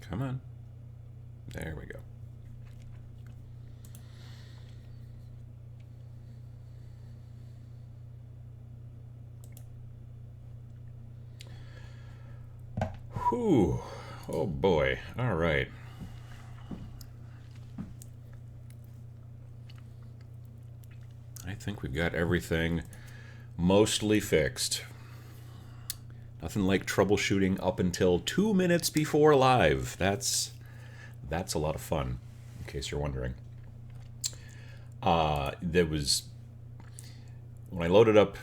Come on. There we go. Whew. Oh boy. All right. I think we've got everything mostly fixed. Nothing like troubleshooting up until 2 minutes before live. That's a lot of fun, in case you're wondering. There was when I loaded up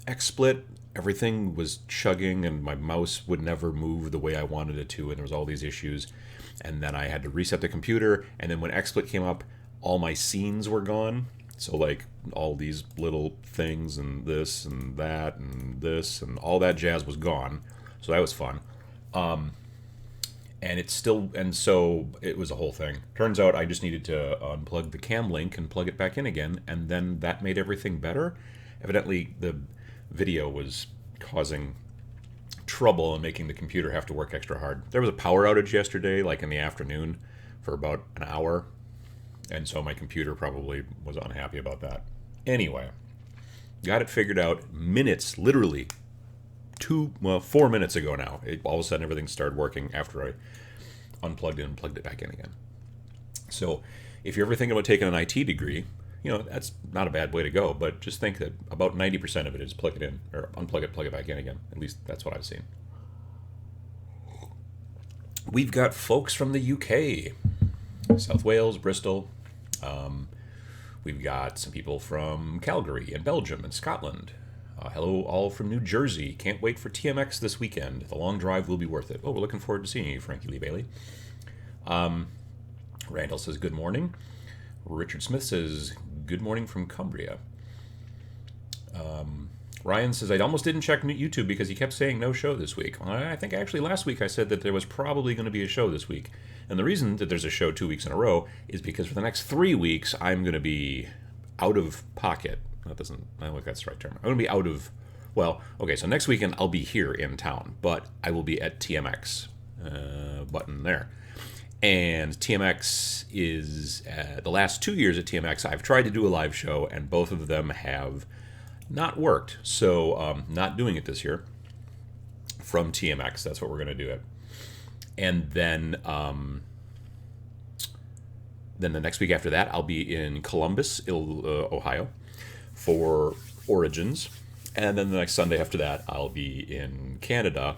XSplit, everything was chugging and my mouse would never move the way I wanted it to, and there was all these issues. And then I had to reset the computer, and then when XSplit came up, all my scenes were gone. So like all these little things and this and that and this and all that jazz was gone. So that was fun. And so it was a whole thing. Turns out I just needed to unplug the cam link and plug it back in again, and then that made everything better. Evidently the video was causing trouble and making the computer have to work extra hard. There was a power outage yesterday, like in the afternoon, for about an hour, and so my computer probably was unhappy about that. Anyway, got it figured out minutes, literally 4 minutes ago now. All of a sudden everything started working after I unplugged it and plugged it back in again. So if you're ever thinking about taking an IT degree, that's not a bad way to go, but just think that about 90% of it is plug it in, or unplug it, plug it back in again. At least that's what I've seen. We've got folks from the UK, South Wales, Bristol. We've got some people from Calgary and Belgium and Scotland. Hello all from New Jersey. Can't wait for TMX this weekend. The long drive will be worth it. Oh, we're looking forward to seeing you, Frankie Lee Bailey. Randall says good morning. Richard Smith says good morning from Cumbria. Ryan says, I almost didn't check YouTube because he kept saying no show this week. Well, I think actually last week I said that there was probably going to be a show this week. And the reason that there's a show 2 weeks in a row is because for the next 3 weeks I'm going to be out of pocket. I don't think that's the right term. I'm going to be out of, so next weekend I'll be here in town, but I will be at TMX, button there. And TMX is, the last 2 years at TMX, I've tried to do a live show, and both of them have not worked. So not doing it this year from TMX. That's what we're going to do it. And then the next week after that, I'll be in Columbus, Ohio, for Origins. And then the next Sunday after that, I'll be in Canada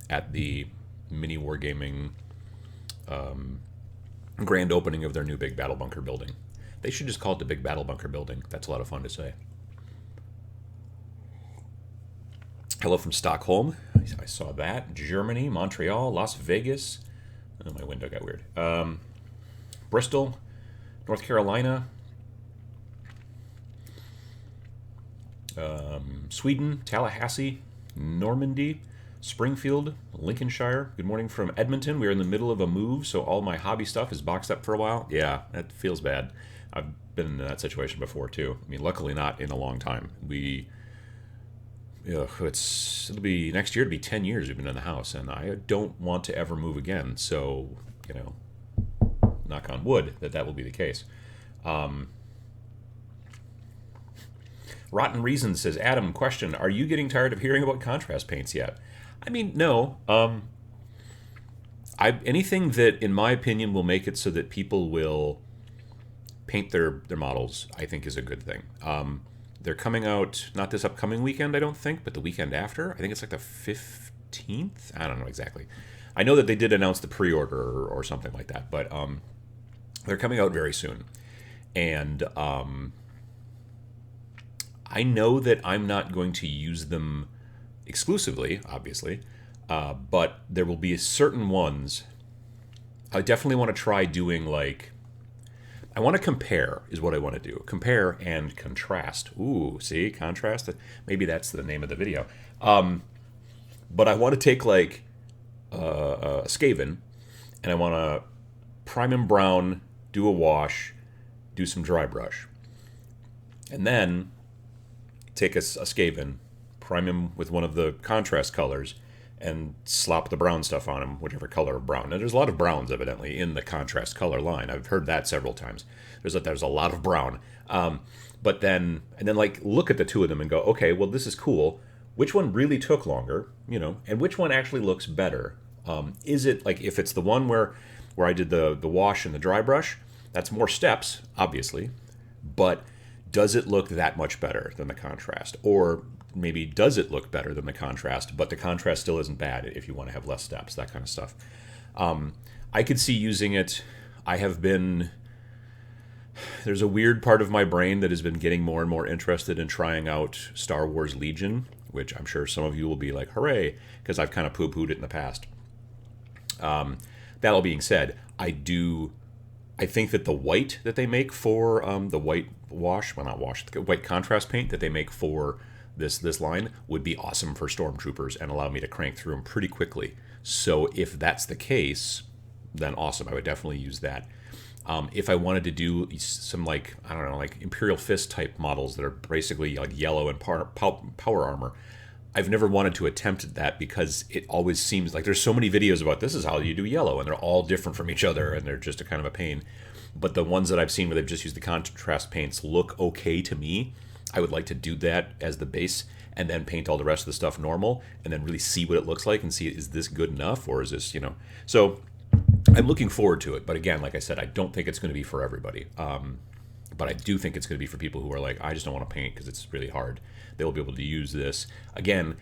at the Mini Wargaming grand opening of their new Big Battle Bunker building. They should just call it the Big Battle Bunker building. That's a lot of fun to say. Hello from Stockholm. I saw that. Germany, Montreal, Las Vegas. Oh, my window got weird. Bristol, North Carolina, Sweden, Tallahassee, Normandy, Springfield, Lincolnshire. Good morning from Edmonton. We're in the middle of a move, so all my hobby stuff is boxed up for a while. Yeah, that feels bad. I've been in that situation before too. I mean, luckily not in a long time. It'll be next year. It'll be 10 years we've been in the house, and I don't want to ever move again. So, knock on wood that will be the case. Rotten Reason says, Adam, question, are you getting tired of hearing about contrast paints yet? I mean, no. Anything that, in my opinion, will make it so that people will paint their models, I think is a good thing. They're coming out, not this upcoming weekend, I don't think, but the weekend after. I think it's like the 15th? I don't know exactly. I know that they did announce the pre-order or something like that, but they're coming out very soon. And I know that I'm not going to use them exclusively, obviously, but there will be certain ones. I definitely want to try doing I want to compare is what I want to do. Compare and contrast. Ooh, see? Contrast? Maybe that's the name of the video. But I want to take a Skaven, and I want to prime him brown, do a wash, do some dry brush. And then take a Skaven, prime him with one of the contrast colors, and slop the brown stuff on them, whichever color of brown. And there's a lot of browns, evidently, in the contrast color line. I've heard that several times. There's a lot of brown. But then, and then like look at the two of them and go, okay, well, this is cool. Which one really took longer, and which one actually looks better? Is it like if it's the one where I did the wash and the dry brush, that's more steps, obviously, but does it look that much better than the contrast? Or maybe does it look better than the contrast, but the contrast still isn't bad if you want to have less steps, that kind of stuff. I could see using it. There's a weird part of my brain that has been getting more and more interested in trying out Star Wars Legion, which I'm sure some of you will be like, hooray, because I've kind of poo-pooed it in the past. That all being said, I think that the white that they make for the white wash, well, not wash, the white contrast paint that they make for this line would be awesome for stormtroopers and allow me to crank through them pretty quickly. So if that's the case, then awesome. I would definitely use that. If I wanted to do some like Imperial Fist type models that are basically like yellow and power armor, I've never wanted to attempt that because it always seems like there's so many videos about this is how you do yellow, and they're all different from each other, and they're just a kind of a pain. But the ones that I've seen where they've just used the contrast paints look okay to me. I would like to do that as the base and then paint all the rest of the stuff normal and then really see what it looks like and see, is this good enough, or is this, So I'm looking forward to it. But again, like I said, I don't think it's going to be for everybody. But I do think it's going to be for people who are like, I just don't want to paint because it's really hard. They'll be able to use this. Again,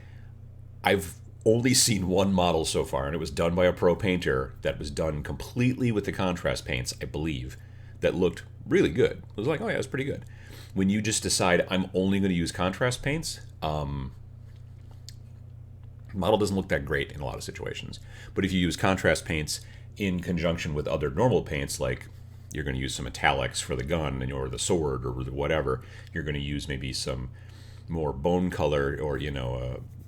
I've only seen one model so far, and it was done by a pro painter that was done completely with the contrast paints, I believe, that looked really good. It was like, oh yeah, it's pretty good. When you just decide, I'm only going to use contrast paints, model doesn't look that great in a lot of situations. But if you use contrast paints in conjunction with other normal paints, like you're going to use some metallics for the gun or the sword or whatever, you're going to use maybe some more bone color or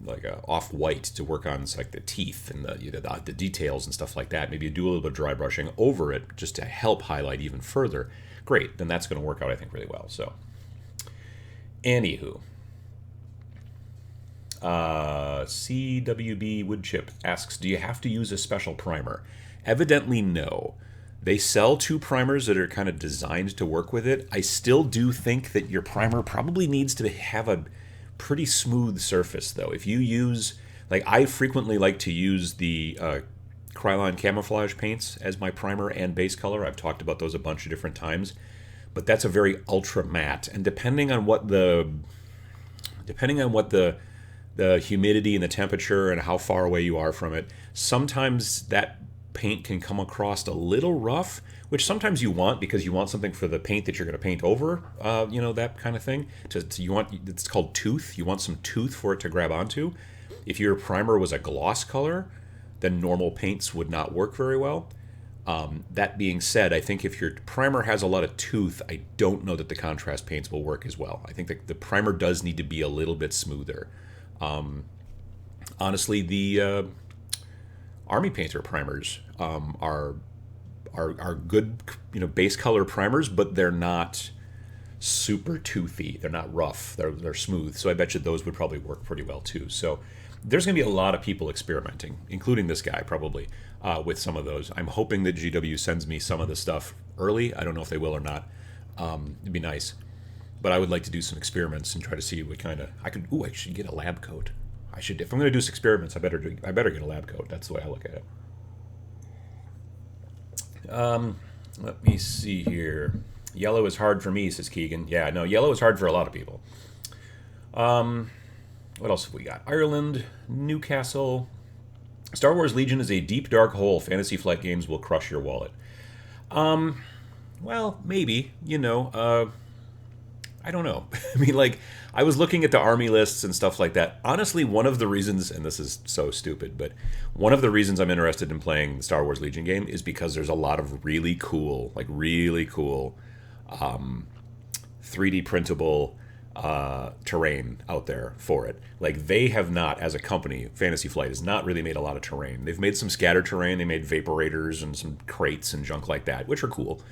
like a off-white to work on like the teeth and the details and stuff like that. Maybe you do a little bit of dry brushing over it just to help highlight even further. Great, then that's going to work out, I think, really well. So, anywho, CWB Woodchip asks, do you have to use a special primer? Evidently, no. They sell two primers that are kind of designed to work with it. I still do think that your primer probably needs to have a pretty smooth surface, though. If you use, like, I frequently like to use the Krylon camouflage paints as my primer and base color. I've talked about those a bunch of different times, but that's a very ultra matte, and depending on what the humidity and the temperature and how far away you are from it, sometimes that paint can come across a little rough, which sometimes you want because you want something for the paint that you're going to paint over, that kind of thing. It's called tooth. You want some tooth for it to grab onto. If your primer was a gloss color, then normal paints would not work very well. That being said, I think if your primer has a lot of tooth, I don't know that the contrast paints will work as well. I think that the primer does need to be a little bit smoother. Honestly, the Army Painter primers are good, base color primers, but they're not super toothy. They're not rough. They're smooth. So I bet you those would probably work pretty well too. So there's going to be a lot of people experimenting, including this guy probably, with some of those. I'm hoping that GW sends me some of the stuff early. I don't know if they will or not. It'd be nice. But I would like to do some experiments and try to see what kind of I should get a lab coat. If I'm going to do some experiments, I better get a lab coat. That's the way I look at it. Let me see here. Yellow is hard for me, says Keegan. Yeah, no, yellow is hard for a lot of people. What else have we got? Ireland, Newcastle. Star Wars Legion is a deep, dark hole. Fantasy Flight games will crush your wallet. Well, maybe. I don't know. I mean, like, I was looking at the army lists and stuff like that. Honestly, one of the reasons, and this is so stupid, but one of the reasons I'm interested in playing the Star Wars Legion game is because there's a lot of really cool 3D printable terrain out there for it. Like, they have not, as a company, Fantasy Flight has not really made a lot of terrain. They've made some scattered terrain. They made vaporators and some crates and junk like that, which are cool.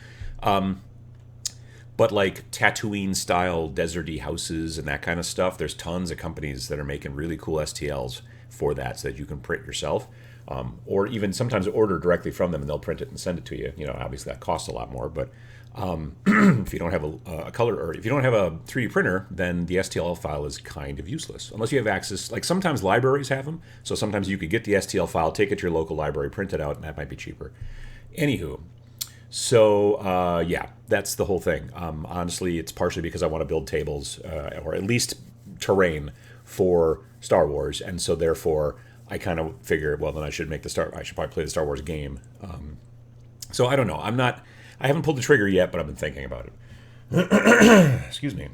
But like Tatooine-style deserty houses and that kind of stuff, there's tons of companies that are making really cool STLs for that, so that you can print yourself, or even sometimes order directly from them and they'll print it and send it to you. You know, obviously that costs a lot more, but if you don't have a color, or if you don't have a 3D printer, then the STL file is kind of useless unless you have access. Like sometimes libraries have them, so sometimes you could get the STL file, take it to your local library, print it out, and that might be cheaper. Anywho, so yeah, that's the whole thing. Honestly, it's partially because I want to build tables, or at least terrain for Star Wars, and so therefore I kind of figure, well, then I should probably play the Star Wars game. So I don't know. I haven't pulled the trigger yet, but I've been thinking about it. Excuse me.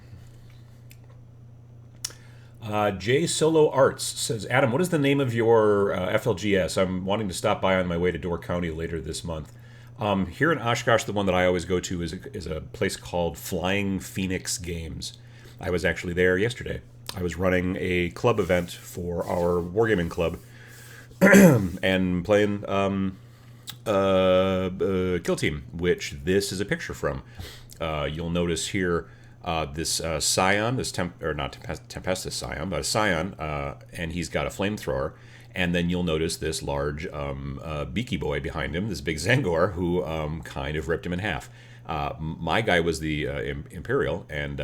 J Solo Arts says, Adam, what is the name of your FLGS? I'm wanting to stop by on my way to Door County later this month. Here in Oshkosh, the one that I always go to is a place called Flying Phoenix Games. I was actually there yesterday. I was running a club event for our wargaming club and playing Kill Team, which this is a picture from. You'll notice here this Scion, not Tempestus Scion, but a Scion, and he's got a flamethrower. And then you'll notice this large beaky boy behind him, this big Zangor, who kind of ripped him in half. My guy was the Imperial, and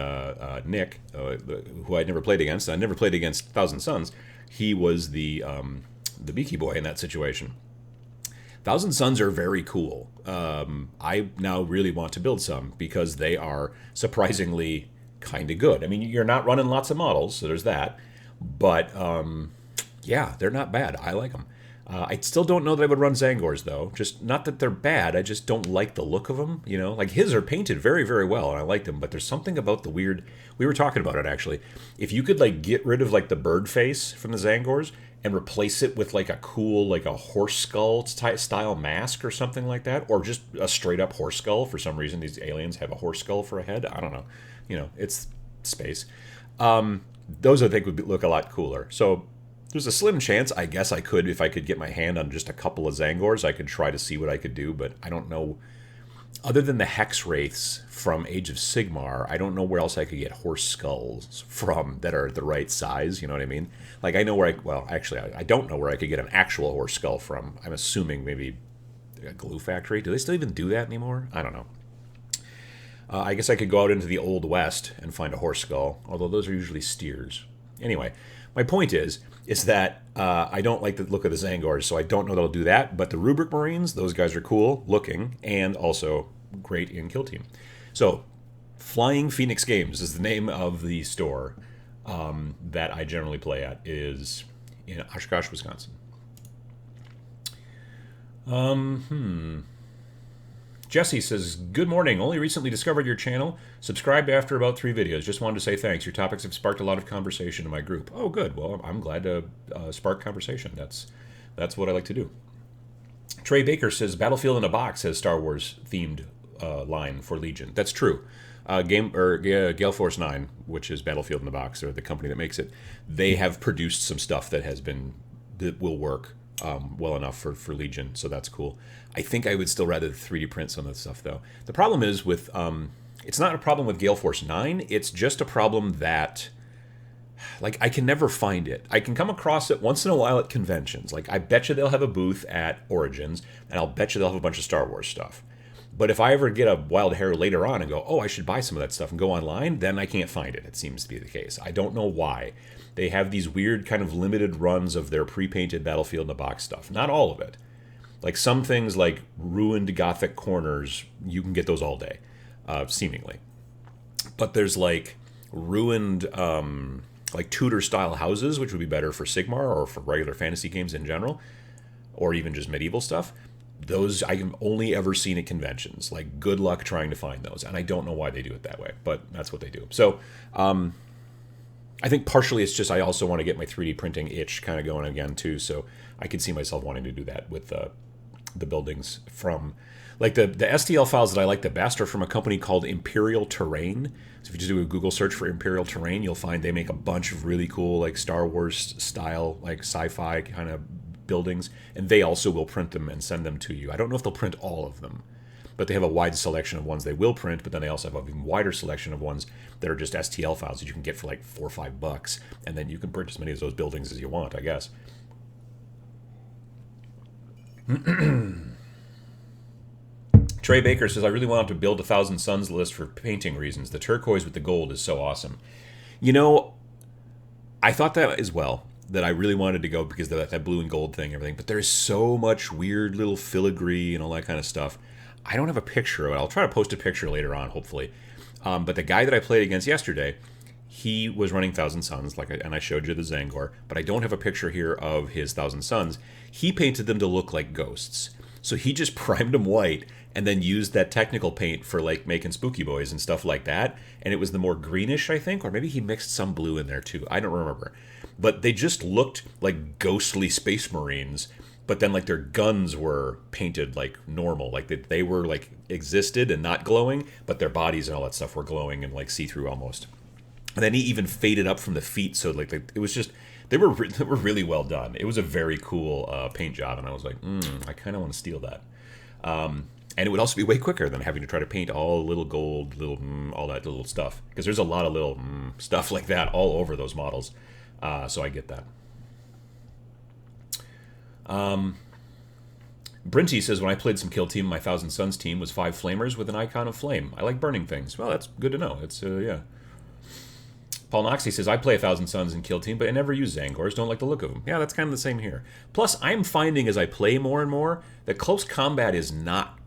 Nick, who I'd never played against, I never played against Thousand Suns, he was the beaky boy in that situation. Thousand Suns are very cool. I now really want to build some because they are surprisingly kind of good. I mean, you're not running lots of models, so there's that. But yeah, they're not bad. I like them. I still don't know that I would run Zangors, though. Just not that they're bad. I just don't like the look of them. You know, like his are painted very, very well, and I like them. But there's something about the weird. We were talking about it actually. If you could like get rid of like the bird face from the Zangors and replace it with like a cool, like a horse skull style mask or something like that, or just a straight up horse skull. For some reason, these aliens have a horse skull for a head. I don't know. You know, it's space. Those I think would look a lot cooler. So there's a slim chance, I guess I could, if I could get my hand on just a couple of Zangors, I could try to see what I could do, but I don't know. Other than the Hex Wraiths from Age of Sigmar, I don't know where else I could get horse skulls from that are the right size, you know what I mean? Like, I know where I don't know where I could get an actual horse skull from. I'm assuming maybe a glue factory. Do they still even do that anymore? I don't know. I guess I could go out into the Old West and find a horse skull, although those are usually steers. Anyway, my point is that I don't like the look of the Zangors, so I don't know that I'll do that. But the Rubric Marines, those guys are cool looking and also great in Kill Team. So, Flying Phoenix Games is the name of the store that I generally play at. It is in Oshkosh, Wisconsin. Jesse says, good morning. Only recently discovered your channel. Subscribed after about 3 videos. Just wanted to say thanks. Your topics have sparked a lot of conversation in my group. Oh, good. Well, I'm glad to spark conversation. That's what I like to do. Trey Baker says, Battlefield in a Box has Star Wars themed line for Legion. That's true. Gale Force 9, which is Battlefield in a Box, or the company that makes it, they have produced some stuff that will work well enough for Legion, so that's cool. I think I would still rather 3D print some of the stuff, though. The problem is with, it's not a problem with Gale Force 9, it's just a problem that, like, I can never find it. I can come across it once in a while at conventions. Like, I bet you they'll have a booth at Origins, and I'll bet you they'll have a bunch of Star Wars stuff. But if I ever get a wild hair later on and go, oh, I should buy some of that stuff and go online, then I can't find it. It seems to be the case. I don't know why. They have these weird kind of limited runs of their pre-painted Battlefield in a Box stuff. Not all of it. Like some things like ruined Gothic corners, you can get those all day, seemingly. But there's like ruined like Tudor-style houses, which would be better for Sigmar or for regular fantasy games in general, or even just medieval stuff. Those I can only ever seen at conventions. Like, good luck trying to find those. And I don't know why they do it that way, but that's what they do. So, I think partially it's just I also want to get my 3D printing itch kind of going again, too. So I could see myself wanting to do that with the buildings from... Like, the STL files that I like the best are from a company called Imperial Terrain. So if you just do a Google search for Imperial Terrain, you'll find they make a bunch of really cool, like, Star Wars style, like, sci-fi kind of buildings, and they also will print them and send them to you. I don't know if they'll print all of them, but they have a wide selection of ones they will print, but then they also have an even wider selection of ones that are just STL files that you can get for like $4 or $5, and then you can print as many of those buildings as you want, I guess. Trey Baker says, I really want to build a Thousand Suns list for painting reasons. The turquoise with the gold is so awesome. You know, I thought that as well, that I really wanted to go because of that blue and gold thing and everything, but there's so much weird little filigree and all that kind of stuff. I don't have a picture of it. I'll try to post a picture later on, hopefully. But the guy that I played against yesterday, he was running Thousand Suns, and I showed you the Zangor, but I don't have a picture here of his Thousand Suns. He painted them to look like ghosts. So he just primed them white and then used that technical paint for like making spooky boys and stuff like that. And it was the more greenish, I think, or maybe he mixed some blue in there too. I don't remember. But they just looked like ghostly space marines, but then like their guns were painted like normal, like they were like existed and not glowing, but their bodies and all that stuff were glowing and like see-through almost. And then he even faded up from the feet, so like it was just they were really well done. It was a very cool paint job, and I was like, I kind of want to steal that. And it would also be way quicker than having to try to paint all little gold, all that little stuff, because there's a lot of little stuff like that all over those models. So I get that. Brinty says, when I played some Kill Team, my Thousand Suns team was 5 flamers with an icon of flame. I like burning things. Well, that's good to know. It's, yeah. Paul Noxie says, I play 1,000 Suns in Kill Team, but I never use Zangors. Don't like the look of them. Yeah, that's kind of the same here. Plus, I'm finding as I play more and more that close combat is not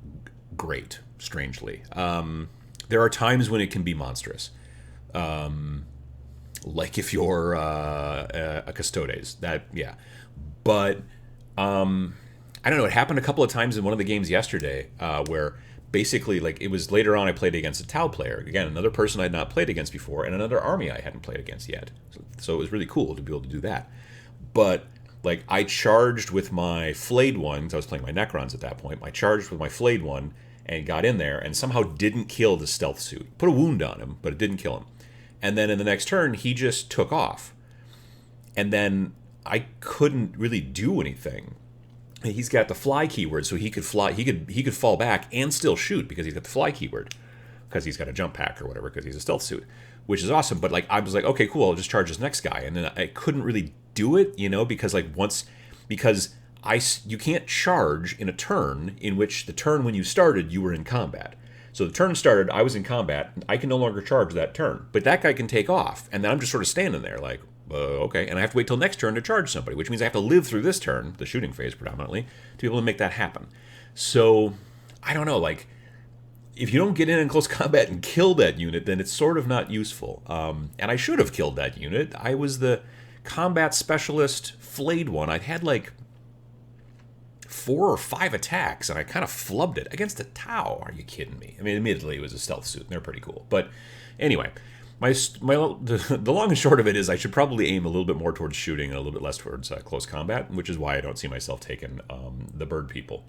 great, strangely. There are times when it can be monstrous. Like if you're a Custodes. That, yeah. But, I don't know, it happened a couple of times in one of the games yesterday where basically, like, it was later on I played against a Tau player. Again, another person I had not played against before, and another army I hadn't played against yet. So it was really cool to be able to do that. But, like, I charged with my flayed one, because I was playing my Necrons at that point. I charged with my flayed one and got in there and somehow didn't kill the stealth suit. Put a wound on him, but it didn't kill him. And then in the next turn, he just took off. And then I couldn't really do anything. He's got the fly keyword, so he could fly. He could fall back and still shoot because he's got the fly keyword, because he's got a jump pack or whatever, because he's a stealth suit, which is awesome. But like I was like, okay, cool, I'll just charge this next guy, and then I couldn't really do it, because like you can't charge in a turn in which the turn when you started you were in combat. So the turn started, I was in combat, and I can no longer charge that turn, but that guy can take off, and then I'm just sort of standing there like. Okay, and I have to wait till next turn to charge somebody, which means I have to live through this turn, the shooting phase predominantly, to be able to make that happen. So, I don't know, like, if you don't get in close combat and kill that unit, then it's sort of not useful. And I should have killed that unit. I was the combat specialist flayed one. I'd had like 4 or 5 attacks, and I kind of flubbed it against a Tau. Are you kidding me? I mean, admittedly, it was a stealth suit, and they're pretty cool. But anyway, the long and short of it is I should probably aim a little bit more towards shooting and a little bit less towards close combat, which is why I don't see myself taking the bird people.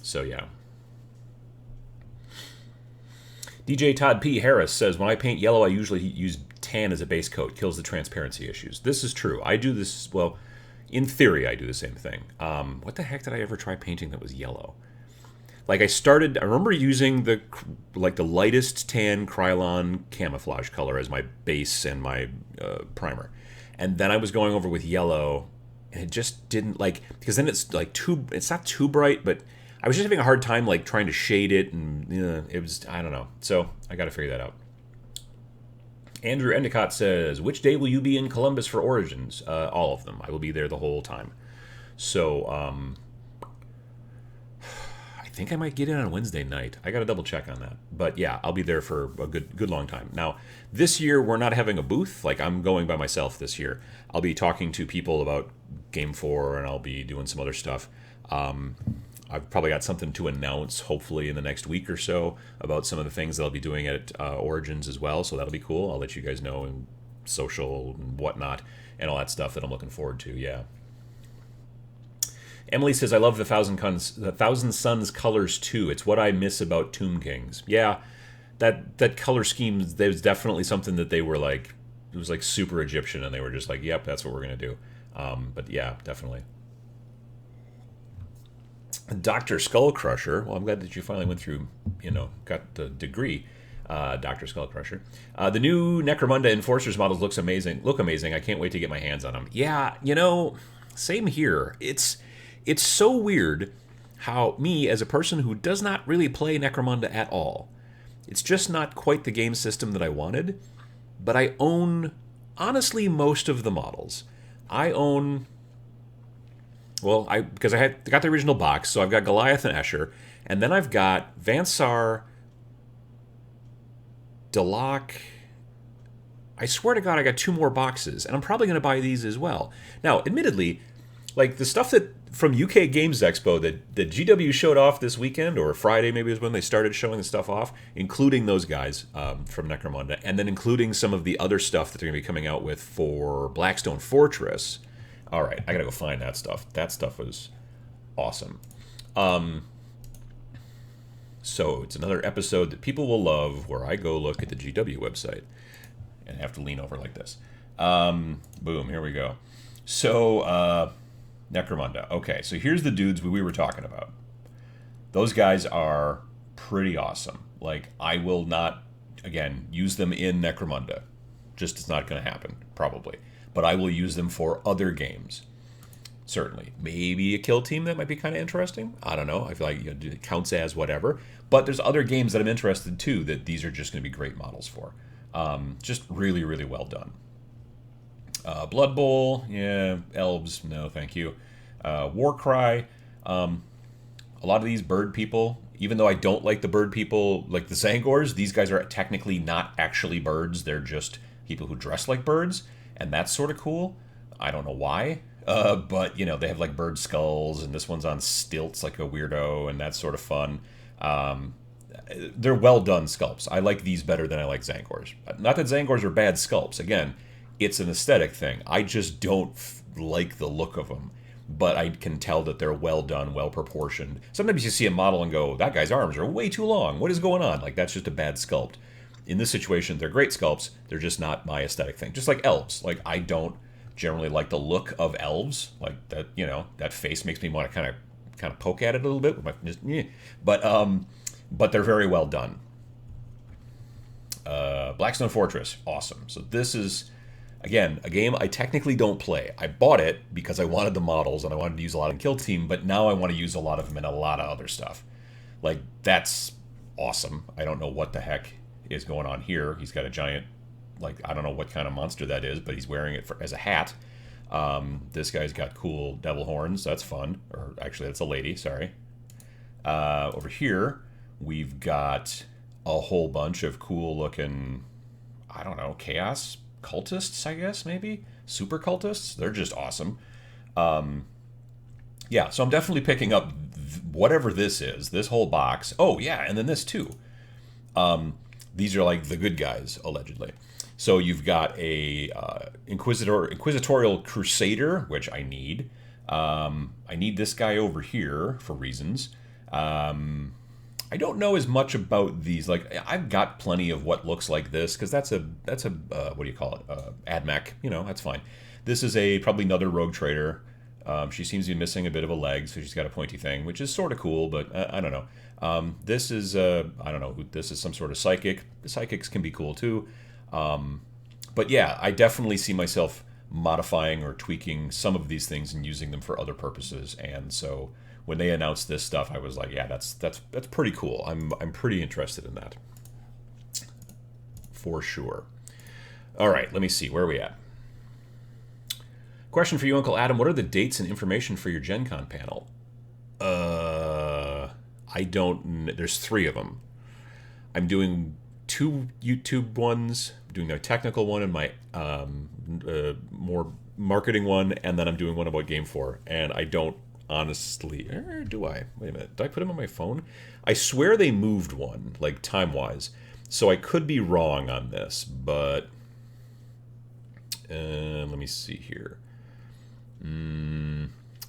So, yeah. DJ Todd P. Harris says, when I paint yellow, I usually use tan as a base coat. Kills the transparency issues. This is true. I do this, well, in theory, I do the same thing. What the heck did I ever try painting that was yellow? Like I remember using the lightest tan Krylon camouflage color as my base and my primer. And then I was going over with yellow, and it just didn't because then it's it's not too bright, but I was just having a hard time trying to shade it, and it was, I don't know. So I got to figure that out. Andrew Endicott says, which day will you be in Columbus for Origins? All of them. I will be there the whole time. So, I think I might get in on Wednesday night. I got to double check on that. But yeah, I'll be there for a good long time. Now, this year we're not having a booth. I'm going by myself this year. I'll be talking to people about Game 4, and I'll be doing some other stuff. I've probably got something to announce, hopefully, in the next week or so about some of the things that I'll be doing at Origins as well. So that'll be cool. I'll let you guys know in social and whatnot and all that stuff that I'm looking forward to. Yeah. Emily says, I love the Thousand Suns colors too. It's what I miss about Tomb Kings. Yeah, that color scheme, there's definitely something that they were it was super Egyptian, and they were just yep, that's what we're going to do. But yeah, definitely. Dr. Skull Crusher. Well, I'm glad that you finally went through, got the degree, Dr. Skull Crusher. The new Necromunda Enforcers models look amazing. I can't wait to get my hands on them. Yeah, same here. It's so weird how me, as a person who does not really play Necromunda at all, it's just not quite the game system that I wanted, but I own, honestly, most of the models. I own, well, because I got the original box, so I've got Goliath and Escher, and then I've got Vansar, Delak. I swear to God, I got 2 more boxes, and I'm probably going to buy these as well. Now, admittedly, like the stuff that from UK Games Expo that GW showed off this weekend, or Friday maybe was when they started showing the stuff off, including those guys from Necromunda, and then including some of the other stuff that they're going to be coming out with for Blackstone Fortress. All right, I got to go find that stuff. That stuff was awesome. So it's another episode that people will love where I go look at the GW website and have to lean over like this. Boom, here we go. So, Necromunda. Okay, so here's the dudes we were talking about. Those guys are pretty awesome. Like, I will not, again, use them in Necromunda. Just it's not going to happen, probably. But I will use them for other games. Certainly. Maybe a kill team that might be kind of interesting. I don't know. I feel like it counts as whatever. But there's other games that I'm interested too that these are just going to be great models for. Just really, really well done. Blood Bowl, yeah. Elves, no, thank you. Warcry, a lot of these bird people, even though I don't like the bird people, like the Zangors, these guys are technically not actually birds. They're just people who dress like birds, and that's sort of cool. I don't know why, but, they have, like, bird skulls, and this one's on stilts like a weirdo, and that's sort of fun. They're well-done sculpts. I like these better than I like Zangors. Not that Zangors are bad sculpts. Again, it's an aesthetic thing. I just don't like the look of them. But I can tell that they're well done, well proportioned. Sometimes you see a model and go, that guy's arms are way too long. What is going on? Like, that's just a bad sculpt. In this situation, they're great sculpts. They're just not my aesthetic thing. Just like elves. Like, I don't generally like the look of elves. Like, that, that face makes me want to kind of poke at it a little bit with my just, but they're very well done. Blackstone Fortress, awesome. So this is, again, a game I technically don't play. I bought it because I wanted the models and I wanted to use a lot in Kill Team, but now I want to use a lot of them in a lot of other stuff. Like, that's awesome. I don't know what the heck is going on here. He's got a giant, like, I don't know what kind of monster that is, but he's wearing it as a hat. This guy's got cool devil horns. That's fun. Or actually, that's a lady. Sorry. Over here, we've got a whole bunch of cool looking, I don't know, chaos cultists, I guess, maybe? Super cultists? They're just awesome. Yeah, so I'm definitely picking up whatever this is, this whole box. Oh, yeah, and then this too. These are like the good guys, allegedly. So you've got a Inquisitorial Crusader, which I need. I need this guy over here for reasons. I don't know as much about these. Like, I've got plenty of what looks like this, because that's a what do you call it? AdMech. That's fine. This is probably another rogue trader. She seems to be missing a bit of a leg, so she's got a pointy thing, which is sort of cool, but I don't know. This is, I don't know, this is some sort of psychic. The psychics can be cool too. But yeah, I definitely see myself modifying or tweaking some of these things and using them for other purposes. And so when they announced this stuff, I was like, yeah, that's pretty cool. I'm pretty interested in that. For sure. All right, let me see. Where are we at? Question for you, Uncle Adam. What are the dates and information for your Gen Con panel? I don't... There's 3 of them. I'm doing 2 YouTube ones, doing a technical one and my more marketing one, and then I'm doing one about Game 4. And I don't honestly... do I? Wait a minute. Did I put them on my phone? I swear they moved one, like time-wise. So I could be wrong on this, but... let me see here.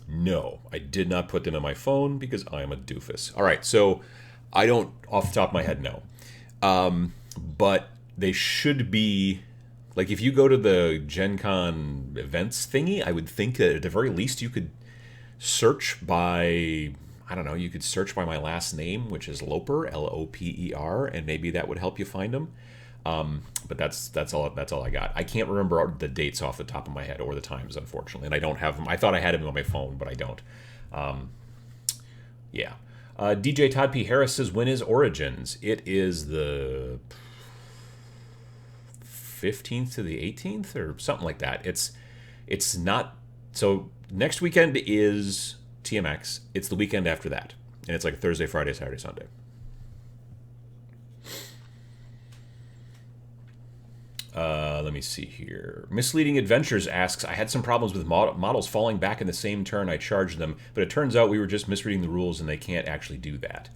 No, I did not put them in my phone because I am a doofus. All right, so I don't, off the top of my head, know. But they should be, like, if you go to the Gen Con events thingy, I would think that at the very least you could search by, I don't know, you could search by my last name, which is Loper, Loper, and maybe that would help you find them. But that's all I got. I can't remember the dates off the top of my head or the times, unfortunately, and I don't have them. I thought I had them on my phone, but I don't. Yeah. DJ Todd P. Harris says, when is Origins? It is the 15th to the 18th or something like that. It's not. So next weekend is TMX. It's the weekend after that. And it's like Thursday, Friday, Saturday, Sunday. Let me see here. Misleading Adventures asks, I had some problems with models falling back in the same turn I charged them, but it turns out we were just misreading the rules and they can't actually do that.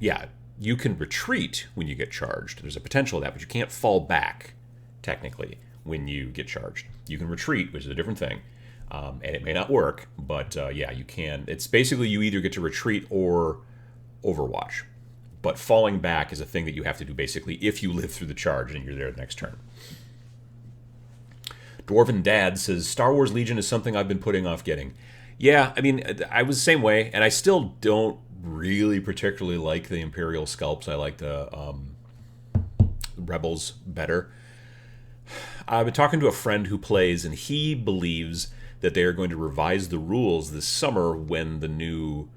Yeah, you can retreat when you get charged. There's a potential of that, but you can't fall back, technically, when you get charged. You can retreat, which is a different thing, and it may not work, but yeah, you can. It's basically you either get to retreat or Overwatch. But falling back is a thing that you have to do basically if you live through the charge and you're there the next turn. Dwarven Dad says, Star Wars Legion is something I've been putting off getting. Yeah, I mean, I was the same way, and I still don't really particularly like the Imperial sculpts. I like the Rebels better. I've been talking to a friend who plays, and he believes that they are going to revise the rules this summer when the new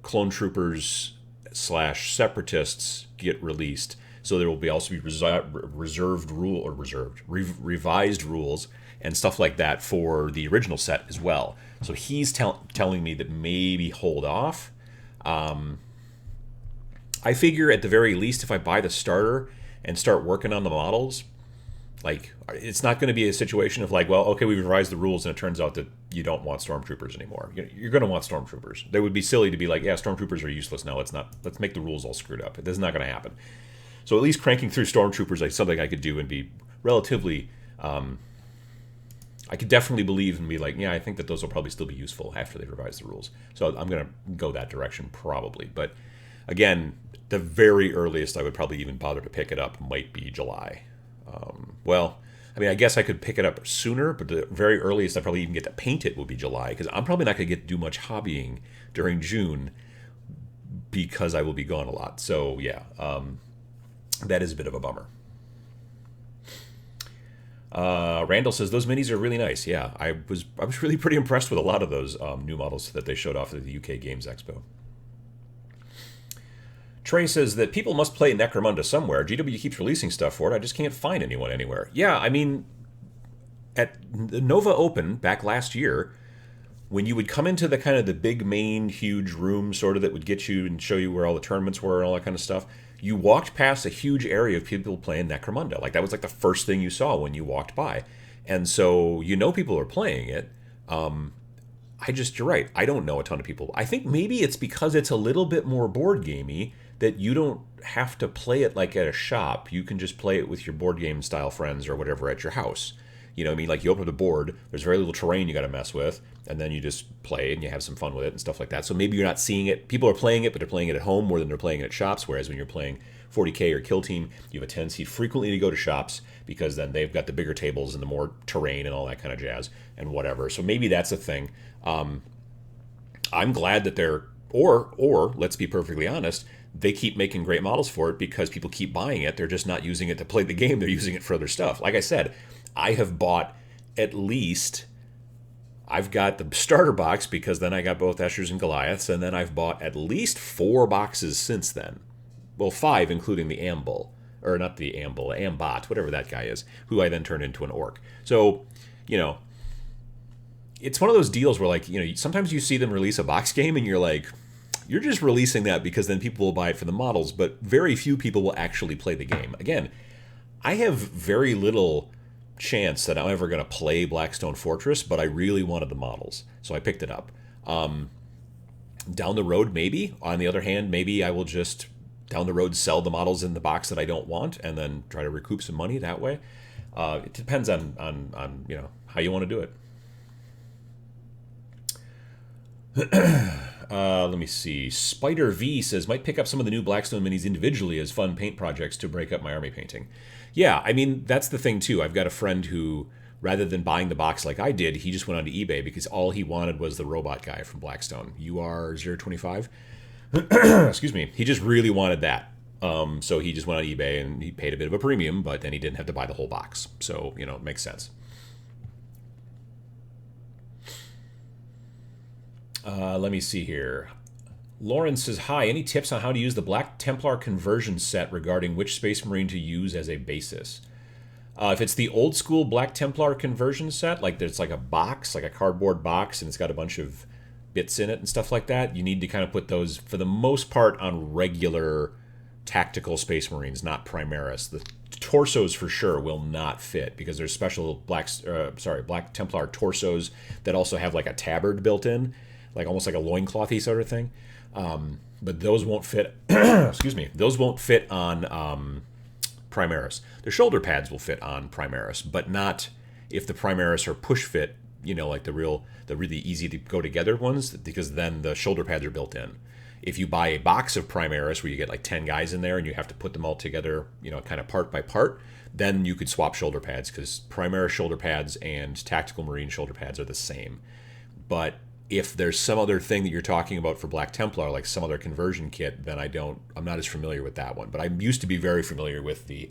Clone Troopers / Separatists get released. So there will be also be revised rules and stuff like that for the original set as well. So he's telling me that maybe hold off. I figure at the very least, if I buy the starter and start working on the models, like, it's not going to be a situation of like, well, okay, we've revised the rules and it turns out that you don't want stormtroopers anymore. You're going to want stormtroopers. They would be silly to be like, yeah, stormtroopers are useless now. Let's make the rules all screwed up. This is not going to happen. So at least cranking through stormtroopers is something I could do and be relatively. I could definitely believe and be like, yeah, I think that those will probably still be useful after they revise the rules. So I'm going to go that direction probably. But again, the very earliest I would probably even bother to pick it up might be July. Well, I mean, I guess I could pick it up sooner, but the very earliest I probably even get to paint it will be July, because I'm probably not going to get to do much hobbying during June because I will be gone a lot. So yeah, that is a bit of a bummer. Randall says those minis are really nice. Yeah, I was really pretty impressed with a lot of those new models that they showed off at the UK Games Expo. Trey says that people must play Necromunda somewhere. GW keeps releasing stuff for it. I just can't find anyone anywhere. Yeah, I mean, at the Nova Open back last year, when you would come into the kind of the big main huge room sort of that would get you and show you where all the tournaments were and all that kind of stuff, you walked past a huge area of people playing Necromunda. Like, that was like the first thing you saw when you walked by. And so people are playing it. You're right. I don't know a ton of people. I think maybe it's because it's a little bit more board gamey that you don't have to play it like at a shop. You can just play it with your board game style friends or whatever at your house. You know what I mean? Like, you open up the board, there's very little terrain you got to mess with, and then you just play and you have some fun with it and stuff like that. So maybe you're not seeing it. People are playing it, but they're playing it at home more than they're playing it at shops, whereas when you're playing 40K or Kill Team, you have a tendency frequently to go to shops because then they've got the bigger tables and the more terrain and all that kind of jazz and whatever. So maybe that's a thing. I'm glad that they're, or let's be perfectly honest, they keep making great models for it because people keep buying it. They're just not using it to play the game. They're using it for other stuff. Like I said, I have bought I've got the starter box because then I got both Eschers and Goliaths, and then I've bought at least 4 boxes since then. Well, 5, including the Amble. Or not the Amble, Ambot, whatever that guy is, who I then turned into an orc. So, it's one of those deals where, like, sometimes you see them release a box game and you're like, you're just releasing that because then people will buy it for the models, but very few people will actually play the game. Again, I have very little chance that I'm ever going to play Blackstone Fortress, but I really wanted the models, so I picked it up. Down the road, maybe. On the other hand, maybe I will just, down the road, sell the models in the box that I don't want and then try to recoup some money that way. It depends on how you want to do it. Let me see. Spider V says, might pick up some of the new Blackstone minis individually as fun paint projects to break up my army painting. Yeah, I mean, that's the thing too. I've got a friend who rather than buying the box like I did, he just went onto eBay because all he wanted was the robot guy from Blackstone, UR025. Excuse me. He just really wanted that. So he just went on eBay and he paid a bit of a premium, but then he didn't have to buy the whole box. So, it makes sense. Let me see here. Lauren says, hi, any tips on how to use the Black Templar conversion set regarding which Space Marine to use as a basis? If it's the old school Black Templar conversion set, like there's like a box, like a cardboard box, and it's got a bunch of bits in it and stuff like that, you need to kind of put those, for the most part, on regular tactical Space Marines, not Primaris. The torsos for sure will not fit because there's special Black Templar torsos that also have like a tabard built in, like almost like a loinclothy sort of thing. But those won't fit. Excuse me. Those won't fit on Primaris. The shoulder pads will fit on Primaris, but not if the Primaris are push fit. Like the really easy to go together ones, because then the shoulder pads are built in. If you buy a box of Primaris where you get like 10 guys in there and you have to put them all together, kind of part by part, then you could swap shoulder pads because Primaris shoulder pads and Tactical Marine shoulder pads are the same. But if there's some other thing that you're talking about for Black Templar, like some other conversion kit, then I'm not as familiar with that one. But I used to be very familiar with the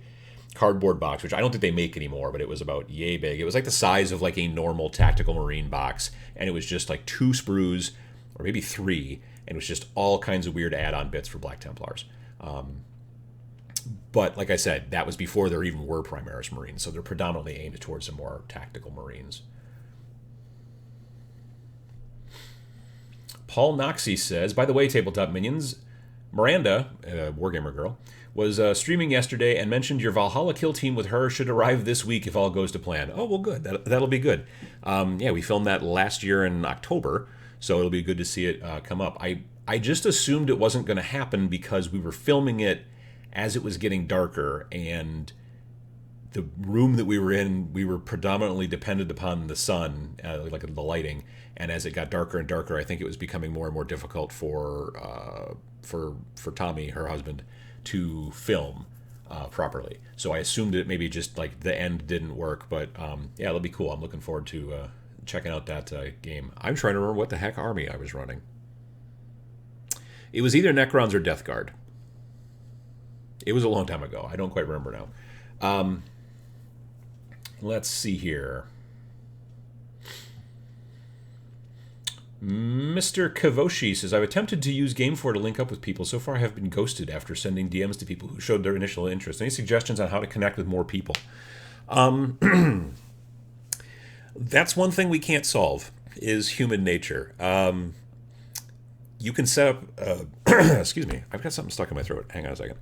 cardboard box, which I don't think they make anymore, but it was about yay big. It was like the size of like a normal Tactical Marine box, and it was just like 2 sprues, or maybe 3, and it was just all kinds of weird add-on bits for Black Templars. But like I said, that was before there even were Primaris Marines, so they're predominantly aimed towards the more tactical Marines. Paul Noxie says, by the way, Tabletop Minions, Miranda, Wargamer girl, was streaming yesterday and mentioned your Valhalla kill team with her should arrive this week if all goes to plan. Oh, well, good. That'll be good. Yeah, we filmed that last year in October, so it'll be good to see it come up. I just assumed it wasn't going to happen because we were filming it as it was getting darker, and the room that we were in, we were predominantly dependent upon the sun, like the lighting. And as it got darker and darker, I think it was becoming more and more difficult for Tommy, her husband, to film properly. So I assumed that maybe just like the end didn't work. But yeah, it'll be cool. I'm looking forward to checking out that game. I'm trying to remember what the heck army I was running. It was either Necrons or Death Guard. It was a long time ago. I don't quite remember now. Let's see here. Mr. Kavoshi says, I've attempted to use Game4 to link up with people. So far, I have been ghosted after sending DMs to people who showed their initial interest. Any suggestions on how to connect with more people? That's one thing we can't solve, is human nature. You can set up... excuse me. I've got something stuck in my throat. Hang on a second.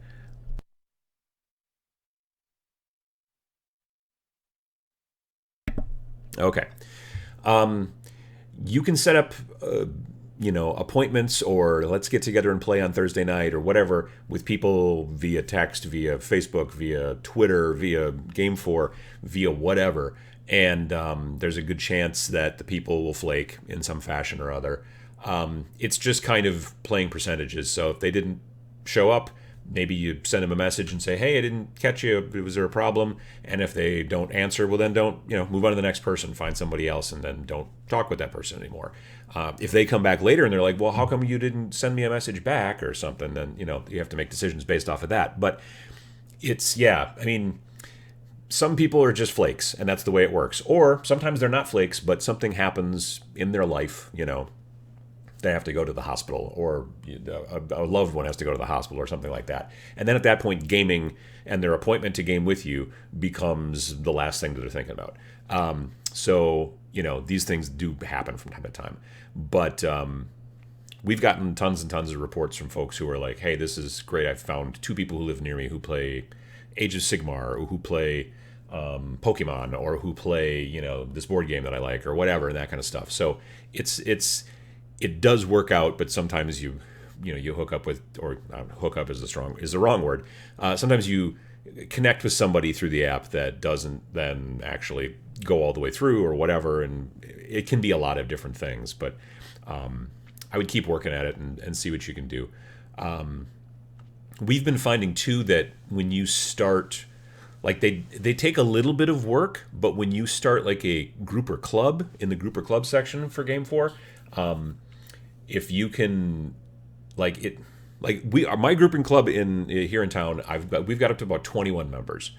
Okay. You can set up, appointments, or let's get together and play on Thursday night or whatever with people via text, via Facebook, via Twitter, via Game4, via whatever. And there's a good chance that the people will flake in some fashion or other. It's just kind of playing percentages. So if they didn't show up, maybe you send them a message and say, hey, I didn't catch you. Was there a problem? And if they don't answer, well, then don't, move on to the next person, find somebody else, and then don't talk with that person anymore. If they come back later and they're like, well, how come you didn't send me a message back or something? Then, you have to make decisions based off of that. But some people are just flakes, and that's the way it works. Or sometimes they're not flakes, but something happens in their life, they have to go to the hospital, or a loved one has to go to the hospital or something like that. And then at that point, gaming and their appointment to game with you becomes the last thing that they're thinking about. So, these things do happen from time to time. But we've gotten tons and tons of reports from folks who are like, hey, this is great. I've found 2 people who live near me who play Age of Sigmar, or who play Pokemon, or who play, this board game that I like, or whatever, and that kind of stuff. So it does work out, but sometimes you hook up with, or hook up is the wrong word. Sometimes you connect with somebody through the app that doesn't then actually go all the way through, or whatever, and it can be a lot of different things. But I would keep working at it and see what you can do. We've been finding too that when you start, like they take a little bit of work, but when you start like a group or club in the group or club section for Game 4, if you can like it like my group and club in here in town, we've got up to about 21 members.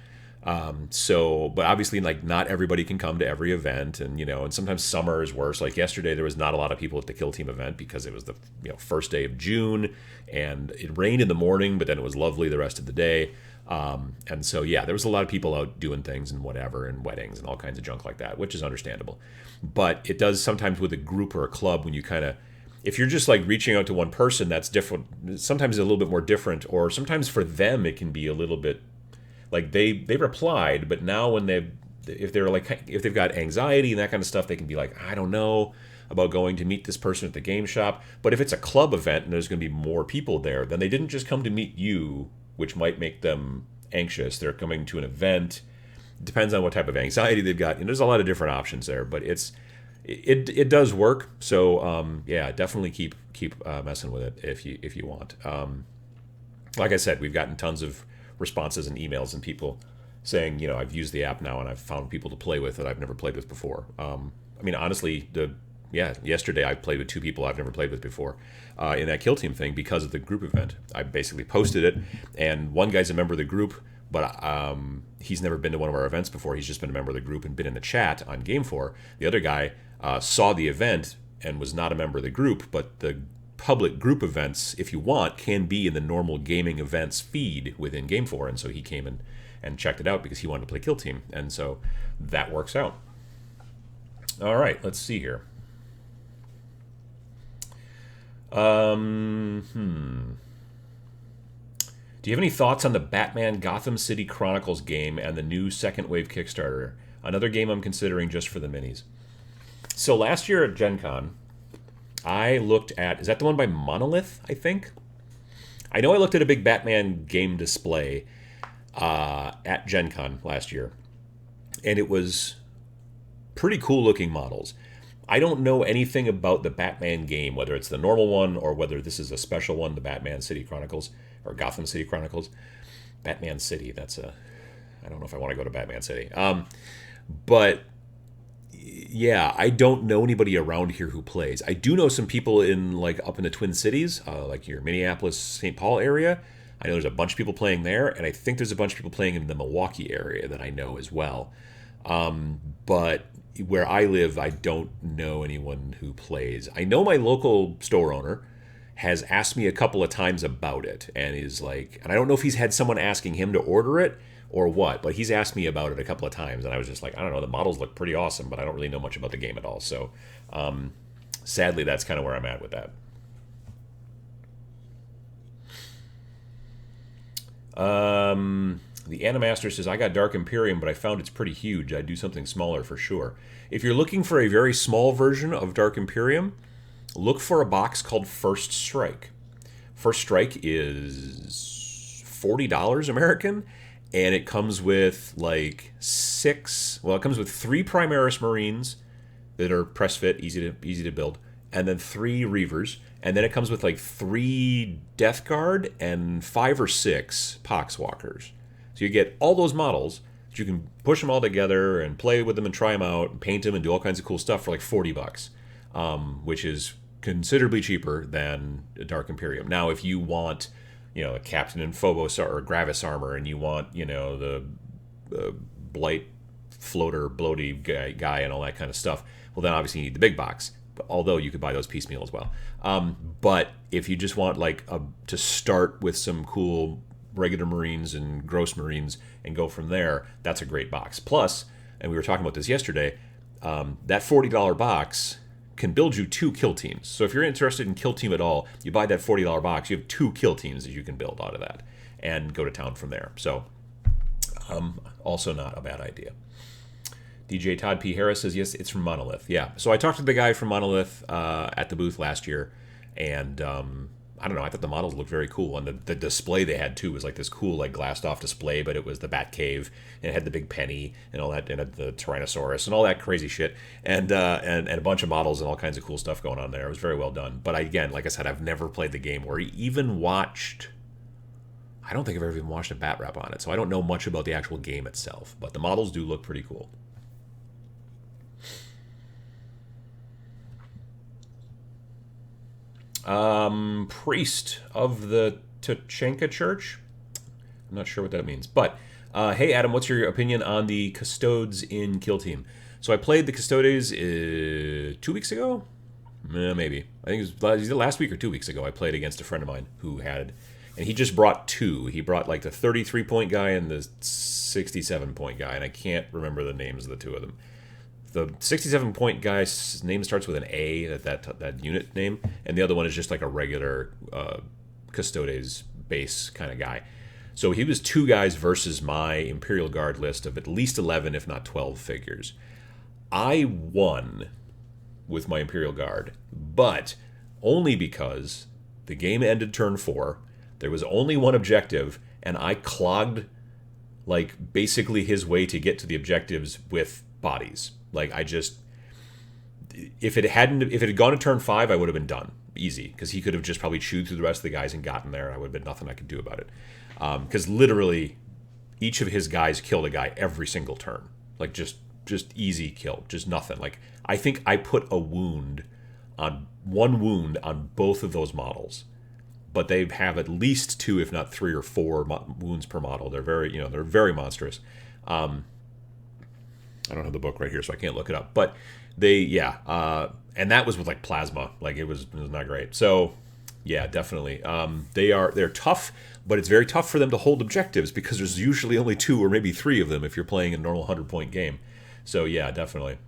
So, but obviously, like, not everybody can come to every event, and and sometimes summer is worse. Like yesterday, there was not a lot of people at the Kill Team event because it was the first day of June, and it rained in the morning, but then it was lovely the rest of the day. And so, yeah, there was a lot of people out doing things and whatever, and weddings and all kinds of junk like that, which is understandable. But it does sometimes with a group or a club when you kind of, if you're just like reaching out to one person, that's different. Sometimes it's a little bit more different, or sometimes for them it can be a little bit. Like they replied, but now when if they've got anxiety and that kind of stuff, they can be like, I don't know about going to meet this person at the game shop. But if it's a club event and there's going to be more people there, then they didn't just come to meet you, which might make them anxious. They're coming to an event. It depends on what type of anxiety they've got. And there's a lot of different options there, but it does work. So yeah, definitely keep messing with it if you want. Like I said, we've gotten tons of responses and emails and people saying, I've used the app now and I've found people to play with that I've never played with before. I mean, honestly, yesterday I played with two people I've never played with before in that Kill Team thing because of the group event. I basically posted it, and one guy's a member of the group, but he's never been to one of our events before. He's just been a member of the group and been in the chat on Game 4. The other guy saw the event and was not a member of the group, but the public group events, if you want, can be in the normal gaming events feed within Game 4, and so he came and checked it out because he wanted to play Kill Team, and so that works out. All right, let's see here. Do you have any thoughts on the Batman Gotham City Chronicles game and the new Second Wave Kickstarter? Another game I'm considering just for the minis. So last year at Gen Con, I looked at, is that the one by Monolith, I think? I know I looked at a big Batman game display at Gen Con last year, and it was pretty cool looking models. I don't know anything about the Batman game, whether it's the normal one or whether this is a special one, the Batman City Chronicles, or Gotham City Chronicles. Batman City, I don't know if I want to go to Batman City. But yeah, I don't know anybody around here who plays. I do know some people up in the Twin Cities, like your Minneapolis, St. Paul area. I know there's a bunch of people playing there, and I think there's a bunch of people playing in the Milwaukee area that I know as well. But where I live, I don't know anyone who plays. I know my local store owner has asked me a couple of times about it, and is like, and I don't know if he's had someone asking him to order it or what, but he's asked me about it a couple of times, and I was just like, I don't know, the models look pretty awesome, but I don't really know much about the game at all. So sadly, that's kind of where I'm at with that. The Animaster says, I got Dark Imperium, but I found it's pretty huge. I'd do something smaller for sure. If you're looking for a very small version of Dark Imperium, look for a box called First Strike. First Strike is $40 American, and it comes with it comes with 3 Primaris Marines that are press fit, easy to build, and then 3 Reavers, and then it comes with 3 Death Guard and 5 or 6 Poxwalkers. So you get all those models, you can push them all together and play with them and try them out and paint them and do all kinds of cool stuff for $40, which is considerably cheaper than Dark Imperium. Now, if you want, a Captain and Phobos or Gravis armor, and you want, the Blight floater bloaty guy and all that kind of stuff, well, then obviously you need the big box. But although you could buy those piecemeal as well. But if you just want to start with some cool regular Marines and gross Marines and go from there, that's a great box. Plus, and we were talking about this yesterday, that $40 box can build you 2 kill teams. So if you're interested in kill team at all, you buy that $40 box, you have 2 kill teams that you can build out of that and go to town from there. So also not a bad idea. DJ Todd P. Harris says, yes, it's from Monolith. Yeah. So I talked to the guy from Monolith at the booth last year, and I don't know, I thought the models looked very cool. And the display they had, too, was this cool, glassed off display, but it was the Batcave, and it had the big penny and all that, and the Tyrannosaurus and all that crazy shit, and a bunch of models and all kinds of cool stuff going on there. It was very well done. But again, like I said, I've never played the game or even watched, I don't think I've ever even watched a bat rap on it, so I don't know much about the actual game itself. But the models do look pretty cool. Priest of the Tachenka Church. I'm not sure what that means. But, hey, Adam, what's your opinion on the Custodes in Kill Team? So I played the Custodes 2 weeks ago? Maybe. I think it was either last week or 2 weeks ago. I played against a friend of mine who had... And he just brought two. He brought like the 33-point guy and the 67-point guy. And I can't remember the names of the two of them. The 67-point guy's name starts with an A, that unit name. And the other one is just like a regular Custodes base kind of guy. So he was two guys versus my Imperial Guard list of at least 11, if not 12 figures. I won with my Imperial Guard, but only because the game ended turn 4. There was only one objective, and I clogged, like, basically his way to get to the objectives with bodies. Like, I just... If it had gone to turn 5, I would have been done. Easy. Because he could have just probably chewed through the rest of the guys and gotten there, and I would have been nothing I could do about it. Because literally, each of his guys killed a guy every single turn. Like, just easy kill. Just nothing. Like, I think I put one wound on both of those models. But they have at least 2, if not 3 or 4 wounds per model. They're very monstrous. I don't have the book right here, so I can't look it up. But and that was with like plasma. Like it was not great. So yeah, definitely. They're tough, but it's very tough for them to hold objectives because there's usually only 2 or maybe 3 of them if you're playing a normal 100-point game. So yeah, definitely.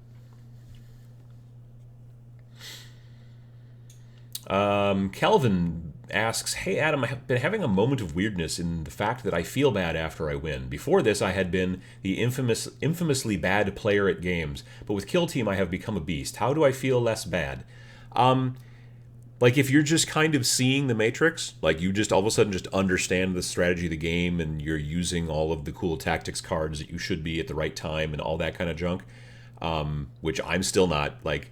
Kelvin asks, hey Adam, I have been having a moment of weirdness in the fact that I feel bad after I win. Before this, I had been the infamously bad player at games, but with Kill Team, I have become a beast. How do I feel less bad? Like if you're just kind of seeing the Matrix, like you just all of a sudden just understand the strategy of the game and you're using all of the cool tactics cards that you should be at the right time and all that kind of junk, which I'm still not, like,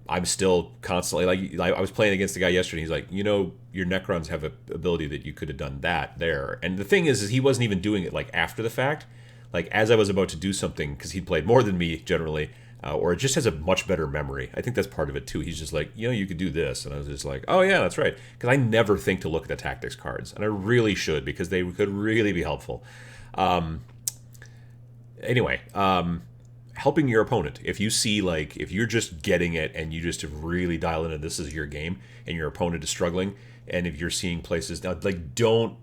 I'm still constantly, like, I was playing against a guy yesterday. He's like, your Necrons have an ability that you could have done that there. And the thing is he wasn't even doing it, like, after the fact. Like, as I was about to do something, because he'd played more than me, generally, or it just has a much better memory. I think that's part of it, too. He's just like, you could do this. And I was just like, oh, yeah, that's right. Because I never think to look at the tactics cards. And I really should, because they could really be helpful. Anyway, helping your opponent. If you see, like, if you're just getting it and you just really dial into this is your game and your opponent is struggling, and if you're seeing places now, like, don't,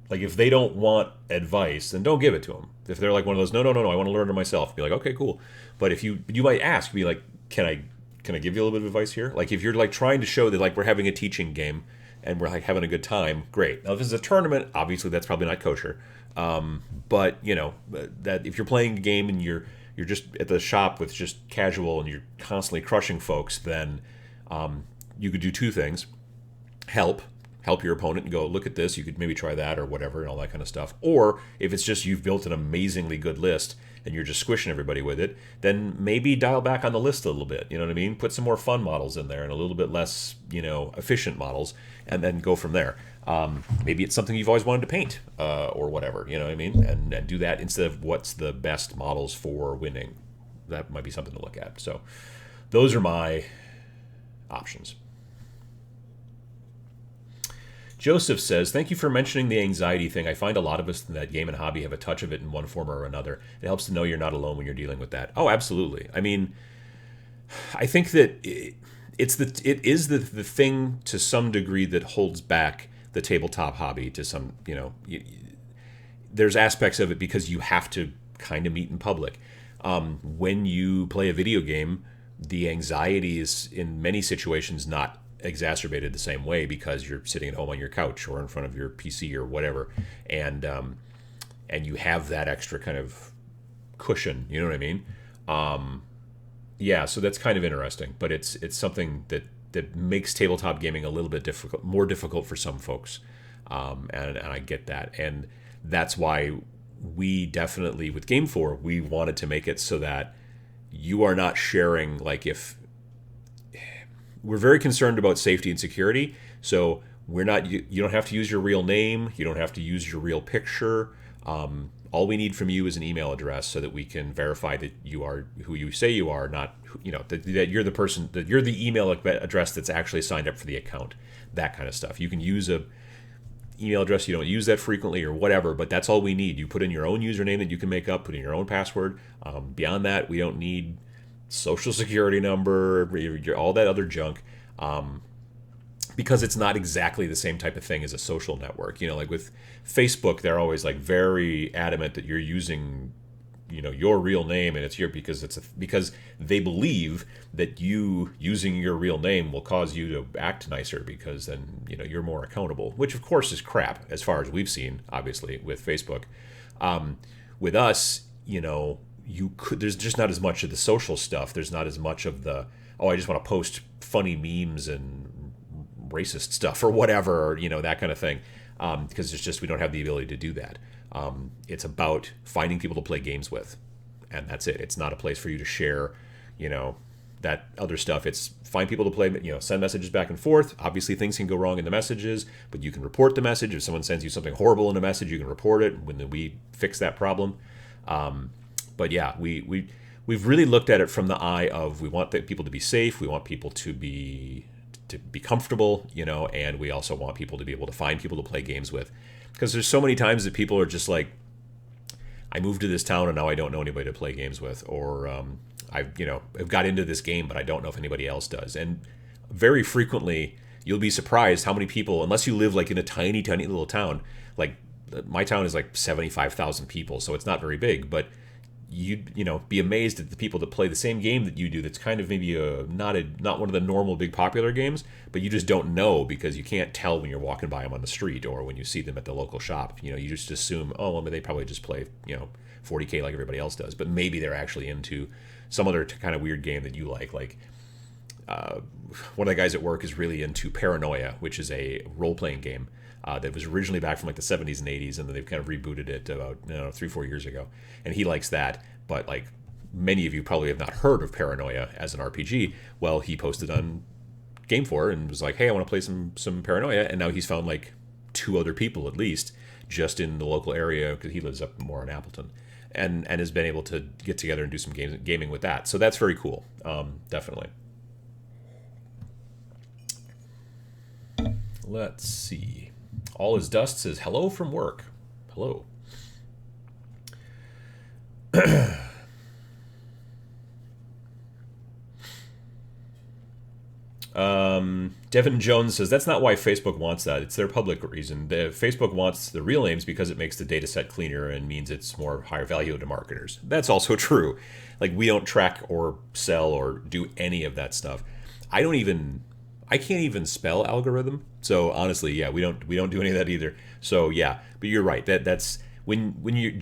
like, if they don't want advice, then don't give it to them. If they're like one of those, no, I want to learn it myself, be like, okay, cool. But if you might ask, be like, can I give you a little bit of advice here? Like, if you're like trying to show that, like, we're having a teaching game and we're like having a good time, great. Now, if this is a tournament, obviously that's probably not kosher. But that if you're playing a game and you're just at the shop with just casual and you're constantly crushing folks, then you could do 2 things. Help your opponent and go, look at this, you could maybe try that or whatever and all that kind of stuff. Or if it's just you've built an amazingly good list and you're just squishing everybody with it, then maybe dial back on the list a little bit. You know what I mean? Put some more fun models in there and a little bit less, efficient models, and then go from there. Maybe it's something you've always wanted to paint or whatever, you know what I mean? And do that instead of what's the best models for winning. That might be something to look at. So those are my options. Joseph says, thank you for mentioning the anxiety thing. I find a lot of us in that game and hobby have a touch of it in one form or another. It helps to know you're not alone when you're dealing with that. Oh, absolutely. I mean, I think that it is the thing to some degree that holds back the tabletop hobby to some, there's aspects of it because you have to kind of meet in public. When you play a video game, the anxiety is in many situations not exacerbated the same way because you're sitting at home on your couch or in front of your PC or whatever, and you have that extra kind of cushion. You know what I mean? Yeah, so that's kind of interesting, but it's something that makes tabletop gaming a little bit more difficult for some folks, and I get that, and that's why we definitely with Game 4 we wanted to make it so that you are not sharing, like, if we're very concerned about safety and security, so We're not. You don't have to use your real name. You don't have to use your real picture. All we need from you is an email address so that we can verify that you are who you say you are, not that you're the person, that you're the email address that's actually signed up for the account. That kind of stuff. You can use a email address, you don't use that frequently or whatever, but that's all we need. You put in your own username that you can make up, put in your own password. Beyond that, we don't need social security number, all that other junk. Because it's not exactly the same type of thing as a social network. Like with Facebook, they're always like very adamant that you're using, your real name, and it's because they believe that you using your real name will cause you to act nicer, because then you're more accountable, which of course is crap as far as we've seen, obviously with Facebook. With us, there's just not as much of the social stuff. There's not as much of the, I just want to post funny memes and racist stuff or whatever, that kind of thing, because it's just we don't have the ability to do that. It's about finding people to play games with, and that's it. It's not a place for you to share, that other stuff. It's find people to play, send messages back and forth. Obviously, things can go wrong in the messages, but you can report the message. If someone sends you something horrible in a message, you can report it when we fix that problem. But yeah, we've really looked at it from the eye of we want people to be safe. We want people to be comfortable, and we also want people to be able to find people to play games with, because there's so many times that people are just like, I moved to this town and now I don't know anybody to play games with, or I've got into this game but I don't know if anybody else does. And very frequently you'll be surprised how many people, unless you live like in a tiny little town, like my town is like 75,000 people, so it's not very big, but you'd be amazed at the people that play the same game that you do, that's kind of maybe not one of the normal big popular games, but you just don't know because you can't tell when you're walking by them on the street or when you see them at the local shop. You just assume, they probably just play 40K like everybody else does, but maybe they're actually into some other kind of weird game that you like one of the guys at work is really into Paranoia, which is a role-playing game that was originally back from like the 70s and 80s, and then they've kind of rebooted it about 3-4 years ago, and he likes that. But like many of you probably have not heard of Paranoia as an RPG. Well, he posted on Game 4 and was like, hey, I want to play some Paranoia, and now he's found like 2 other people at least just in the local area, because he lives up more in Appleton, and has been able to get together and do some gaming with that. So that's very cool, definitely. Let's see. All Is Dust says, hello from work. Hello. Devin Jones says, that's not why Facebook wants that. It's their public reason. Facebook wants the real names because it makes the data set cleaner and means it's more higher value to marketers. That's also true. Like, we don't track or sell or do any of that stuff. I can't even spell algorithm. So honestly, yeah, we don't do any of that either. So yeah, but you're right. That's when you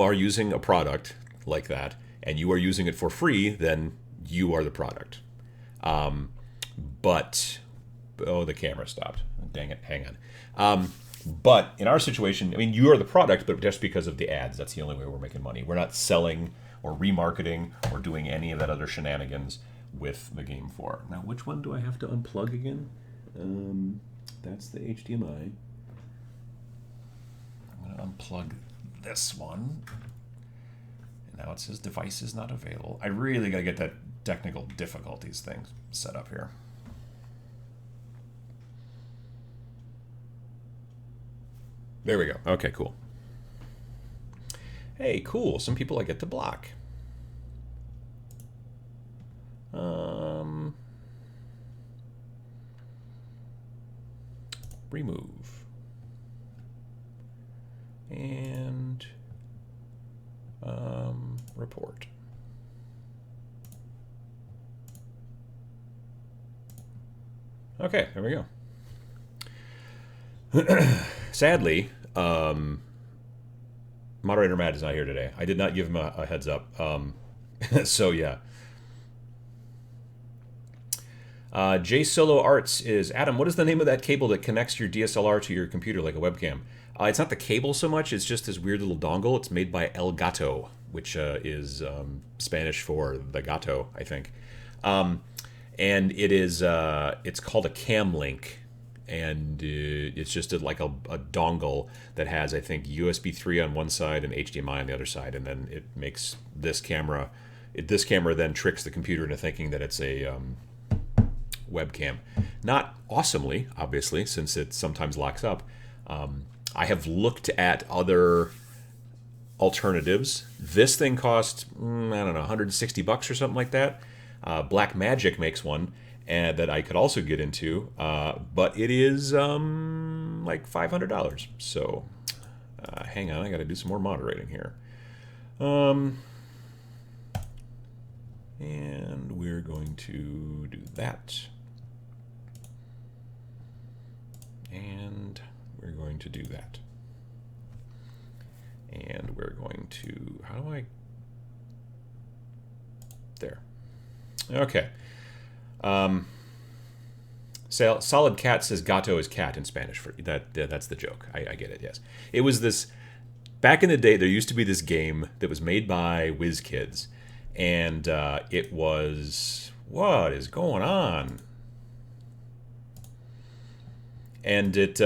are using a product like that and you are using it for free, then you are the product. But the camera stopped. Dang it, hang on. But in our situation, you are the product, but just because of the ads, that's the only way we're making money. We're not selling or remarketing or doing any of that other shenanigans with the Game 4. Now, which one do I have to unplug again? That's the HDMI. I'm going to unplug this one. And now it says device is not available. I really got to get that technical difficulties thing set up here. There we go. Okay, cool. Hey, cool. Some people I get to block. Remove. And report. Okay, there we go. Sadly, moderator Matt is not here today. I did not give him a heads up. So yeah. J Solo Arts is, Adam, what is the name of that cable that connects your DSLR to your computer like a webcam? It's not the cable so much, it's just this weird little dongle. It's made by El Gato, which is Spanish for the gato, I think. and it's called a cam link, and it's just a dongle that has, I think, USB 3 on one side and HDMI on the other side, and then it makes this camera. This camera then tricks the computer into thinking that it's a webcam. Not awesomely, obviously, since it sometimes locks up. I have looked at other alternatives. This thing cost, I don't know, $160 or something like that. Black Magic makes one, and that I could also get into, but it is like $500. So hang on, I got to do some more moderating here. And we're going to do that. And we're going to do that. And we're going to, how do I, there. Okay. Solid Cat says gato is cat in Spanish. For that, that's the joke. I get it, yes. It was this, back in the day, there used to be this game that was made by WizKids, and it was, what is going on? And it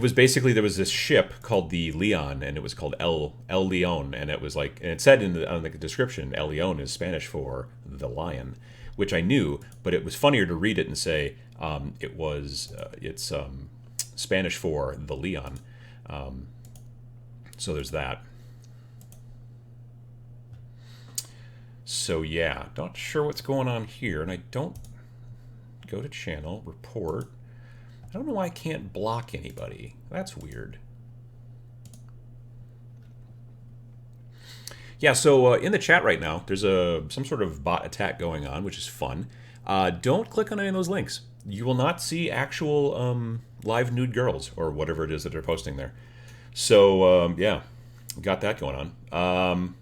was basically, there was this ship called the Leon, and it was called El Leon, and it was like, and it said on the description, El Leon is Spanish for the lion, which I knew, but it was funnier to read it and say it's Spanish for the Leon. So there's that. So yeah, not sure what's going on here, and I don't go to channel, report. I don't know why I can't block anybody. That's weird. Yeah, so in the chat right now, there's some sort of bot attack going on, which is fun. Don't click on any of those links. You will not see actual live nude girls or whatever it is that they're posting there. So yeah, got that going on.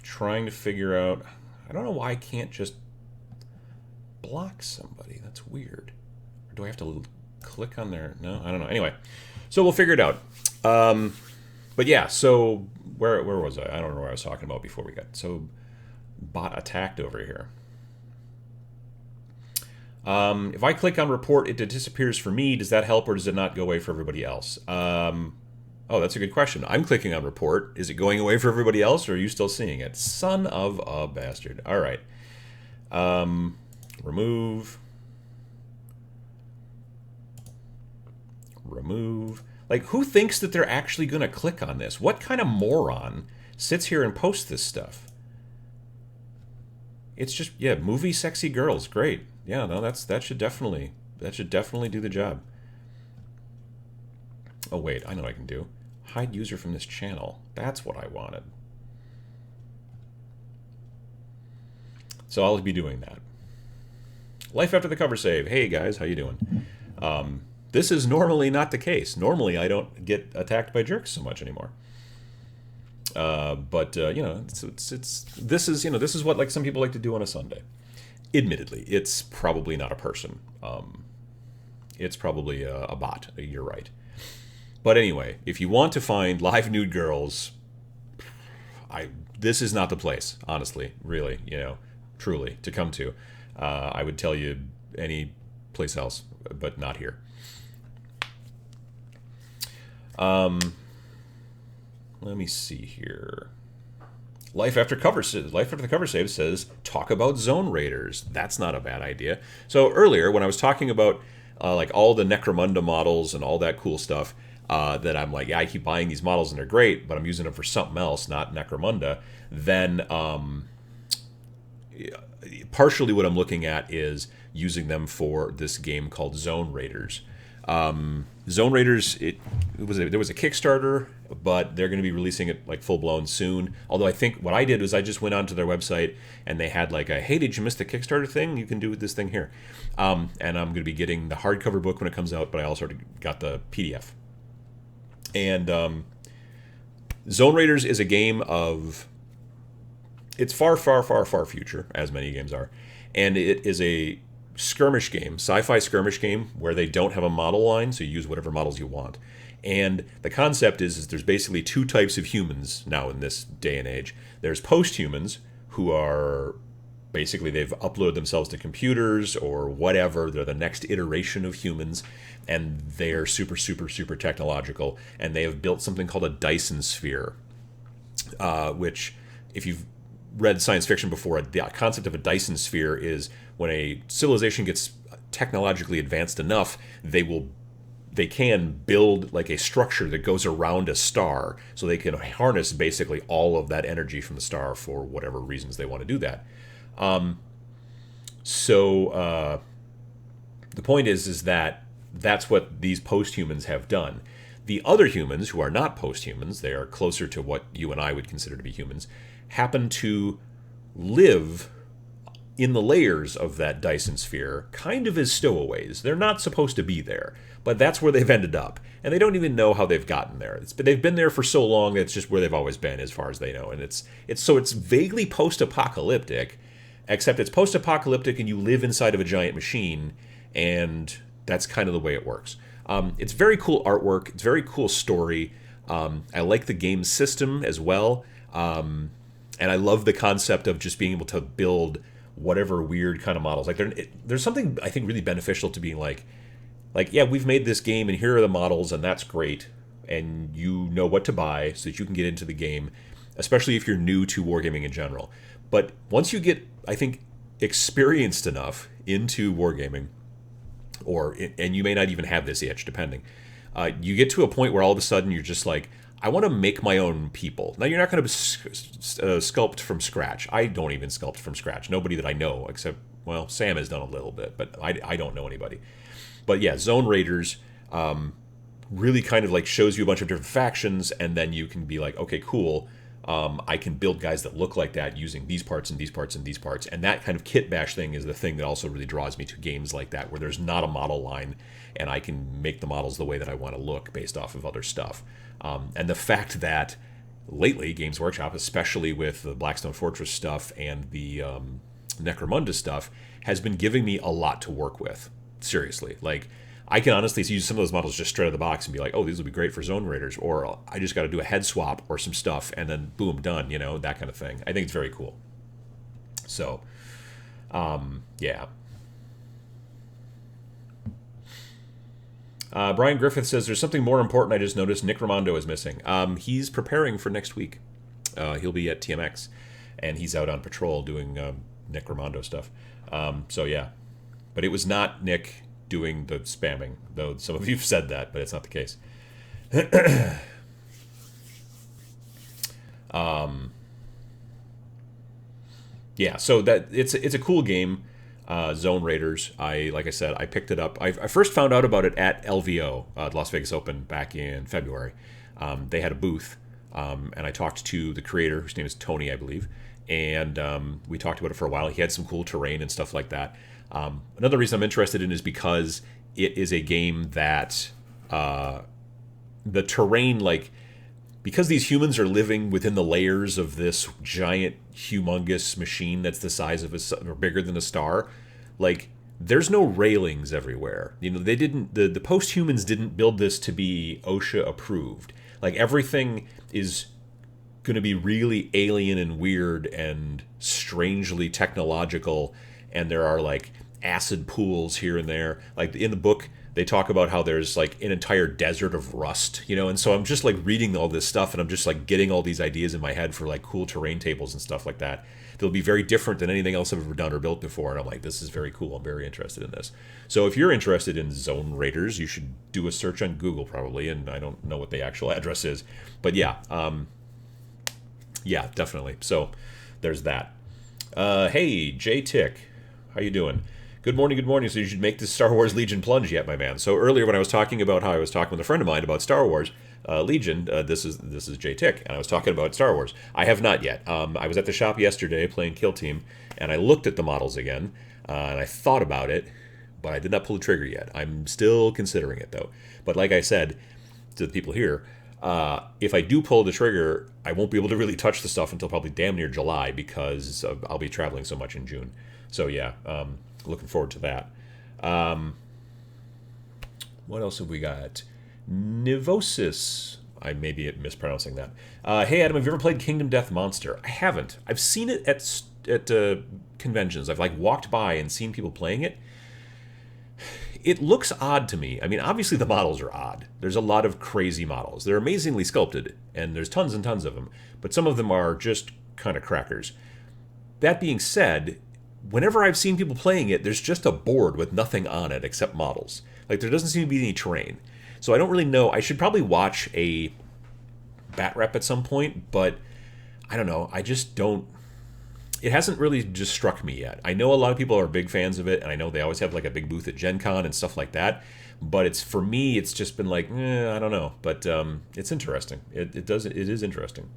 Trying to figure out, I don't know why I can't just block somebody. That's weird. Or do I have to click on their, no, I don't know. Anyway, so we'll figure it out. But yeah, so where was I? I don't know what I was talking about before we got, so bot attacked over here. If I click on report, it disappears for me. Does that help, or does it not go away for everybody else? Oh, that's a good question. I'm clicking on report. Is it going away for everybody else, or are you still seeing it? Son of a bastard. All right. Remove. Like, who thinks that they're actually going to click on this? What kind of moron sits here and posts this stuff? It's just, yeah, movie sexy girls. Great. Yeah, no, that should definitely do the job. Oh, wait, I know what I can do. Hide user from this channel. That's what I wanted. So I'll be doing that. Life after the cover save. Hey, guys, how you doing? This is normally not the case. Normally, I don't get attacked by jerks so much anymore. But you know, this is what, like, some people like to do on a Sunday. Admittedly, it's probably not a person. It's probably a bot. You're right. But anyway, if you want to find live nude girls, this is not the place, honestly, really, you know, truly, to come to. I would tell you any place else, but not here. Let me see here. Life after the cover save says, talk about zone raiders. That's not a bad idea. So earlier, when I was talking about like all the Necromunda models and all that cool stuff, that I'm like, yeah, I keep buying these models and they're great, but I'm using them for something else, not Necromunda, then partially what I'm looking at is using them for this game called Zone Raiders. Zone Raiders, there was a Kickstarter, but they're going to be releasing it like full-blown soon. Although I think what I did was I just went onto their website and they had like a, hey, did you miss the Kickstarter thing? You can do this thing here. And I'm going to be getting the hardcover book when it comes out, but I also already got the PDF. And Zone Raiders is a game of, it's far, far, far, far future, as many games are. And it is a skirmish game, sci-fi skirmish game, where they don't have a model line, so you use whatever models you want. And the concept is there's basically two types of humans now in this day and age. There's post-humans, who are basically they've uploaded themselves to computers or whatever. They're the next iteration of humans, and they're super, super, super technological. And they have built something called a Dyson sphere, which, if you've read science fiction before, the concept of a Dyson sphere is when a civilization gets technologically advanced enough, they can build like a structure that goes around a star, so they can harness basically all of that energy from the star for whatever reasons they want to do that. The point is that that's what these post-humans have done. The other humans, who are not post-humans, they are closer to what you and I would consider to be humans, happen to live in the layers of that Dyson sphere, kind of as stowaways. They're not supposed to be there, but that's where they've ended up. And they don't even know how they've gotten there. They've been there for so long that it's just where they've always been, as far as they know. And it's vaguely post-apocalyptic, except it's post-apocalyptic and you live inside of a giant machine, and that's kind of the way it works. It's very cool artwork. It's very cool story. I like the game system as well. And I love the concept of just being able to build whatever weird kind of models. Like there's something I think really beneficial to being like, yeah, we've made this game and here are the models and that's great. And you know what to buy so that you can get into the game, especially if you're new to wargaming in general. But once you get, I think, experienced enough into wargaming, and you may not even have this itch, depending, you get to a point where all of a sudden you're just like, I want to make my own people. Now, you're not going to sculpt from scratch. I don't even sculpt from scratch. Nobody that I know, except, well, Sam has done a little bit, but I don't know anybody. But yeah, Zone Raiders really kind of like shows you a bunch of different factions, and then you can be like, okay, cool. I can build guys that look like that using these parts and these parts and these parts. And that kind of kit bash thing is the thing that also really draws me to games like that, where there's not a model line and I can make the models the way that I want to look based off of other stuff. And the fact that lately Games Workshop, especially with the Blackstone Fortress stuff and the Necromunda stuff, has been giving me a lot to work with. Seriously. Like, I can honestly use some of those models just straight out of the box and be like, oh, these will be great for Zone Raiders, or I just got to do a head swap or some stuff and then boom, done, that kind of thing. I think it's very cool. So, yeah. Brian Griffith says, there's something more important I just noticed. Necromunda is missing. He's preparing for next week. He'll be at TMX, and he's out on patrol doing Necromunda stuff. So, yeah. But it was not Nick doing the spamming, though some of you have said that, but it's not the case. Yeah, so that it's a cool game, Zone Raiders. Like I said, I picked it up. I first found out about it at LVO, the Las Vegas Open, back in February. They had a booth, and I talked to the creator, whose name is Tony, I believe, and we talked about it for a while. He had some cool terrain and stuff like that. Another reason I'm interested in is because it is a game that the terrain, like, because these humans are living within the layers of this giant, humongous machine that's the size of or bigger than a star, like, there's no railings everywhere. They didn't, the post-humans didn't build this to be OSHA approved. Like, everything is going to be really alien and weird and strangely technological, and there are like acid pools here and there. Like in the book, they talk about how there's like an entire desert of rust, and so I'm just like reading all this stuff, and I'm just like getting all these ideas in my head for like cool terrain tables and stuff like that. They'll be very different than anything else I've ever done or built before, and I'm like, this is very cool. I'm very interested in this. So if you're interested in Zone Raiders, you should do a search on Google probably, and I don't know what the actual address is, but yeah, yeah, definitely. So there's that. Hey, J Tick, how you doing? Good morning. So you should make this Star Wars Legion plunge yet, my man. So earlier when I was talking about how I was talking with a friend of mine about Star Wars Legion, this is J Tick, and I was talking about Star Wars. I have not yet. I was at the shop yesterday playing Kill Team, and I looked at the models again, and I thought about it, but I did not pull the trigger yet. I'm still considering it, though. But like I said to the people here, if I do pull the trigger, I won't be able to really touch the stuff until probably damn near July, because I'll be traveling so much in June. So yeah, looking forward to that. What else have we got? Nivosis. I may be mispronouncing that. Hey Adam, have you ever played Kingdom Death Monster? I haven't. I've seen it at conventions. I've like walked by and seen people playing it. It looks odd to me. I mean, obviously the models are odd. There's a lot of crazy models. They're amazingly sculpted, and there's tons and tons of them. But some of them are just kind of crackers. That being said, whenever I've seen people playing it, there's just a board with nothing on it except models. Like, there doesn't seem to be any terrain. So I don't really know. I should probably watch a bat rep at some point, but I don't know. I just don't. It hasn't really just struck me yet. I know a lot of people are big fans of it, and I know they always have like a big booth at Gen Con and stuff like that. But it's, for me, it's just been like, I don't know. But it's interesting. It is interesting.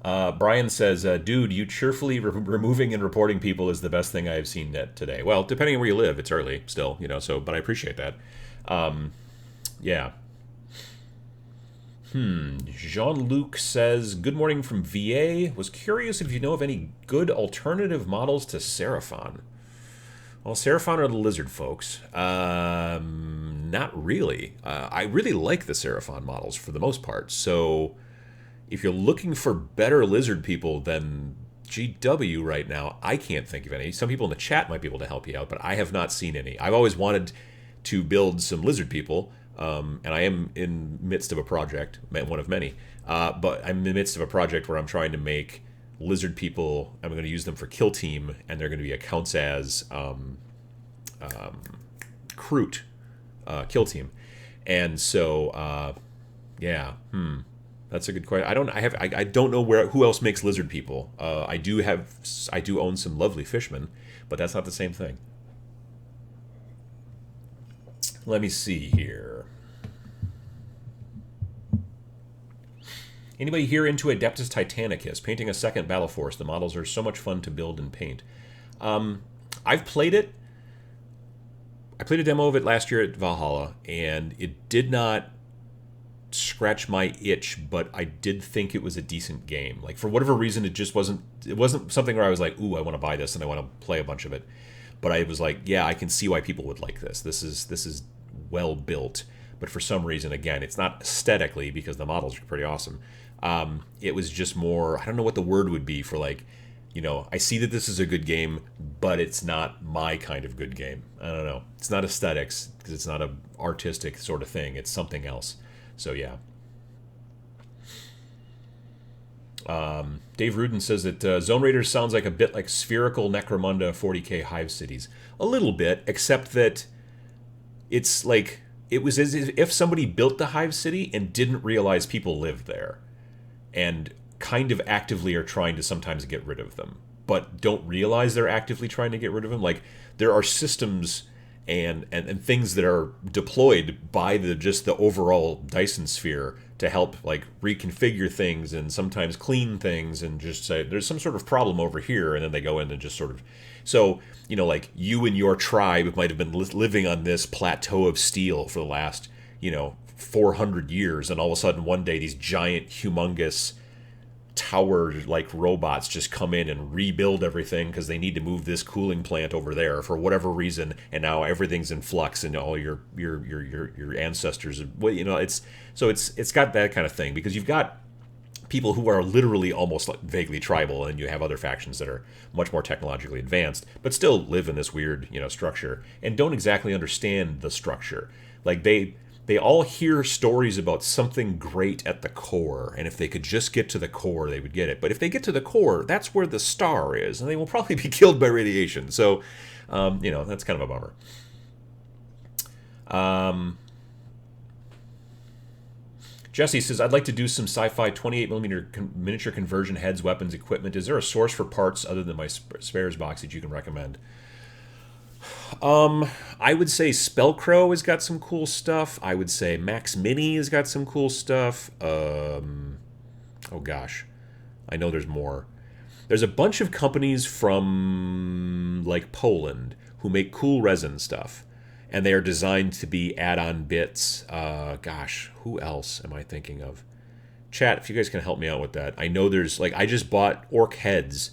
Brian says, dude, you cheerfully removing and reporting people is the best thing I have seen today. Well, depending on where you live, it's early still, so, but I appreciate that. Yeah. Jean-Luc says, good morning from VA. Was curious if you know of any good alternative models to Seraphon. Well, Seraphon are the lizard folks. Not really. I really like the Seraphon models for the most part, so if you're looking for better lizard people than GW right now, I can't think of any. Some people in the chat might be able to help you out, but I have not seen any. I've always wanted to build some lizard people, and I am in midst of a project, one of many, but I'm in the midst of a project where I'm trying to make lizard people. I'm going to use them for kill team, and they're going to be accounts as Kroot kill team. And so, yeah, that's a good question. I don't know who else makes lizard people. I do own some lovely fishmen, but that's not the same thing. Let me see here. Anybody here into Adeptus Titanicus? Painting a second battle force. The models are so much fun to build and paint. I've played it. I played a demo of it last year at Valhalla, and it did not scratch my itch, but I did think it was a decent game. Like, for whatever reason, it wasn't something where I was like, ooh, I want to buy this and I want to play a bunch of it. But I was like, yeah, I can see why people would like this. This is well built. But for some reason, again, it's not aesthetically, because the models are pretty awesome. It was just more, I don't know what the word would be for, like, I see that this is a good game, but it's not my kind of good game. I don't know. It's not aesthetics, because it's not an artistic sort of thing. It's something else. So, yeah. Dave Rudin says that Zone Raiders sounds like a bit like spherical Necromunda 40k Hive Cities. A little bit, except that it's like, it was as if somebody built the Hive City and didn't realize people lived there, and kind of actively are trying to sometimes get rid of them, but don't realize they're actively trying to get rid of them. Like, there are systems and things that are deployed by the overall Dyson sphere to help, like, reconfigure things and sometimes clean things and just say there's some sort of problem over here, and then they go in and just sort of, so, like, you and your tribe might have been living on this plateau of steel for the last 400 years, and all of a sudden one day these giant humongous tower like robots just come in and rebuild everything because they need to move this cooling plant over there for whatever reason, and now everything's in flux, and all your ancestors, it's got that kind of thing, because you've got people who are literally almost like vaguely tribal, and you have other factions that are much more technologically advanced but still live in this weird structure and don't exactly understand the structure. Like, they all hear stories about something great at the core, and if they could just get to the core, they would get it. But if they get to the core, that's where the star is, and they will probably be killed by radiation. So, that's kind of a bummer. Jesse says, I'd like to do some sci-fi 28mm miniature conversion heads, weapons, equipment. Is there a source for parts other than my spares box that you can recommend? I would say Spellcrow has got some cool stuff. I would say Max Mini has got some cool stuff. Oh gosh, I know there's more. There's a bunch of companies from, like, Poland who make cool resin stuff, and they are designed to be add-on bits. Gosh, who else am I thinking of? Chat, if you guys can help me out with that. I know there's, like, I just bought orc heads.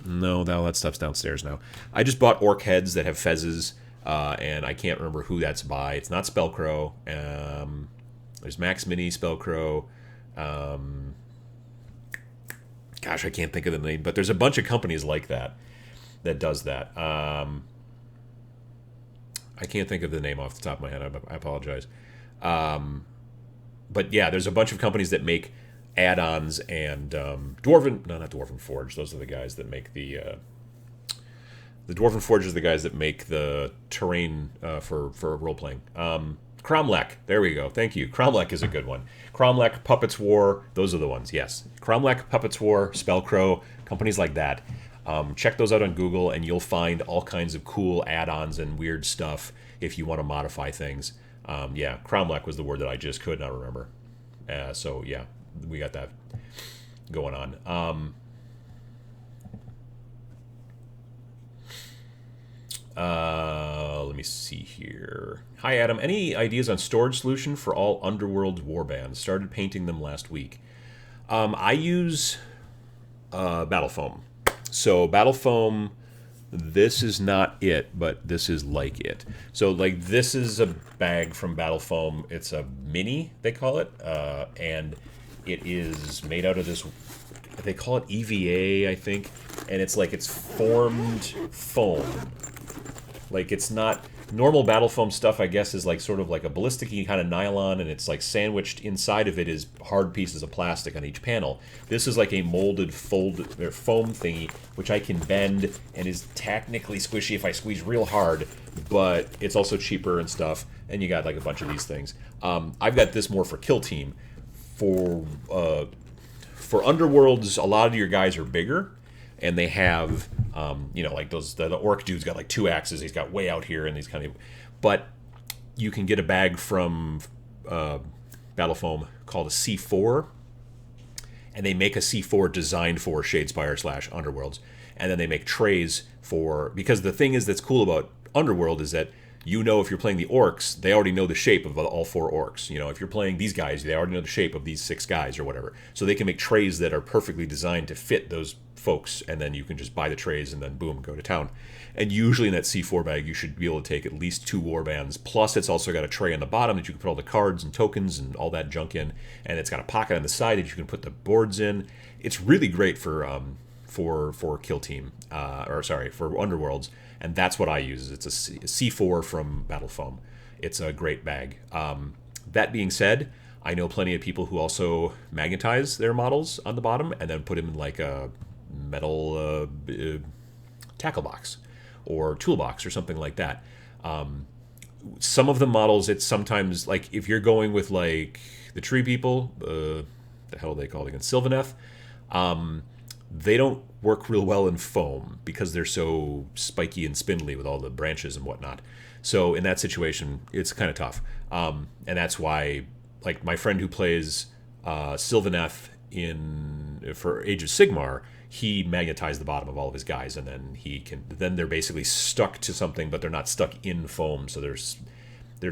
No, that stuff's downstairs now. I just bought orc heads that have fezzes, and I can't remember who that's by. It's not Spellcrow. There's Max Mini, Spellcrow. Um, Gosh, I can't think of the name, but there's a bunch of companies like that that does that. I can't think of the name off the top of my head. I apologize. But yeah, there's a bunch of companies that make add-ons and not Dwarven Forge. Those are the guys that make the Dwarven Forge is the guys that make the terrain for role playing. Cromlech, there we go. Thank you. Cromlech is a good one. Cromlech, Puppets War, those are the ones. Yes, Cromlech, Puppets War, Spellcrow, companies like that. Check those out on Google, and you'll find all kinds of cool add-ons and weird stuff if you want to modify things. Yeah, Cromlech was the word that I just could not remember. So yeah, we got that going on. Let me see here. Hi, Adam. Any ideas on storage solution for all Underworld warbands? Started painting them last week. I use Battle Foam. So Battle Foam, this is not it, but this is like it. So like this is a bag from Battle Foam. It's a mini, they call it, and it is made out of this. They call it EVA, I think, and it's like it's formed foam. Like it's not normal Battle Foam stuff. I guess is like sort of like a ballistic-y kind of nylon, and it's like sandwiched inside of it is hard pieces of plastic on each panel. This is like a molded foam thingy, which I can bend and is technically squishy if I squeeze real hard, but it's also cheaper and stuff. And you got like a bunch of these things. I've got this more for Kill Team. For Underworlds, a lot of your guys are bigger. And they have, like those, the orc dude's got like 2 axes. He's got way out here and these kind of, but you can get a bag from Battle Foam called a C4, and they make a C4 designed for Shadespire / Underworlds, and then they make trays for, because the thing is that's cool about Underworld is that if you're playing the orcs, they already know the shape of all 4 orcs. If you're playing these guys, they already know the shape of these 6 guys or whatever. So they can make trays that are perfectly designed to fit those folks, and then you can just buy the trays and then boom, go to town. And usually in that C4 bag, you should be able to take at least 2 warbands. Plus, it's also got a tray on the bottom that you can put all the cards and tokens and all that junk in, and it's got a pocket on the side that you can put the boards in. It's really great for Kill Team, for Underworlds. And that's what I use. It's a C4 from Battle Foam. It's a great bag. That being said, I know plenty of people who also magnetize their models on the bottom and then put them in like a metal tackle box or toolbox or something like that. Some of the models, it's sometimes like if you're going with like the tree people, the hell are they called again? Sylvaneth. They don't work real well in foam because they're so spiky and spindly with all the branches and whatnot. So in that situation, it's kind of tough. And that's why, like my friend who plays Sylvaneth for Age of Sigmar, he magnetized the bottom of all of his guys, and then they're basically stuck to something, but they're not stuck in foam. So they're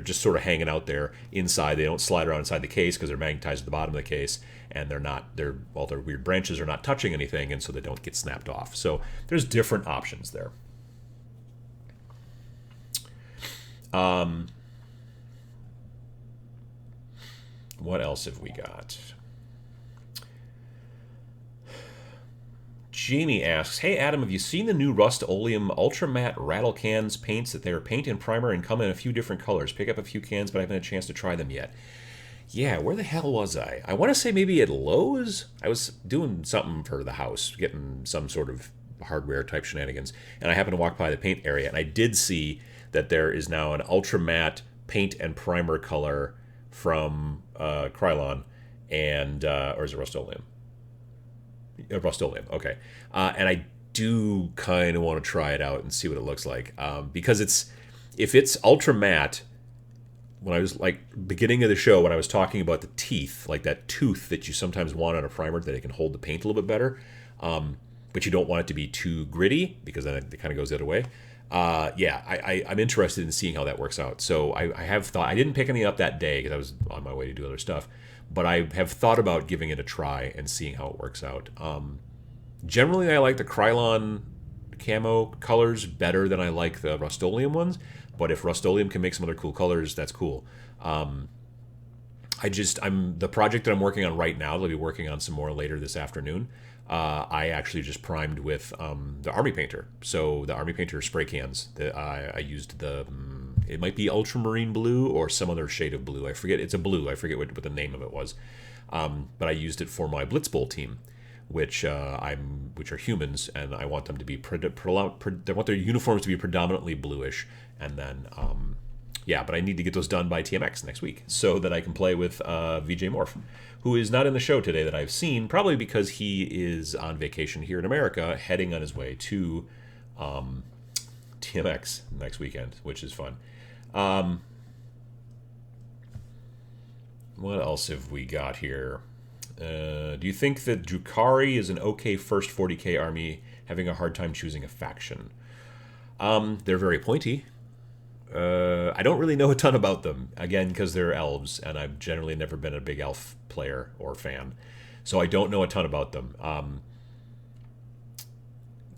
just sort of hanging out there inside. They don't slide around inside the case because they're magnetized at the bottom of the case, and all their weird branches are not touching anything, and so they don't get snapped off. So there's different options there. What else have we got? Jamie asks, hey Adam, have you seen the new Rust-Oleum Ultra Matte Rattle Cans paints that they're paint and primer and come in a few different colors? Pick up a few cans, but I haven't had a chance to try them yet. Yeah, where the hell was I? I want to say maybe at Lowe's? I was doing something for the house, getting some sort of hardware type shenanigans, and I happened to walk by the paint area, and I did see that there is now an Ultra Matte paint and primer color from Krylon, and or is it Rust-Oleum? Rust-Oleum, okay. And I do kind of want to try it out and see what it looks like, because if it's ultra matte, when I was like beginning of the show when I was talking about the teeth, like that tooth that you sometimes want on a primer that it can hold the paint a little bit better, but you don't want it to be too gritty because then it kind of goes the other way. I'm interested in seeing how that works out. So I have thought, I didn't pick any up that day because I was on my way to do other stuff, but I have thought about giving it a try and seeing how it works out. Generally, I like the Krylon camo colors better than I like the Rust-Oleum ones, but if Rust-Oleum can make some other cool colors, that's cool. I'm the project that I'm working on right now. I'll be working on some more later this afternoon. I actually just primed with the Army Painter. So the Army Painter spray cans that I used it might be ultramarine blue or some other shade of blue. I forget. It's a blue. I forget what the name of it was. But I used it for my Blitzbowl team, which which are humans, and I want them to be I want their uniforms to be predominantly bluish, and then yeah, but I need to get those done by TMX next week so that I can play with VJ Morph, who is not in the show today that I've seen, probably because he is on vacation here in America, heading on his way to TMX next weekend, which is fun. What else have we got here? Do you think that Drukhari is an okay first 40k army, having a hard time choosing a faction? They're very pointy. I don't really know a ton about them, again, because they're elves, and I've generally never been a big elf player or fan, so I don't know a ton about them.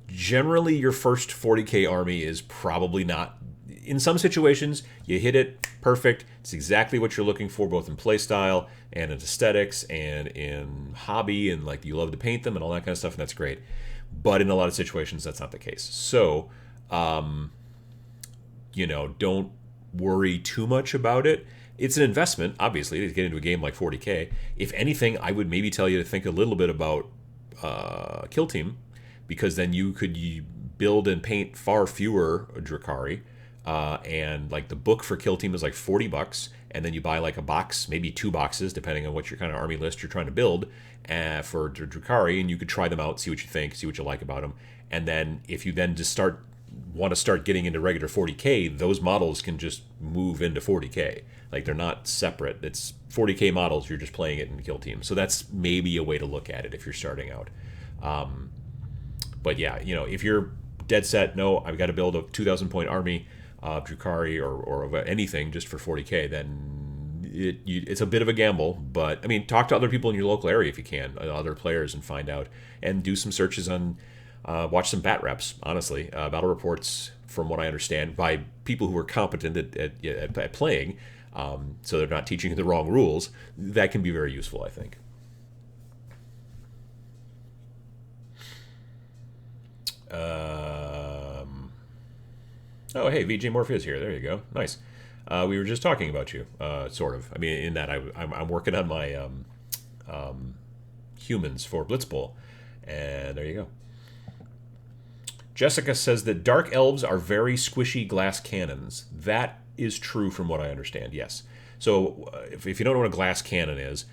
Generally, your first 40k army is probably not... In some situations, you hit it perfect. It's exactly what you're looking for, both in playstyle and in aesthetics and in hobby, and like you love to paint them and all that kind of stuff, and that's great. But in a lot of situations, that's not the case. So, you know, don't worry too much about it. It's an investment, obviously, to get into a game like 40k. If anything, I would maybe tell you to think a little bit about Kill Team, because then you could build and paint far fewer Drukhari. And like the book for Kill Team is like $40, and then you buy like a box, maybe 2 boxes, depending on what your kind of army list you're trying to build for Drukhari, and you could try them out, see what you think, see what you like about them, and then if you then just want to start getting into regular 40k, those models can just move into 40k. Like, they're not separate. It's 40k models. You're just playing it in Kill Team. So that's maybe a way to look at it if you're starting out. But yeah, you know, if you're dead set, no, I've got to build a 2,000 point army of Drukhari or of anything just for 40k, then it's a bit of a gamble. But I mean, talk to other people in your local area if you can, other players, and find out, and do some searches on, watch some bat reps, honestly, battle reports, from what I understand, by people who are competent at playing, so they're not teaching you the wrong rules. That can be very useful, I think. Oh, hey, VJ Morph is here. There you go. Nice. We were just talking about you, sort of. I mean, in that I'm working on my humans for Blitzbowl, and there you go. Jessica says that dark elves are very squishy glass cannons. That is true from what I understand, yes. So if you don't know what a glass cannon is,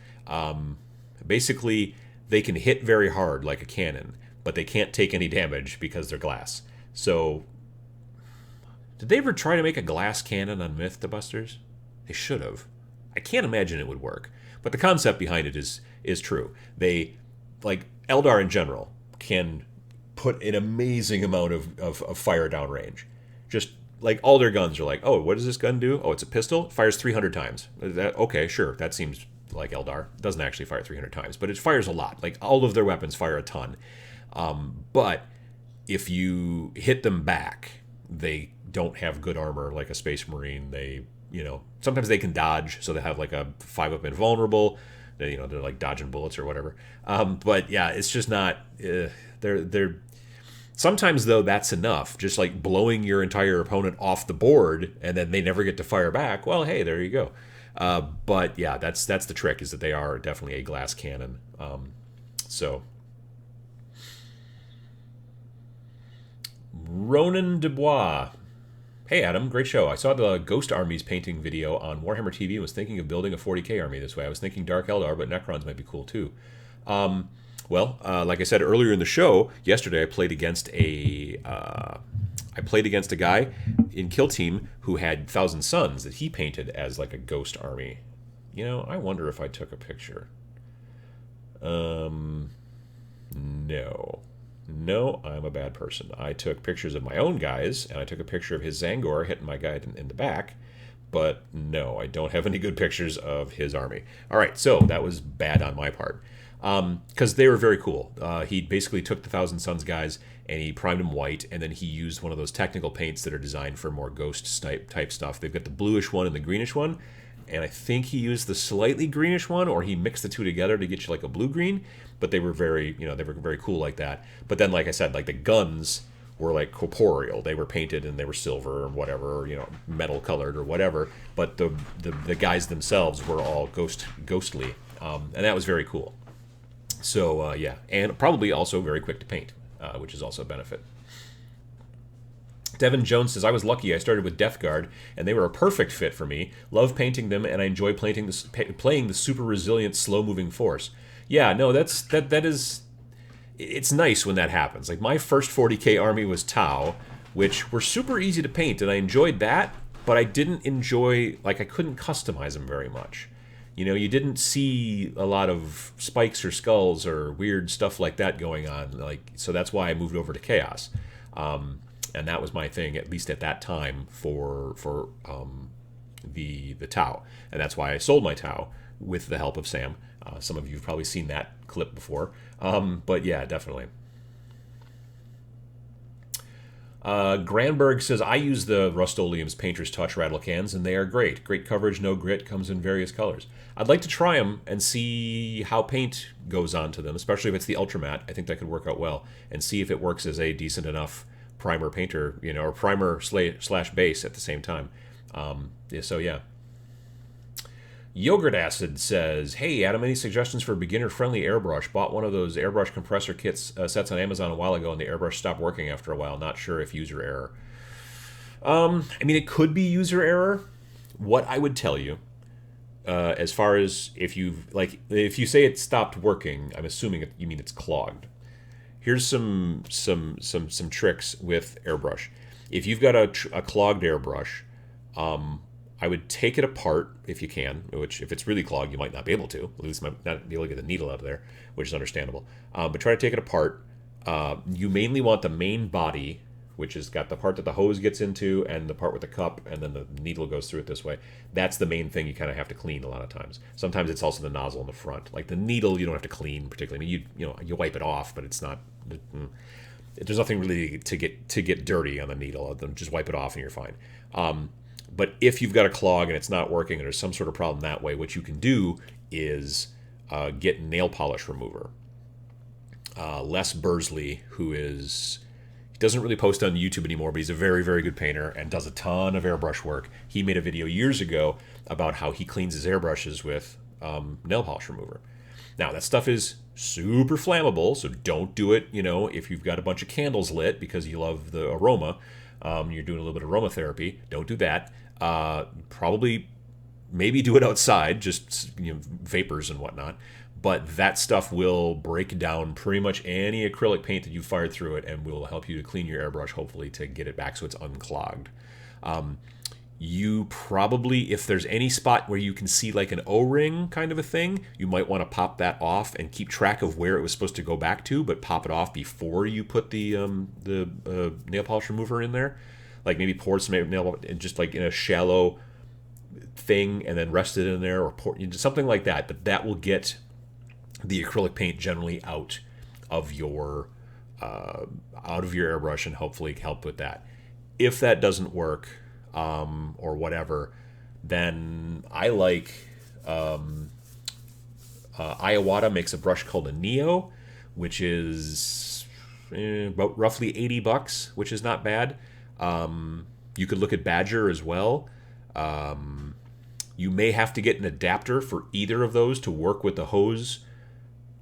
basically they can hit very hard like a cannon, but they can't take any damage because they're glass. So, did they ever try to make a glass cannon on Mythbusters? They should have. I can't imagine it would work, but the concept behind it is true. They, like Eldar in general, can put an amazing amount of fire downrange. Just like all their guns are like, oh, what does this gun do? Oh, it's a pistol. It fires 300 times. Okay, sure, that seems like Eldar. It doesn't actually fire 300 times, but it fires a lot. Like, all of their weapons fire a ton. But if you hit them back, they don't have good armor like a Space Marine. They, you know, sometimes they can dodge, so they have like a 5-up invulnerable. They, you know, they're like dodging bullets or whatever. But yeah, it's just not. They're sometimes, though, that's enough. Just like blowing your entire opponent off the board, and then they never get to fire back. Well, hey, there you go. But yeah, that's the trick, is that they are definitely a glass cannon. So. Ronan Dubois. Hey, Adam, great show. I saw the Ghost Armies painting video on Warhammer TV and was thinking of building a 40k army this way. I was thinking Dark Eldar, but Necrons might be cool too. Well, like I said earlier in the show, yesterday I played against a guy in Kill Team who had Thousand Suns that he painted as like a ghost army. You know, I wonder if I took a picture. No, I'm a bad person. I took pictures of my own guys, and I took a picture of his Zangor hitting my guy in the back. But no, I don't have any good pictures of his army. All right, so that was bad on my part. Because they were very cool. He basically took the Thousand Suns guys, and he primed them white, and then he used one of those technical paints that are designed for more ghost type stuff. They've got the bluish one and the greenish one, and I think he used the slightly greenish one, or he mixed the two together to get you like a blue-green. But they were very, they were very cool like that. But then, like I said, like the guns were like corporeal. They were painted and they were silver or whatever, or, metal colored or whatever. But the guys themselves were all ghostly, and that was very cool. So yeah, and probably also very quick to paint, which is also a benefit. Devin Jones says, I was lucky. I started with Death Guard, and they were a perfect fit for me. Love painting them, and I enjoy playing the super resilient, slow-moving force. Yeah, no, that is... It's nice when that happens. Like, my first 40k army was Tau, which were super easy to paint, and I enjoyed that, but I didn't enjoy... Like, I couldn't customize them very much. You didn't see a lot of spikes or skulls or weird stuff like that going on. Like, so that's why I moved over to Chaos. And that was my thing, at least at that time, for the Tau. And that's why I sold my Tau with the help of Sam. Some of you have probably seen that clip before. But yeah, definitely. Granberg says, I use the Rust-Oleum's Painter's Touch rattle cans, and they are great. Great coverage, no grit, comes in various colors. I'd like to try them and see how paint goes onto them, especially if it's the Ultramat. I think that could work out well, and see if it works as a decent enough primer painter, or primer slash base at the same time. Yeah, so yeah. Yogurt Acid says, hey, Adam, any suggestions for beginner-friendly airbrush? Bought one of those airbrush compressor kits sets on Amazon a while ago, and the airbrush stopped working after a while. Not sure if user error. I mean, it could be user error. What I would tell you, as far as if you say it stopped working, I'm assuming you mean it's clogged. Here's some tricks with airbrush. If you've got a clogged airbrush, I would take it apart if you can, which if it's really clogged, you might not be able to. At least might not be able to get the needle out of there, which is understandable. But try to take it apart. You mainly want the main body, which has got the part that the hose gets into and the part with the cup, and then the needle goes through it this way. That's the main thing you kind of have to clean a lot of times. Sometimes it's also the nozzle in the front. Like the needle, you don't have to clean particularly. I mean, you wipe it off, but it's not... There's nothing really to get dirty on the needle. Other than just wipe it off and you're fine. But if you've got a clog and it's not working and there's some sort of problem that way, what you can do is get nail polish remover. Les Bursley, who is... He doesn't really post on YouTube anymore, but he's a very, very good painter and does a ton of airbrush work. He made a video years ago about how he cleans his airbrushes with nail polish remover. Now, that stuff is super flammable, so don't do it, if you've got a bunch of candles lit because you love the aroma. You're doing a little bit of aromatherapy. Don't do that. Probably, maybe do it outside, just vapors and whatnot. But that stuff will break down pretty much any acrylic paint that you fired through it, and will help you to clean your airbrush, hopefully, to get it back so it's unclogged. You probably, if there's any spot where you can see like an O-ring kind of a thing, you might want to pop that off and keep track of where it was supposed to go back to, but pop it off before you put the nail polish remover in there. Like maybe pour some nail just like in a shallow thing and then rest it in there, or pour something like that. But that will get the acrylic paint generally out of your airbrush and hopefully help with that. If that doesn't work, or whatever, then I like Iwata makes a brush called a Neo, which is about roughly $80, which is not bad. You could look at Badger as well. You may have to get an adapter for either of those to work with the hose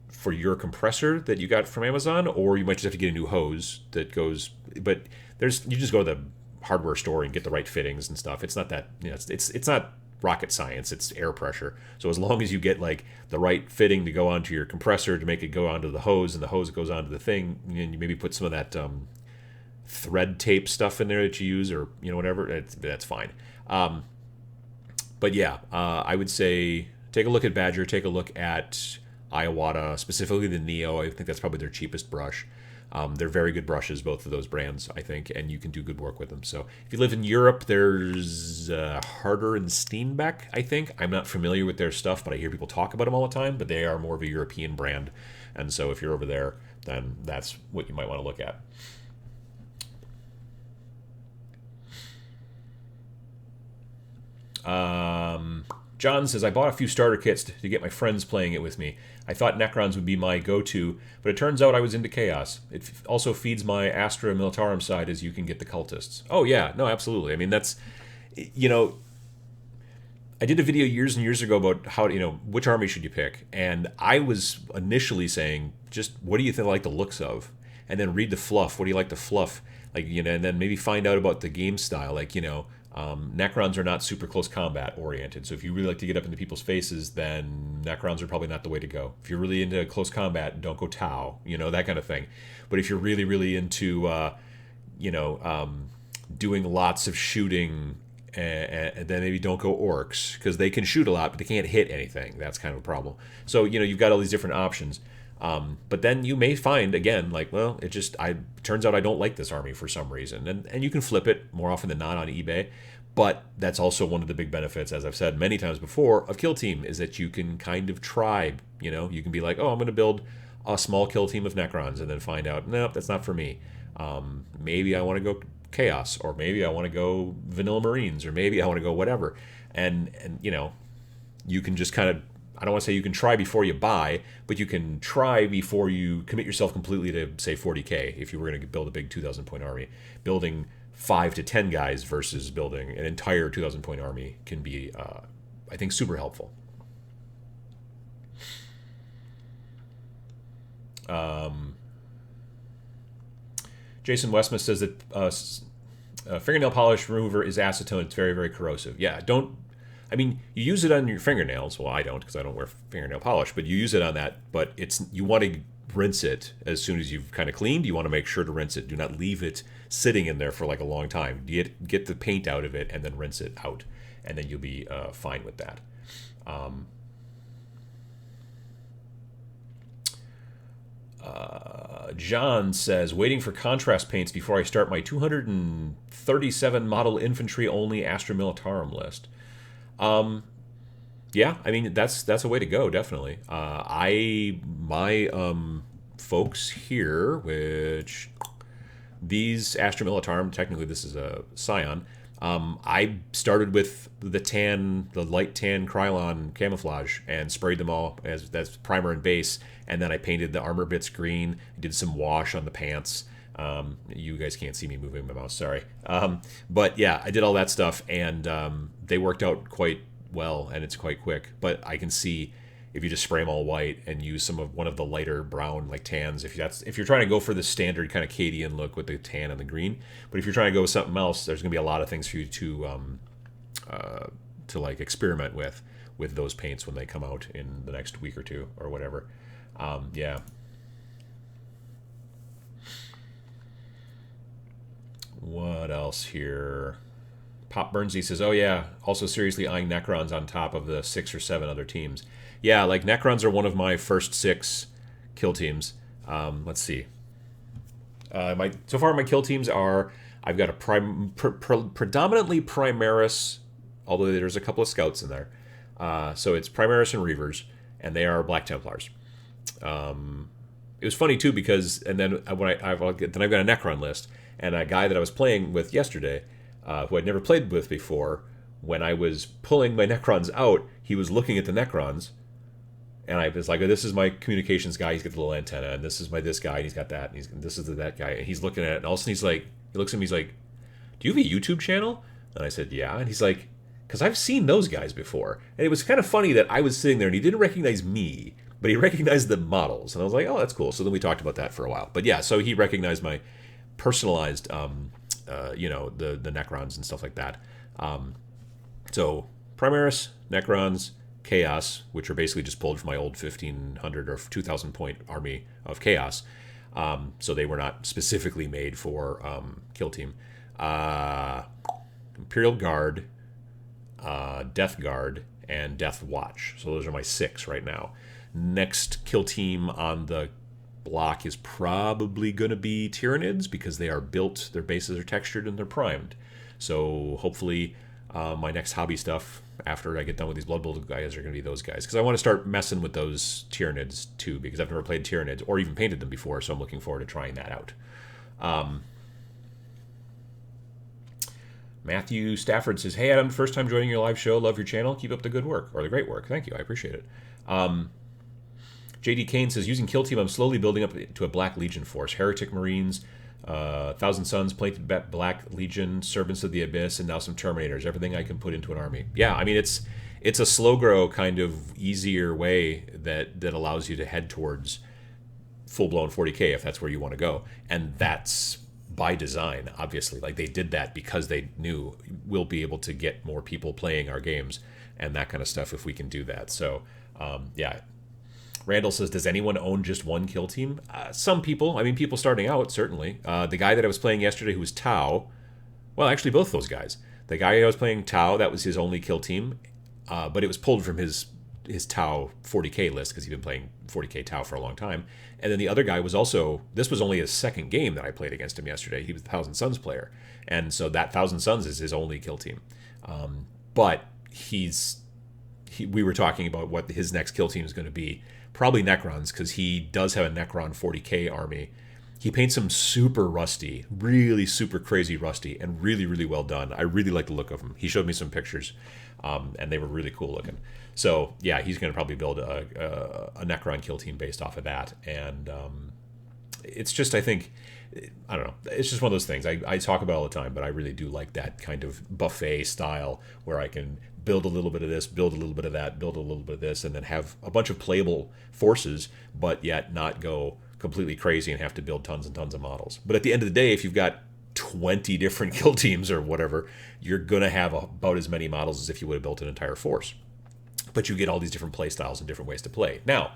for your compressor that you got from Amazon, or you might just have to get a new hose that goes. But you just go to the hardware store and get the right fittings and stuff. It's not that, it's not rocket science. It's air pressure. So as long as you get like the right fitting to go onto your compressor to make it go onto the hose, and the hose goes onto the thing, and you maybe put some of that thread tape stuff in there that you use, or whatever, that's fine. But yeah, I would say take a look at Badger, take a look at Iwata, specifically the Neo. I think that's probably their cheapest brush. They're very good brushes, both of those brands, I think, and you can do good work with them. So if you live in Europe, there's Harder and Steenbeck, I think. I'm not familiar with their stuff, but I hear people talk about them all the time, but they are more of a European brand. And so if you're over there, then that's what you might want to look at. John says, I bought a few starter kits to get my friends playing it with me. I thought Necrons would be my go-to, but it turns out I was into Chaos. It also feeds my Astra Militarum side as you can get the cultists. Oh yeah, no, absolutely. I mean, that's, you know, I did a video years and years ago about how, you know, which army should you pick, and I was initially saying, just what do you think like the looks of, and then read the fluff. What do you like the fluff, like, you know, and then maybe find out about the game style, like, you know, Necrons are not super close combat oriented, so if you really like to get up into people's faces, then Necrons are probably not the way to go. If you're really into close combat, don't go Tau, you know, that kind of thing. But if you're really, really into, you know, doing lots of shooting, and then maybe don't go Orcs, because they can shoot a lot, but they can't hit anything. That's kind of a problem. So, you know, you've got all these different options. But then you may find, again, like, well, it turns out I don't like this army for some reason. And you can flip it more often than not on eBay. But that's also one of the big benefits, as I've said many times before, of Kill Team, is that you can kind of try, you know, you can be like, oh, I'm going to build a small kill team of Necrons, and then find out, nope, that's not for me. Maybe I want to go Chaos, or maybe I want to go Vanilla Marines, or maybe I want to go whatever. And you know, you can just kind of, I don't want to say you can try before you buy, but you can try before you commit yourself completely to, say, 40K, if you were going to build a big 2,000 point army. Building 5 to 10 guys versus building an entire 2,000 point army can be, I think, super helpful. Jason Westman says that fingernail polish remover is acetone. It's very, very corrosive. Yeah, I mean, you use it on your fingernails. Well, I don't, because I don't wear fingernail polish, but you use it on that. But you want to rinse it as soon as you've kind of cleaned. You want to make sure to rinse it. Do not leave it sitting in there for like a long time. Get the paint out of it and then rinse it out, and then you'll be fine with that. John says, waiting for contrast paints before I start my 237 model infantry only Astra Militarum list. Yeah, I mean, that's a way to go, definitely. My folks here, which these Astra Militarum, technically this is a Scion. I started with the light tan Krylon camouflage and sprayed them all that's primer and base, and then I painted the armor bits green. I did some wash on the pants. You guys can't see me moving my mouse, sorry. But yeah, I did all that stuff, and they worked out quite well, and it's quite quick. But I can see if you just spray them all white and use one of the lighter brown, like tans, if you're trying to go for the standard kind of Cadian look with the tan and the green. But if you're trying to go with something else, there's going to be a lot of things for you to like experiment with those paints when they come out in the next week or two or whatever. Yeah. What else here? Pop Burnsy says, oh yeah, also seriously eyeing Necrons on top of the 6 or 7 other teams. Yeah, like Necrons are one of my first 6 kill teams. Let's see. So far my kill teams are, I've got a predominantly Primaris, although there's a couple of scouts in there. So it's Primaris and Reavers, and they are Black Templars. It was funny too because, and then I've got a Necron list, and a guy that I was playing with yesterday, who I'd never played with before, when I was pulling my Necrons out, he was looking at the Necrons, and I was like, oh, this is my communications guy, he's got the little antenna, and this is this guy, and he's got that, and this is that guy, and he's looking at it, and all of a sudden he looks at me, he's like, do you have a YouTube channel? And I said, yeah, and he's like, because I've seen those guys before. And it was kind of funny that I was sitting there, and he didn't recognize me, but he recognized the models, and I was like, oh, that's cool. So then we talked about that for a while. But yeah, so he recognized my personalized, you know, the Necrons and stuff like that. So Primaris, Necrons, Chaos, which are basically just pulled from my old 1,500 or 2,000 point army of Chaos. So they were not specifically made for Kill Team. Imperial Guard, Death Guard, and Death Watch. So those are my 6 right now. Next kill team on the block is probably going to be Tyranids, because they are built, their bases are textured, and they're primed. So hopefully my next hobby stuff, after I get done with these Blood Bowl guys, are going to be those guys. Because I want to start messing with those Tyranids too, because I've never played Tyranids or even painted them before, so I'm looking forward to trying that out. Matthew Stafford says, "Hey Adam, first time joining your live show. Love your channel. Keep up the good work or the great work. Thank you. I appreciate it." JD Kane says, "Using Kill Team, I'm slowly building up to a Black Legion force. Heretic Marines, Thousand Suns, Plated Black Legion, Servants of the Abyss, and now some Terminators. Everything I can put into an army." Yeah, I mean it's a slow grow kind of easier way that allows you to head towards full blown 40K if that's where you want to go, and that's by design. Obviously, like they did that because they knew we'll be able to get more people playing our games and that kind of stuff if we can do that. So yeah. Randall says, "Does anyone own just one kill team?" Some people. I mean, people starting out, certainly. The guy that I was playing yesterday who was Tau, well, actually both those guys. The guy I was playing Tau, that was his only kill team, but it was pulled from his Tau 40K list because he'd been playing 40K Tau for a long time. And then the other guy was also, this was only his second game that I played against him yesterday. He was the Thousand Suns player. And so that Thousand Suns is his only kill team. But we were talking about what his next kill team is going to be. Probably Necrons, because he does have a Necron 40K army. He paints them super rusty, really super crazy rusty, and really, really well done. I really like the look of them. He showed me some pictures, and they were really cool looking. So, yeah, he's going to probably build a Necron kill team based off of that. And it's just, I think, I don't know. It's just one of those things. I talk about all the time, but I really do like that kind of buffet style where I can build a little bit of this, build a little bit of that, build a little bit of this, and then have a bunch of playable forces, but yet not go completely crazy and have to build tons and tons of models. But at the end of the day, if you've got 20 different kill teams or whatever, you're going to have about as many models as if you would have built an entire force. But you get all these different play styles and different ways to play. Now,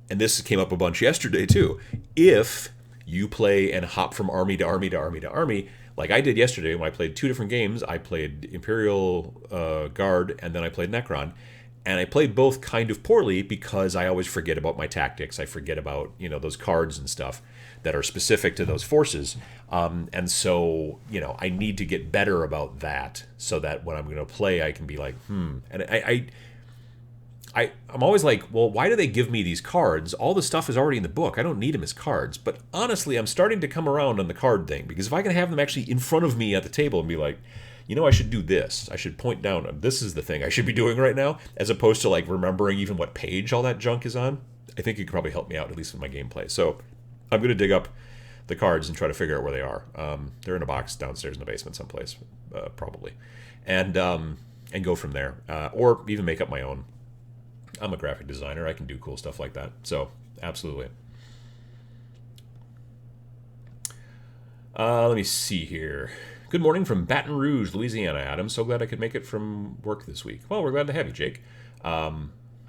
and this came up a bunch yesterday too, if you play and hop from army to army to army to army, like I did yesterday when I played two different games. I played Imperial Guard and then I played Necron. And I played both kind of poorly because I always forget about my tactics. I forget about, those cards and stuff that are specific to those forces. And so, I need to get better about that so that when I'm going to play, I can be like, And I'm always like, well, why do they give me these cards? All the stuff is already in the book. I don't need them as cards. But honestly, I'm starting to come around on the card thing because if I can have them actually in front of me at the table and be like, I should do this. I should point down. This is the thing I should be doing right now, as opposed to like remembering even what page all that junk is on. I think it could probably help me out, at least with my gameplay. So I'm going to dig up the cards and try to figure out where they are. They're in a box downstairs in the basement someplace, probably, and go from there, or even make up my own. I'm a graphic designer. I can do cool stuff like that. So absolutely. Let me see here. Good morning from Baton Rouge, Louisiana, Adam. So glad I could make it from work this week. Well, we're glad to have you, Jake.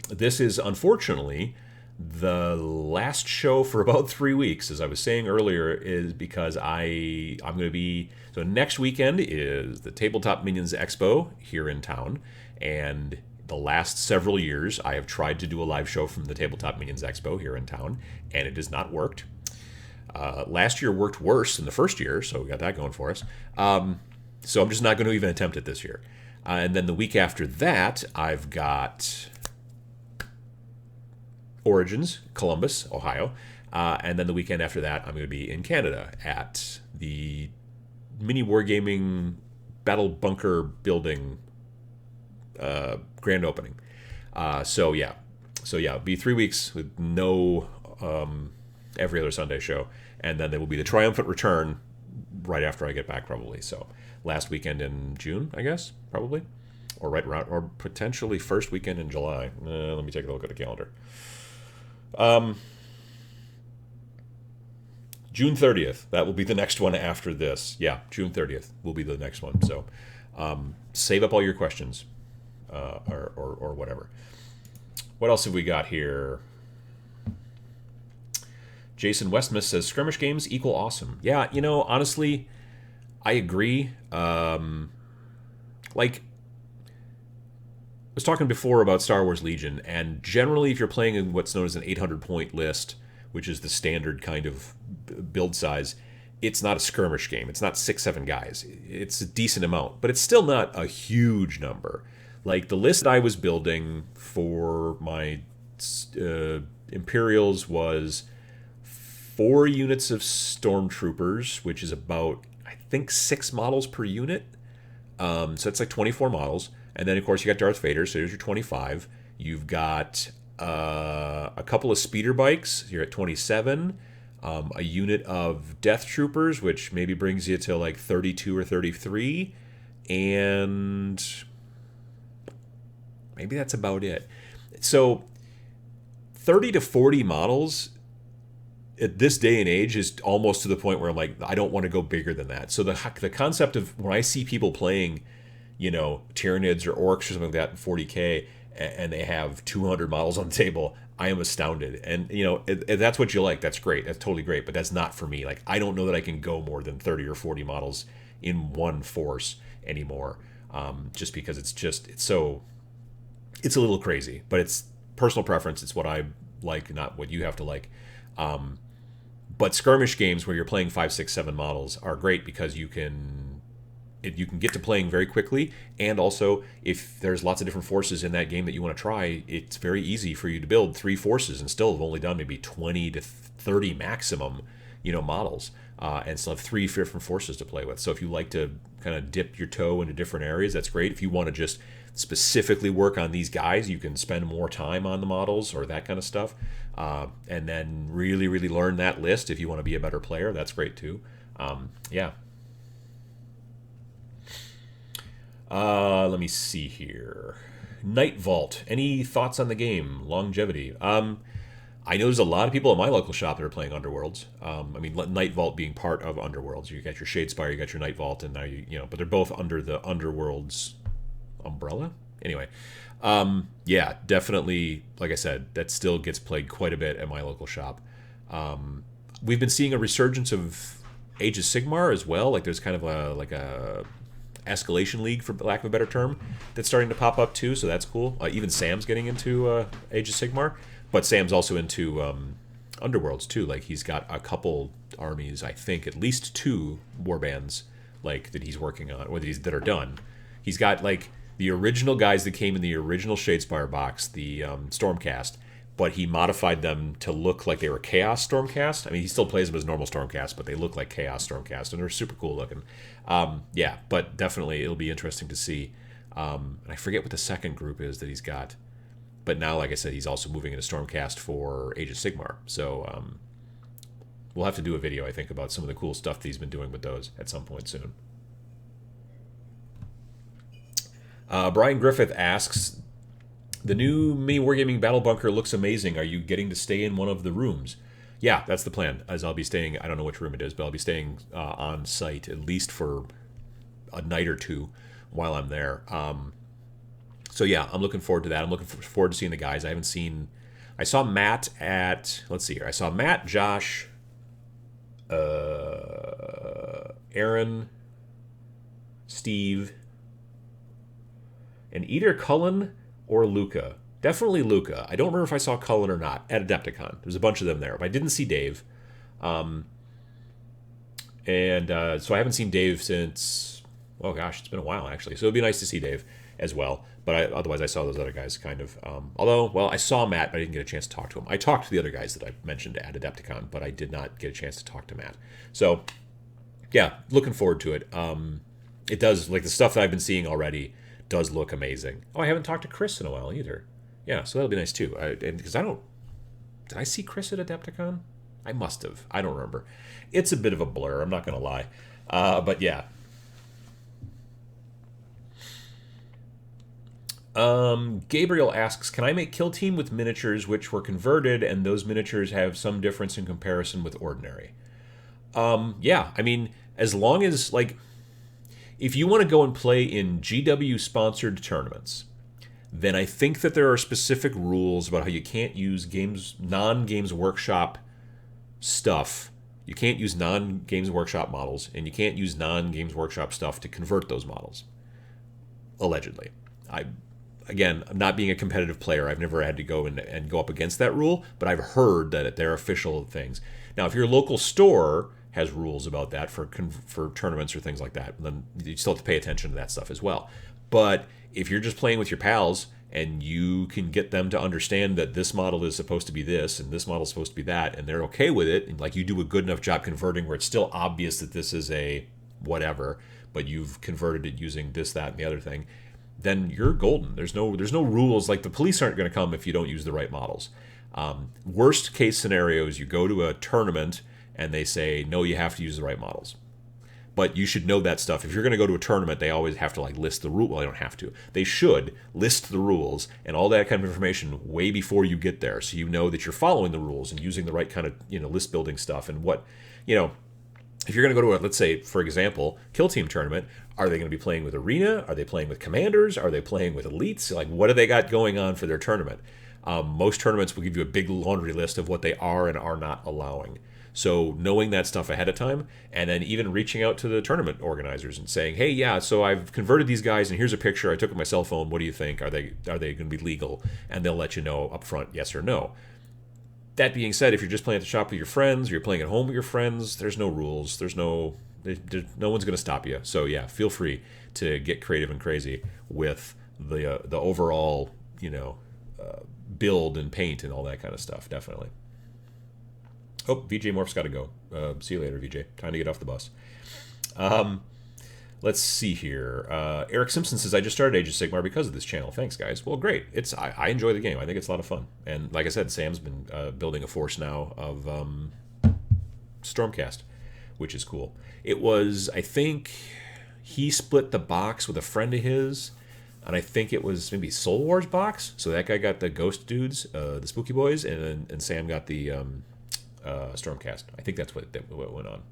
This is, unfortunately, the last show for about 3 weeks, as I was saying earlier, is because I'm going to be... So next weekend is the Tabletop Minions Expo here in town, and the last several years I have tried to do a live show from the Tabletop Minions Expo here in town, and it has not worked. Last year worked worse than the first year, so we got that going for us. So I'm just not going to even attempt it this year. And then the week after that, I've got Origins, Columbus, Ohio. And then the weekend after that, I'm going to be in Canada at the Mini Wargaming Battle Bunker Building grand opening. So yeah, it'll be 3 weeks with no every other Sunday show, and then there will be the triumphant return right after I get back, probably. So last weekend in June, I guess, probably, or right around, or potentially first weekend in July. Let me take a look at the calendar. June 30th. That will be the next one after this. Yeah, June 30th will be the next one. So save up all your questions, or whatever. What else have we got here? Jason Westmus says, skirmish games equal awesome. Yeah, honestly, I agree. Like, I was talking before about Star Wars Legion, and generally if you're playing in what's known as an 800-point list, which is the standard kind of build size, it's not a skirmish game. It's not 6-7 guys. It's a decent amount, but it's still not a huge number. Like, the list that I was building for my Imperials was 4 units of stormtroopers, which is about, I think, 6 models per unit. So it's like 24 models. And then, of course, you got Darth Vader, so there's your 25. You've got a couple of speeder bikes. You're at 27. A unit of Death Troopers, which maybe brings you to like 32 or 33. And maybe that's about it. So 30 to 40 models at this day and age is almost to the point where I'm like, I don't want to go bigger than that. So the concept of when I see people playing, Tyranids or Orcs or something like that in 40K, and they have 200 models on the table, I am astounded. And, if that's what you like, that's great. That's totally great. But that's not for me. Like, I don't know that I can go more than 30 or 40 models in one force anymore. Just because it's a little crazy. But it's personal preference. It's what I like, not what you have to like. But skirmish games where you're playing 5, 6, 7 models are great because you can get to playing very quickly, and also if there's lots of different forces in that game that you want to try, it's very easy for you to build 3 forces and still have only done maybe 20 to 30 maximum, models, and still have 3 different forces to play with. So if you like to kind of dip your toe into different areas, that's great. If you want to just specifically work on these guys, you can spend more time on the models or that kind of stuff, and then really, really learn that list. If you want to be a better player, that's great too. Yeah. Let me see here. Night Vault. Any thoughts on the game? Longevity. I know there's a lot of people at my local shop that are playing Underworlds. Night Vault being part of Underworlds. You got your Shadespire, you got your Night Vault, and now but they're both under the Underworlds umbrella. Anyway, yeah, definitely. Like I said, that still gets played quite a bit at my local shop. We've been seeing a resurgence of Age of Sigmar as well. Like there's kind of a escalation league, for lack of a better term, that's starting to pop up too. So that's cool. Even Sam's getting into Age of Sigmar, but Sam's also into Underworlds too. Like he's got a couple armies, I think at least 2 warbands like that he's working on, or that are done. He's got like the original guys that came in the original Shadespire box, the Stormcast, but he modified them to look like they were Chaos Stormcast. I mean, he still plays them as normal Stormcast, but they look like Chaos Stormcast, and they're super cool looking. Yeah, but definitely it'll be interesting to see. And I forget what the second group is that he's got. But now, like I said, he's also moving into Stormcast for Age of Sigmar. So we'll have to do a video, I think, about some of the cool stuff that he's been doing with those at some point soon. Brian Griffith asks, the new mini Wargaming Battle Bunker looks amazing. Are you getting to stay in one of the rooms? Yeah, that's the plan. As I'll be staying, I don't know which room it is, but I'll be staying on site at least for a night or 2 while I'm there. So yeah, I'm looking forward to that. I'm looking forward to seeing the guys. I saw Matt at, let's see here. I saw Matt, Josh, Aaron, Steve, and either Cullen or Luca. Definitely Luca. I don't remember if I saw Cullen or not at Adepticon. There's a bunch of them there, but I didn't see Dave. So I haven't seen Dave since, oh gosh, it's been a while actually. So it'd be nice to see Dave as well. But otherwise I saw those other guys kind of. I saw Matt, but I didn't get a chance to talk to him. I talked to the other guys that I mentioned at Adepticon, but I did not get a chance to talk to Matt. So yeah, looking forward to it. It does, like the stuff that I've been seeing already does look amazing. Oh, I haven't talked to Chris in a while either. Yeah, so that'll be nice too. Because did I see Chris at Adepticon? I must have. I don't remember. It's a bit of a blur, I'm not going to lie. But yeah. Gabriel asks, can I make Kill Team with miniatures which were converted and those miniatures have some difference in comparison with ordinary? Yeah, I mean, as long as, like, if you want to go and play in GW-sponsored tournaments, then I think that there are specific rules about how you can't use non-Games Workshop stuff. You can't use non-Games Workshop models, and you can't use non-Games Workshop stuff to convert those models. Allegedly. Again, not being a competitive player, I've never had to go and go up against that rule, but I've heard that they're official things. Now, if your local store has rules about that for tournaments or things like that, then you still have to pay attention to that stuff as well. But if you're just playing with your pals and you can get them to understand that this model is supposed to be this and this model is supposed to be that, and they're okay with it, and like you do a good enough job converting where it's still obvious that this is a whatever, but you've converted it using this, that, and the other thing, then you're golden. There's no rules. Like, the police aren't going to come if you don't use the right models. Worst case scenario is you go to a tournament and they say, no, you have to use the right models. But you should know that stuff. If you're going to go to a tournament, they always have to like list the rule. Well, they don't have to. They should list the rules and all that kind of information way before you get there, so you know that you're following the rules and using the right kind of list building stuff. And what if you're going to go to a, let's say, for example, Kill Team tournament, are they going to be playing with Arena? Are they playing with Commanders? Are they playing with Elites? Like, what do they got going on for their tournament? Most tournaments will give you a big laundry list of what they are and are not allowing. So knowing that stuff ahead of time, and then even reaching out to the tournament organizers and saying, hey, yeah, so I've converted these guys, and here's a picture I took with my cell phone. What do you think? Are they going to be legal? And they'll let you know up front, yes or no. That being said, if you're just playing at the shop with your friends, or you're playing at home with your friends, there's no rules. No one's going to stop you. So yeah, feel free to get creative and crazy with the overall build and paint and all that kind of stuff. Definitely. Oh, VJ Morph's got to go. See you later, VJ. Time to get off the bus. Let's see here. Eric Simpson says, I just started Age of Sigmar because of this channel. Thanks, guys. Well, great. I enjoy the game. I think it's a lot of fun. And like I said, Sam's been building a force now of Stormcast, which is cool. It was, I think, he split the box with a friend of his, and I think it was maybe Soul Wars box. So that guy got the Ghost Dudes, the Spooky Boys, and Sam got the Stormcast. I think that's what went on.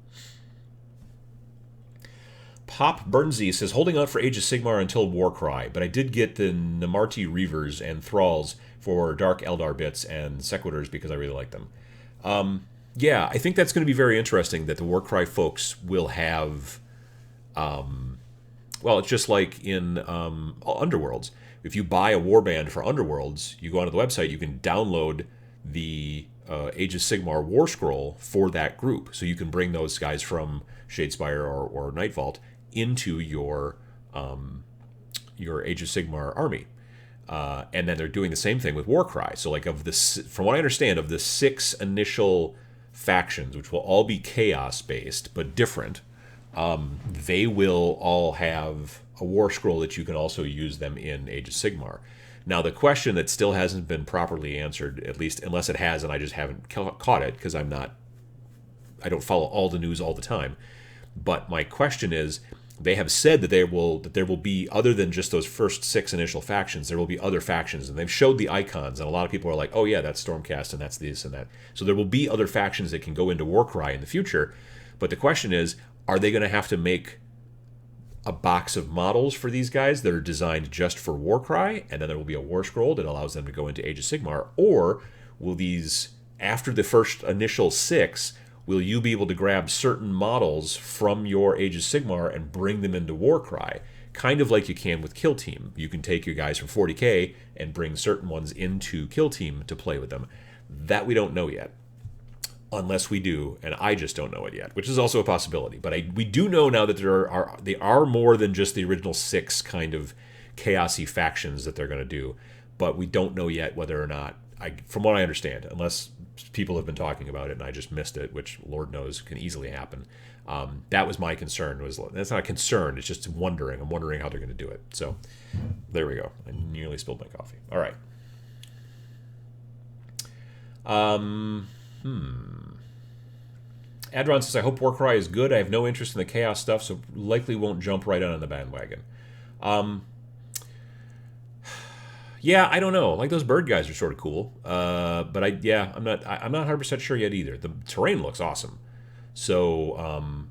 Pop Burnsy says, holding on for Age of Sigmar until Warcry, but I did get the Namarti Reavers and Thralls for Dark Eldar bits and Sequitors because I really like them. Yeah, I think that's going to be very interesting that the Warcry folks will have... well, it's just like in Underworlds. If you buy a warband for Underworlds, you go onto the website, you can download the Age of Sigmar War Scroll for that group. So you can bring those guys from Shadespire or Nightvault into your Age of Sigmar army. And then they're doing the same thing with Warcry. So like from what I understand, of the 6 initial factions, which will all be chaos-based but different, they will all have a War Scroll that you can also use them in Age of Sigmar. Now, the question that still hasn't been properly answered, at least unless it has, and I just haven't caught it because I don't follow all the news all the time. But my question is, they have said that there will be, other than just those first 6 initial factions, there will be other factions, and they've showed the icons, and a lot of people are like, oh yeah, that's Stormcast, and that's this and that. So there will be other factions that can go into Warcry in the future. But the question is, are they going to have to make a box of models for these guys that are designed just for Warcry, and then there will be a War Scroll that allows them to go into Age of Sigmar? Or will these, after the first initial 6, will you be able to grab certain models from your Age of Sigmar and bring them into Warcry? Kind of like you can with Kill Team. You can take your guys from 40k and bring certain ones into Kill Team to play with them. That we don't know yet. Unless we do, and I just don't know it yet, which is also a possibility. But we do know now that they are more than just the original 6 kind of chaosy factions that they're going to do. But we don't know yet whether or not, from what I understand, unless people have been talking about it and I just missed it, which Lord knows can easily happen. That was my concern. That's not a concern. It's just wondering. I'm wondering how they're going to do it. So there we go. I nearly spilled my coffee. All right. Adron says, I hope Warcry is good. I have no interest in the chaos stuff, so likely won't jump right on the bandwagon. Yeah, I don't know. Like, those bird guys are sort of cool. But I'm not 100% sure yet either. The terrain looks awesome. So I'm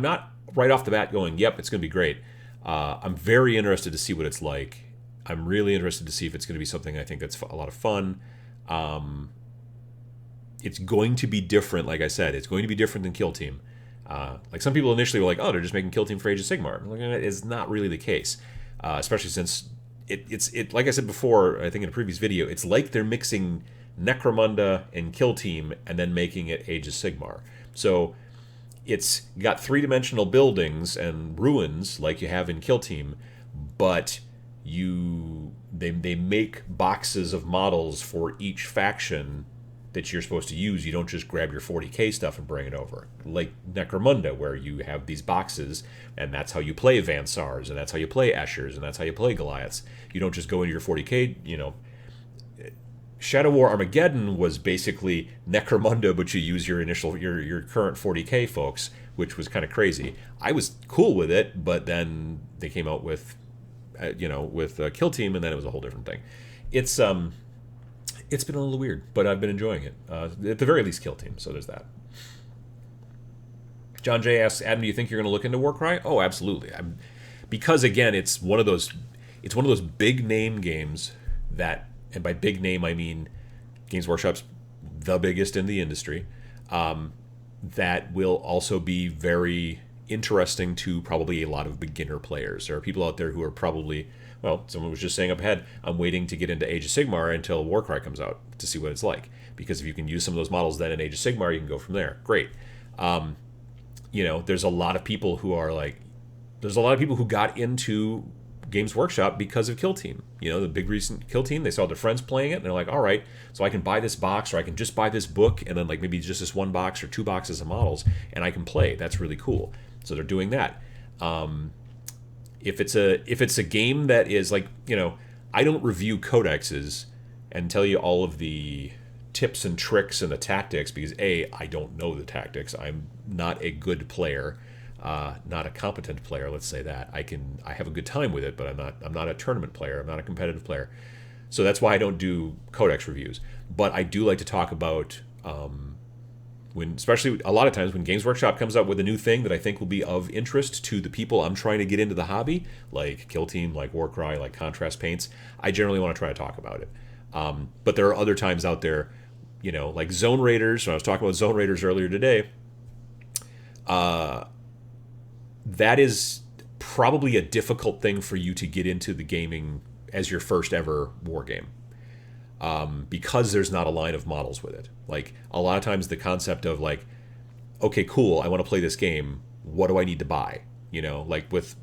not right off the bat going, yep, it's going to be great. I'm very interested to see what it's like. I'm really interested to see if it's going to be something I think that's a lot of fun. It's going to be different, like I said. It's going to be different than Kill Team. Like, some people initially were like, oh, they're just making Kill Team for Age of Sigmar. Like, it's not really the case. Especially since it's like I said before, I think in a previous video, it's like they're mixing Necromunda and Kill Team and then making it Age of Sigmar. So it's got 3-dimensional buildings and ruins like you have in Kill Team, but they make boxes of models for each faction that you're supposed to use. You don't just grab your 40k stuff and bring it over. Like Necromunda, where you have these boxes, and that's how you play Vansars, and that's how you play Eschers, and that's how you play Goliaths. You don't just go into your 40k, Shadow War Armageddon was basically Necromunda, but you use your current 40k folks, which was kind of crazy. I was cool with it, but then they came out with, Kill Team, and then it was a whole different thing. It's been a little weird, but I've been enjoying it. At the very least, Kill Team. So there's that. John J asks, Adam, do you think you're going to look into Warcry? Oh, absolutely. Because again, it's one of those big name games that, and by big name I mean Games Workshop's the biggest in the industry, that will also be very interesting to probably a lot of beginner players. There are people out there who are probably, well, someone was just saying up ahead, I'm waiting to get into Age of Sigmar until Warcry comes out to see what it's like. Because if you can use some of those models then in Age of Sigmar, you can go from there. Great. There's a lot of people who are like, there's a lot of people who got into Games Workshop because of Kill Team. The big recent Kill Team, they saw their friends playing it, and they're like, all right, so I can buy this box, or I can just buy this book, and then like maybe just this one box or two boxes of models, and I can play. That's really cool. So they're doing that. If it's a game that is like, I don't review codexes and tell you all of the tips and tricks and the tactics because I don't know the tactics. I'm not a good player, not a competent player. Let's say that I have a good time with it, but I'm not a tournament player. I'm not a competitive player. So that's why I don't do codex reviews. But I do like to talk about especially a lot of times when Games Workshop comes out with a new thing that I think will be of interest to the people I'm trying to get into the hobby, like Kill Team, like Warcry, like Contrast Paints, I generally want to try to talk about it. But there are other times out there, like Zone Raiders. When I was talking about Zone Raiders earlier today, that is probably a difficult thing for you to get into the gaming as your first ever war game. Because there's not a line of models with it. Like, a lot of times the concept of like, okay, cool, I want to play this game, what do I need to buy? Like with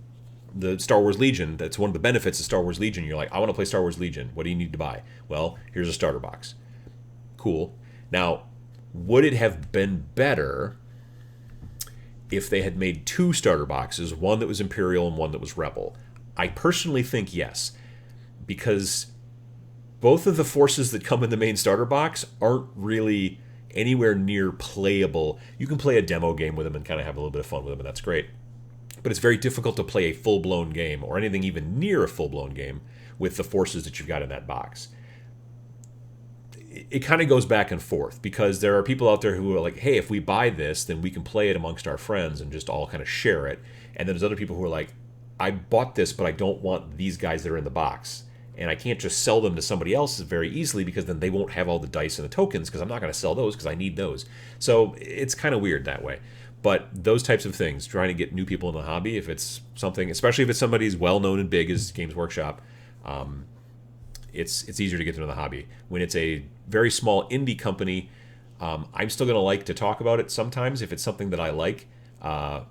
the Star Wars Legion, that's one of the benefits of Star Wars Legion. You're like, I want to play Star Wars Legion, what do you need to buy? Well, here's a starter box. Cool. Now, would it have been better if they had made two starter boxes, one that was Imperial and one that was Rebel? I personally think yes, because both of the forces that come in the main starter box aren't really anywhere near playable. You can play a demo game with them and kind of have a little bit of fun with them, and that's great. But it's very difficult to play a full-blown game, or anything even near a full-blown game, with the forces that you've got in that box. It kind of goes back and forth, because there are people out there who are like, hey, if we buy this, then we can play it amongst our friends and just all kind of share it. And then there's other people who are like, I bought this, but I don't want these guys that are in the box. And I can't just sell them to somebody else very easily, because then they won't have all the dice and the tokens, because I'm not going to sell those because I need those. So it's kind of weird that way. But those types of things, trying to get new people in the hobby, if it's something, especially if it's somebody as well-known and big as Games Workshop, it's easier to get into the hobby. When it's a very small indie company, I'm still going to like to talk about it sometimes if it's something that I like. But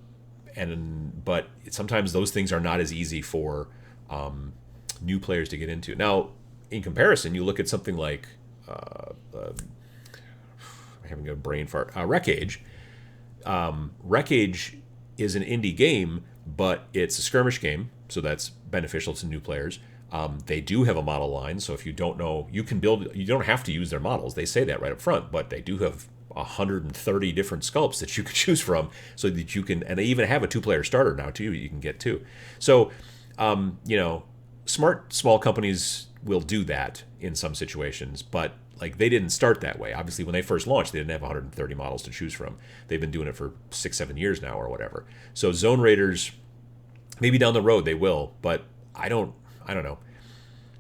sometimes those things are not as easy for new players to get into. Now, in comparison, you look at something like I'm having a brain fart. Wreckage. Wreckage is an indie game, but it's a skirmish game, so that's beneficial to new players. They do have a model line, so if you don't know, you can build. You don't have to use their models. They say that right up front, but they do have 130 different sculpts that you can choose from, so that you can. And they even have a 2-player starter now too. You can get too. So, smart small companies will do that in some situations, but like they didn't start that way. Obviously, when they first launched, they didn't have 130 models to choose from. They've been doing it for 6-7 years now or whatever. So Zone Raiders, maybe down the road they will, but I don't know.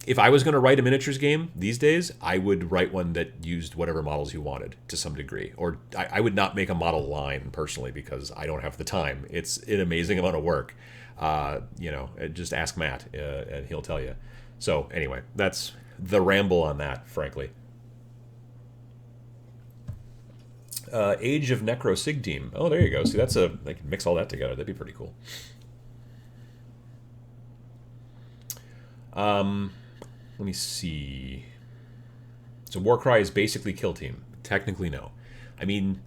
If I was going to write a miniatures game these days, I would write one that used whatever models you wanted to some degree. Or I would not make a model line personally, because I don't have the time. It's an amazing amount of work. Just ask Matt and he'll tell you. So anyway, that's the ramble on that, frankly. Age of Necro Sig Team. Oh, there you go. See, I can mix all that together. That'd be pretty cool. Let me see. So Warcry is basically Kill Team. Technically, no. I mean,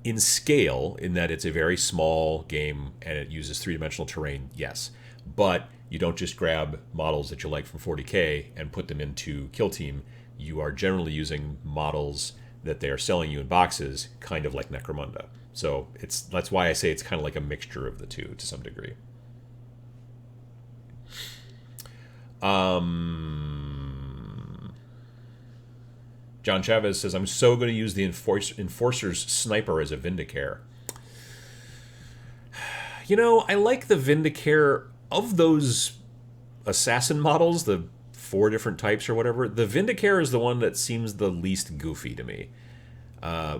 in scale, in that it's a very small game and it uses three-dimensional terrain, yes. But you don't just grab models that you like from 40K and put them into Kill Team. You are generally using models that they are selling you in boxes, kind of like Necromunda. So that's why I say it's kind of like a mixture of the two to some degree. John Chavez says, I'm so going to use the Enforcer's Sniper as a Vindicare. You know, I like the Vindicare of those assassin models, the 4 different types or whatever. The Vindicare is the one that seems the least goofy to me.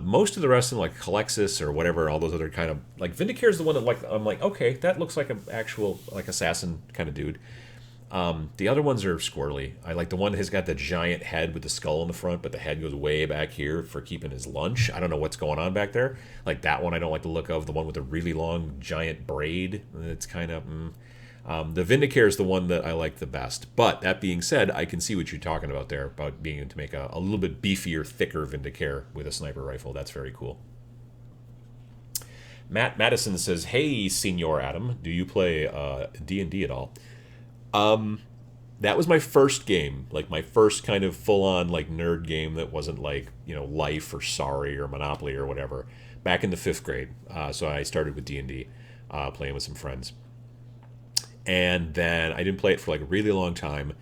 Most of the rest of them, like Calexis or whatever, all those other kind of, like, Vindicare is the one that, I'm like, okay, that looks like an actual, like, assassin kind of dude. The other ones are squirrely. I like the one that has got the giant head with the skull in the front, but the head goes way back here for keeping his lunch. I don't know what's going on back there. Like that one I don't like the look of. The one with the really long giant braid. It's kind of... the Vindicare is the one that I like the best. But that being said, I can see what you're talking about there, about being able to make a little bit beefier, thicker Vindicare with a sniper rifle. That's very cool. Matt Madison says, hey, Senor Adam, do you play D&D at all? That was my first game, like my first kind of full-on like nerd game that wasn't like, Life or Sorry or Monopoly or whatever, back in the 5th grade. So I started with D&D, playing with some friends. And then I didn't play it for like a really long time,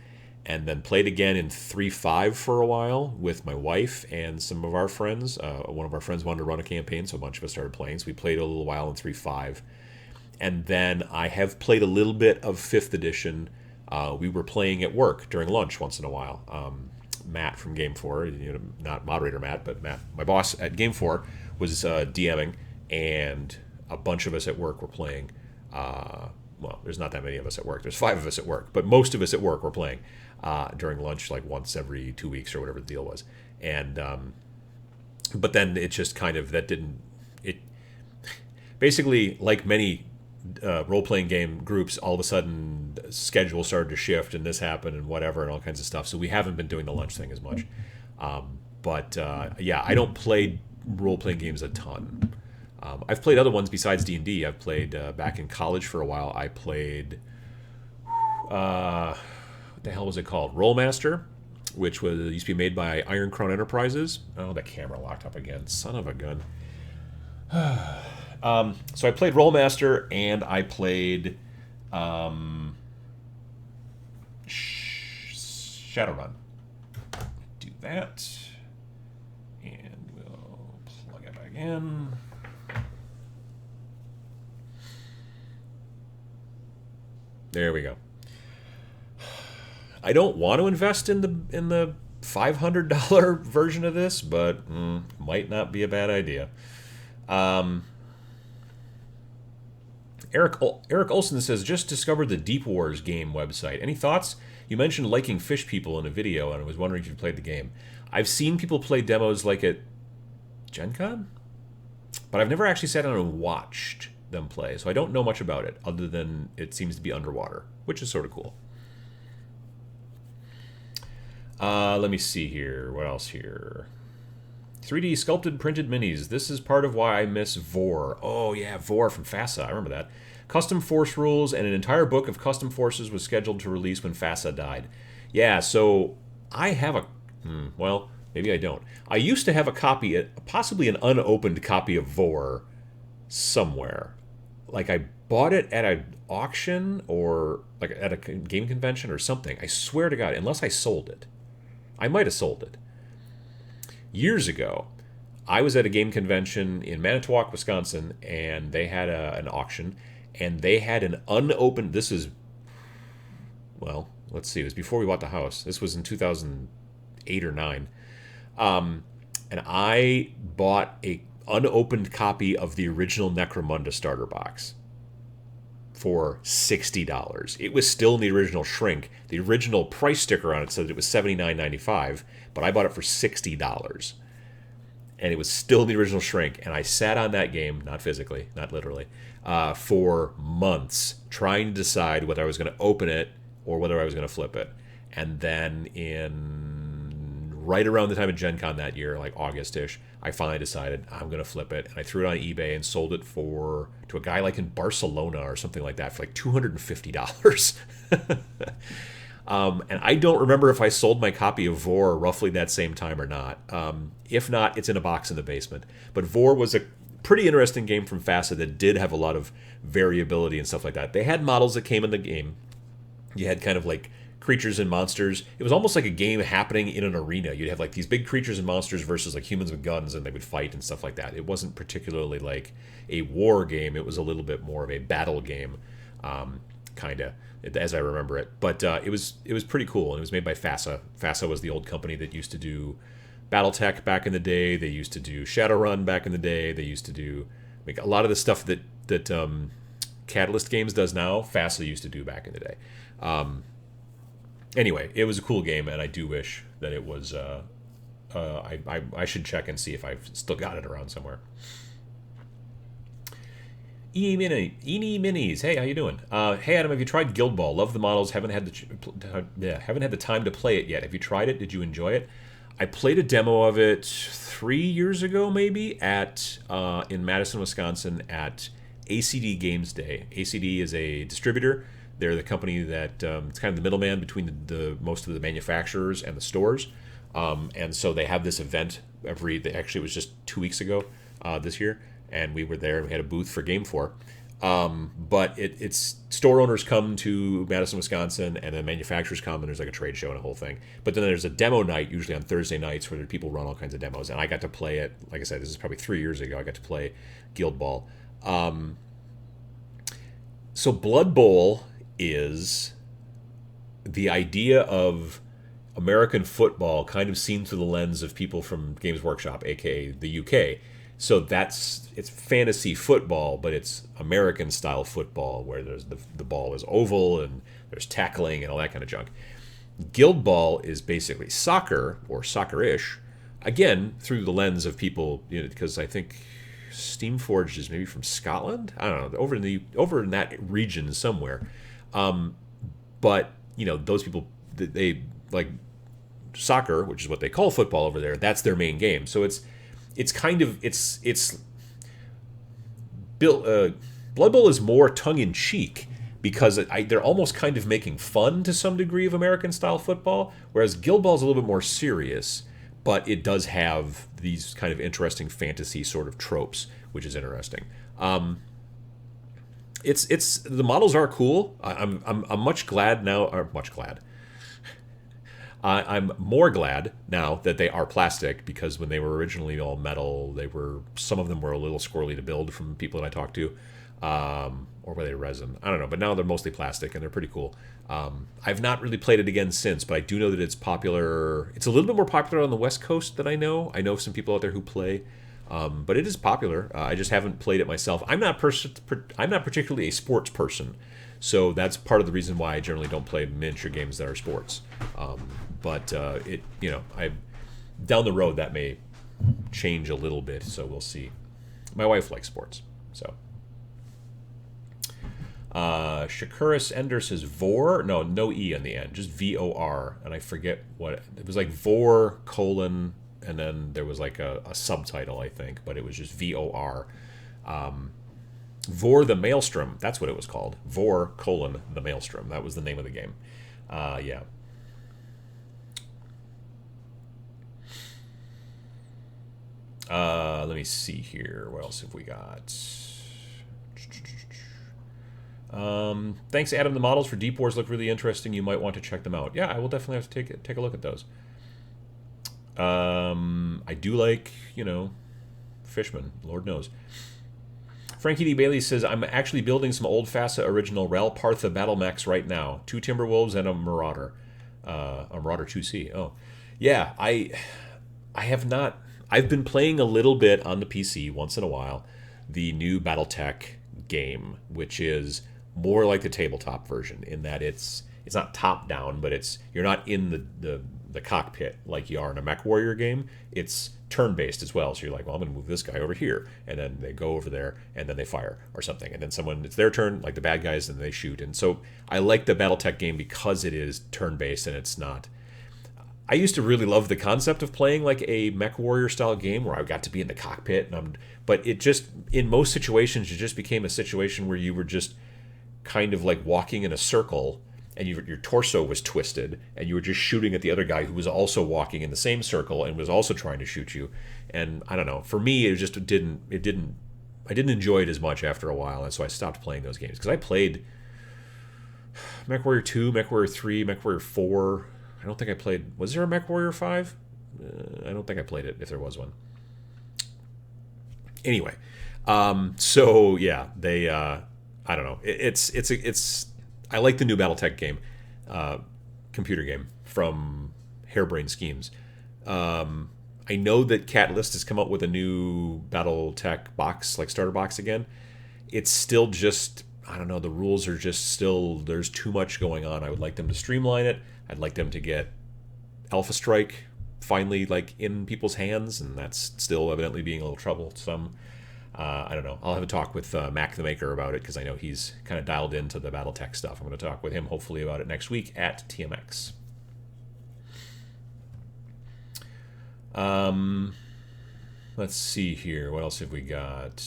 and then played again in 3.5 for a while with my wife and some of our friends. One of our friends wanted to run a campaign, so a bunch of us started playing. So we played a little while in 3.5. And then I have played a little bit of 5th edition. We were playing at work during lunch once in a while. Matt from Game 4, not moderator Matt, but Matt, my boss at Game 4, was DMing, and a bunch of us at work were playing. Well, there's not that many of us at work. There's 5 of us at work, but most of us at work were playing during lunch, like once every 2 weeks or whatever the deal was. And but then it just kind of, it basically, like many role-playing game groups, all of a sudden schedules started to shift and this happened and whatever and all kinds of stuff. So we haven't been doing the lunch thing as much. Yeah, I don't play role-playing games a ton. I've played other ones besides D&D. I've played back in college for a while. I played what the hell was it called? Rollmaster, which used to be made by Iron Crown Enterprises. Oh, that camera locked up again. Son of a gun. So I played Rollmaster, and I played Shadowrun. Do that, and we'll plug it back in. There we go. I don't want to invest in the $500 version of this, but might not be a bad idea. Eric Olson says, just discovered the Deep Wars game website. Any thoughts? You mentioned liking fish people in a video, and I was wondering if you played the game. I've seen people play demos like at Gen Con, but I've never actually sat down and watched them play, so I don't know much about it, other than it seems to be underwater, which is sort of cool. Let me see here. What else here? 3D sculpted printed minis. This is part of why I miss Vor. Oh, yeah, Vor from FASA. I remember that. Custom Force rules and an entire book of custom forces was scheduled to release when FASA died. Yeah, so I have a... well, maybe I don't. I used to have a copy, possibly an unopened copy of Vor somewhere. Like, I bought it at an auction or like at a game convention or something. I swear to God, unless I sold it. I might have sold it. Years ago, I was at a game convention in Manitowoc, Wisconsin, and they had an auction, and they had an unopened... This is... Well, let's see. It was before we bought the house. This was in 2008 or 9. And I bought a unopened copy of the original Necromunda starter box for $60. It was still in the original shrink. The original price sticker on it said it was $79.95, but I bought it for $60. And it was still in the original shrink. And I sat on that game, not physically, not literally, for months trying to decide whether I was going to open it or whether I was going to flip it. And then in right around the time of Gen Con that year, like August-ish, I finally decided I'm going to flip it. And I threw it on eBay and sold it to a guy like in Barcelona or something like that for like $250. And I don't remember if I sold my copy of Vor roughly that same time or not. If not, it's in a box in the basement. But Vor was a pretty interesting game from FASA that did have a lot of variability and stuff like that. They had models that came in the game. You had kind of like creatures and monsters. It was almost like a game happening in an arena. You'd have like these big creatures and monsters versus like humans with guns, and they would fight and stuff like that. It wasn't particularly like a war game. It was a little bit more of a battle game, kind of, as I remember it. But it was pretty cool, and it was made by FASA. FASA was the old company that used to do BattleTech back in the day. They used to do Shadowrun back in the day. They used to make a lot of the stuff that Catalyst Games does now. FASA used to do back in the day. Anyway, it was a cool game, and I do wish that it was. I should check and see if I've still got it around somewhere. Eeny Minis, hey, how you doing? Hey Adam, have you tried Guild Ball? Love the models. Haven't had the time to play it yet. Have you tried it? Did you enjoy it? I played a demo of it 3 years ago, maybe at in Madison, Wisconsin, at ACD Games Day. ACD is a distributor. They're the company that it's kind of the middleman between the most of the manufacturers and the stores. And so they have this event actually it was just 2 weeks ago this year, and we were there and we had a booth for Game 4. But it's store owners come to Madison, Wisconsin, and then manufacturers come, and there's like a trade show and a whole thing. But then there's a demo night, usually on Thursday nights, where people run all kinds of demos. And I got to play it, like I said, this is probably 3 years ago, I got to play Guild Ball. So Blood Bowl is the idea of American football kind of seen through the lens of people from Games Workshop, aka the UK. So it's fantasy football, but it's American style football where there's the ball is oval and there's tackling and all that kind of junk. Guild Ball is basically soccer or soccer-ish, again through the lens of people, because I think Steamforged is maybe from Scotland. I don't know, over in that region somewhere. But those people, they like soccer, which is what they call football over there. That's their main game. So it's kind of Blood Bowl is more tongue in cheek because they're almost kind of making fun to some degree of American style football, whereas Guild Ball is a little bit more serious, but it does have these kind of interesting fantasy sort of tropes, which is interesting. It's the models are cool. I'm much glad now, or much glad. I'm more glad now that they are plastic, because when they were originally all metal, some of them were a little squirrely to build from people that I talked to, or were they resin? I don't know, but now they're mostly plastic and they're pretty cool. I've not really played it again since, but I do know that it's popular. It's a little bit more popular on the West Coast than I know. I know some people out there who play. But it is popular. I just haven't played it myself. I'm not particularly a sports person, so that's part of the reason why I generally don't play miniature games that are sports. But down the road that may change a little bit, so we'll see. My wife likes sports, so. Shakuris Ender says Vor. No E on the end, just VOR, and I forget what it was, like Vor : and then there was like a subtitle, I think, but it was just VOR. Vor the Maelstrom, that's what it was called. Vor : the Maelstrom. That was the name of the game. Yeah. Let me see here. What else have we got? Thanks, Adam. The models for Deep Wars look really interesting. You might want to check them out. Yeah, I will definitely have to take a look at those. I do like, Fishman, Lord knows. Frankie D. Bailey says, I'm actually building some old FASA original Ral Partha battle mechs right now. 2 Timberwolves and a Marauder. A Marauder 2C. Oh. Yeah, I have not... I've been playing a little bit on the PC once in a while, the new BattleTech game, which is more like the tabletop version in that it's not top down, but you're not in the cockpit like you are in a Mech Warrior game. It's turn-based as well, so you're like, well, I'm going to move this guy over here, and then they go over there, and then they fire or something, and then it's their turn, like the bad guys, and they shoot. And so I like the BattleTech game because it is turn-based and it's not. I used to really love the concept of playing like a Mech Warrior style game where I got to be in the cockpit, but it just in most situations it just became a situation where you were just kind of like walking in a circle and your torso was twisted and you were just shooting at the other guy who was also walking in the same circle and was also trying to shoot you. And I don't know, for me it just didn't I didn't enjoy it as much after a while, and so I stopped playing those games because I played Mech Warrior 2, Mech Warrior 3, Mech Warrior 4. I don't think I played. Was there a Mech Warrior 5? I don't think I played it if there was one. Anyway, so yeah, they. I don't know. It's. I like the new BattleTech game, computer game from Harebrained Schemes. I know that Catalyst has come up with a new BattleTech box, like starter box again. It's still just, I don't know, the rules are just still, there's too much going on. I would like them to streamline it. I'd like them to get Alpha Strike finally like in people's hands, and that's still evidently being a little troublesome. I don't know. I'll have a talk with Mac the Maker about it because I know he's kind of dialed into the BattleTech stuff. I'm going to talk with him hopefully about it next week at TMX. Let's see here. What else have we got?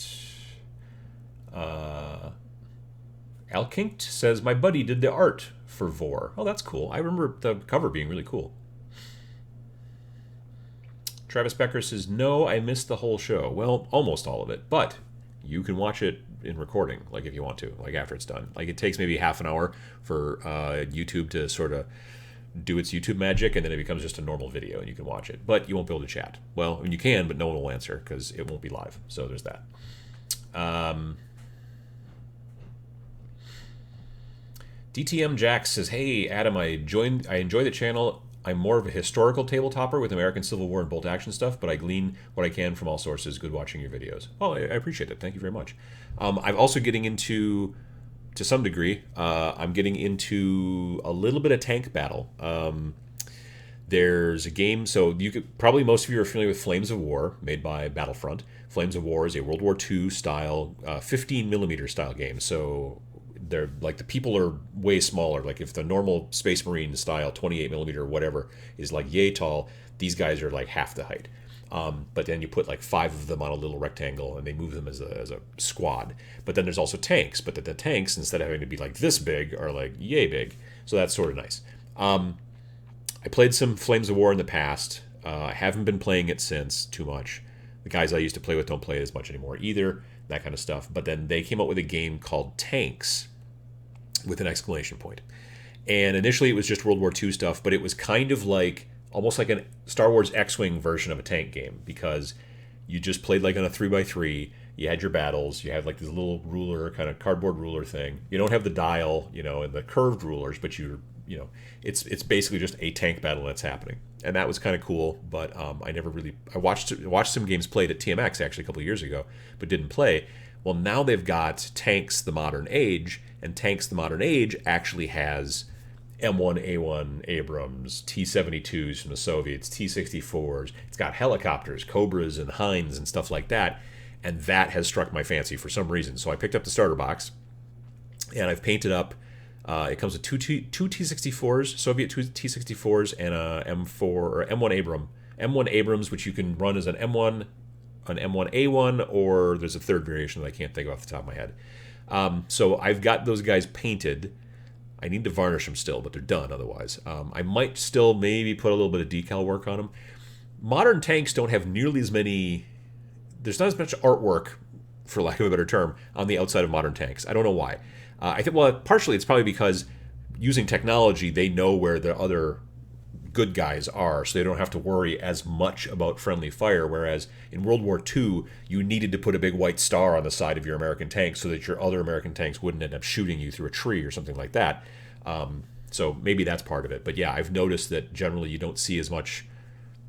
Alkinked says, my buddy did the art for Vor. Oh, that's cool. I remember the cover being really cool. Travis Becker says, no, I missed the whole show. Well, almost all of it, but you can watch it in recording, like if you want to, like after it's done. Like it takes maybe half an hour for YouTube to sort of do its YouTube magic, and then it becomes just a normal video, and you can watch it. But you won't be able to chat. Well, I mean, you can, but no one will answer because it won't be live. So there's that. DTM Jax says, hey, Adam, I enjoy the channel. I'm more of a historical tabletopper with American Civil War and bolt action stuff, but I glean what I can from all sources. Good watching your videos. Oh, I appreciate it. Thank you very much. I'm also getting into, to some degree, I'm getting into a little bit of tank battle. There's a game, so you could probably most of you are familiar with Flames of War, made by Battlefront. Flames of War is a World War II style, 15 millimeter style game. So they're like the people are way smaller. Like if the normal Space Marine style 28 millimeter or whatever is like yay tall, these guys are like half the height. But then you put like 5 of them on a little rectangle and they move them as a squad. But then there's also tanks, but the tanks, instead of having to be like this big, are like yay big. So that's sort of nice. I played some Flames of War in the past. I haven't been playing it since too much. The guys I used to play with don't play it as much anymore either, that kind of stuff. But then they came out with a game called Tanks with an exclamation point. And initially it was just World War II stuff, but it was kind of like, almost like a Star Wars X-Wing version of a tank game, because you just played like on a 3x3, you had your battles, you had like this little ruler, kind of cardboard ruler thing. You don't have the dial, and the curved rulers, but it's basically just a tank battle that's happening. And that was kind of cool, but I watched some games played at TMX actually a couple of years ago, but didn't play. Well, now they've got Tanks the Modern Age, and Tanks the Modern Age actually has M1A1 Abrams, T-72s from the Soviets, T-64s. It's got helicopters, Cobras and Hinds and stuff like that, and that has struck my fancy for some reason. So I picked up the starter box, and I've painted up. It comes with two T-64s, Soviet T-64s, and a M4 or M1 Abrams, which you can run as an M1, an M1A1, or there's a third variation that I can't think of off the top of my head. So I've got those guys painted. I need to varnish them still, but they're done otherwise. I might still maybe put a little bit of decal work on them. Modern tanks don't have nearly as many. There's not as much artwork, for lack of a better term, on the outside of modern tanks. I don't know why. I think, well, partially it's probably because using technology, they know where the other good guys are, so they don't have to worry as much about friendly fire, whereas in World War II, you needed to put a big white star on the side of your American tank so that your other American tanks wouldn't end up shooting you through a tree or something like that. So maybe that's part of it. But yeah, I've noticed that generally you don't see as much.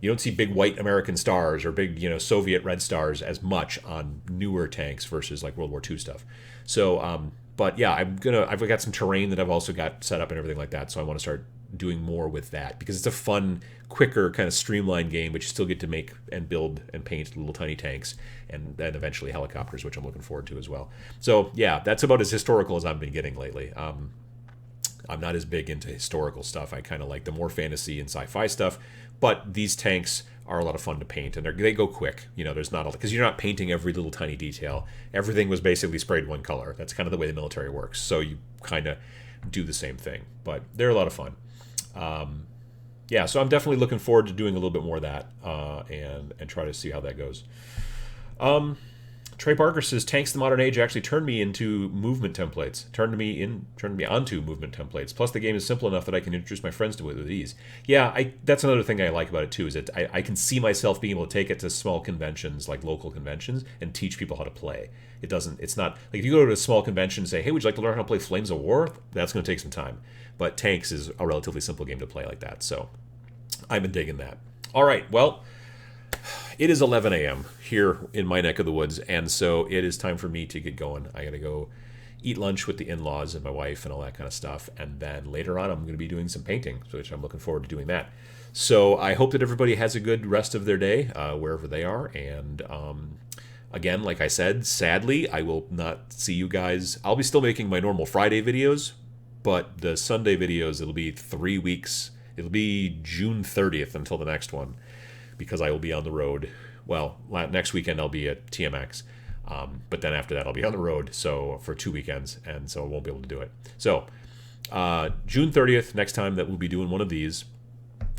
You don't see big white American stars or big, Soviet red stars as much on newer tanks versus like World War II stuff. So, but yeah, I've got some terrain that I've also got set up and everything like that. So I want to start doing more with that because it's a fun, quicker, kind of streamlined game, but you still get to make and build and paint little tiny tanks and then eventually helicopters, which I'm looking forward to as well. So yeah, that's about as historical as I've been getting lately. I'm not as big into historical stuff. I kind of like the more fantasy and sci-fi stuff. But these tanks are a lot of fun to paint, and they go quick. You know, there's not a, because you're not painting every little tiny detail. Everything was basically sprayed one color. That's kind of the way the military works. So you kind of do the same thing. But they're a lot of fun. Yeah, so I'm definitely looking forward to doing a little bit more of that and try to see how that goes. Trey Barker says tanks the modern age actually turned me into movement templates. Turned me onto movement templates. Plus the game is simple enough that I can introduce my friends to it with ease. Yeah, that's another thing I like about it too, is that I can see myself being able to take it to small conventions, like local conventions, and teach people how to play. It's not like if you go to a small convention and say, hey, would you like to learn how to play Flames of War? That's going to take some time. But tanks is a relatively simple game to play like that. So I've been digging that. All right, well, it is 11 a.m. here in my neck of the woods, and so it is time for me to get going. I got to go eat lunch with the in-laws and my wife and all that kind of stuff, and then later on I'm going to be doing some painting, which I'm looking forward to doing that. So I hope that everybody has a good rest of their day, wherever they are, and again, like I said, sadly, I will not see you guys. I'll be still making my normal Friday videos, but the Sunday videos, it'll be 3 weeks. It'll be June 30th until the next one, because I will be on the road. Well, next weekend I'll be at TMX, but then after that I'll be on the road for 2 weekends, and so I won't be able to do it. So June 30th, next time that we'll be doing one of these.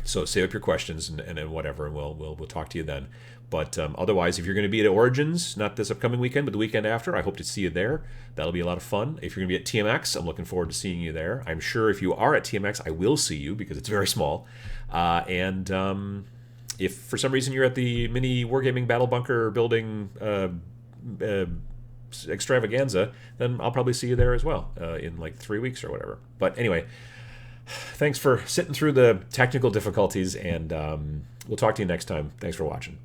So save up your questions and whatever, and we'll talk to you then. But otherwise, if you're going to be at Origins, not this upcoming weekend, but the weekend after, I hope to see you there. That'll be a lot of fun. If you're going to be at TMX, I'm looking forward to seeing you there. I'm sure if you are at TMX, I will see you because it's very small. If for some reason you're at the mini Wargaming Battle Bunker building extravaganza, then I'll probably see you there as well in like 3 weeks or whatever. But anyway, thanks for sitting through the technical difficulties, and we'll talk to you next time. Thanks for watching.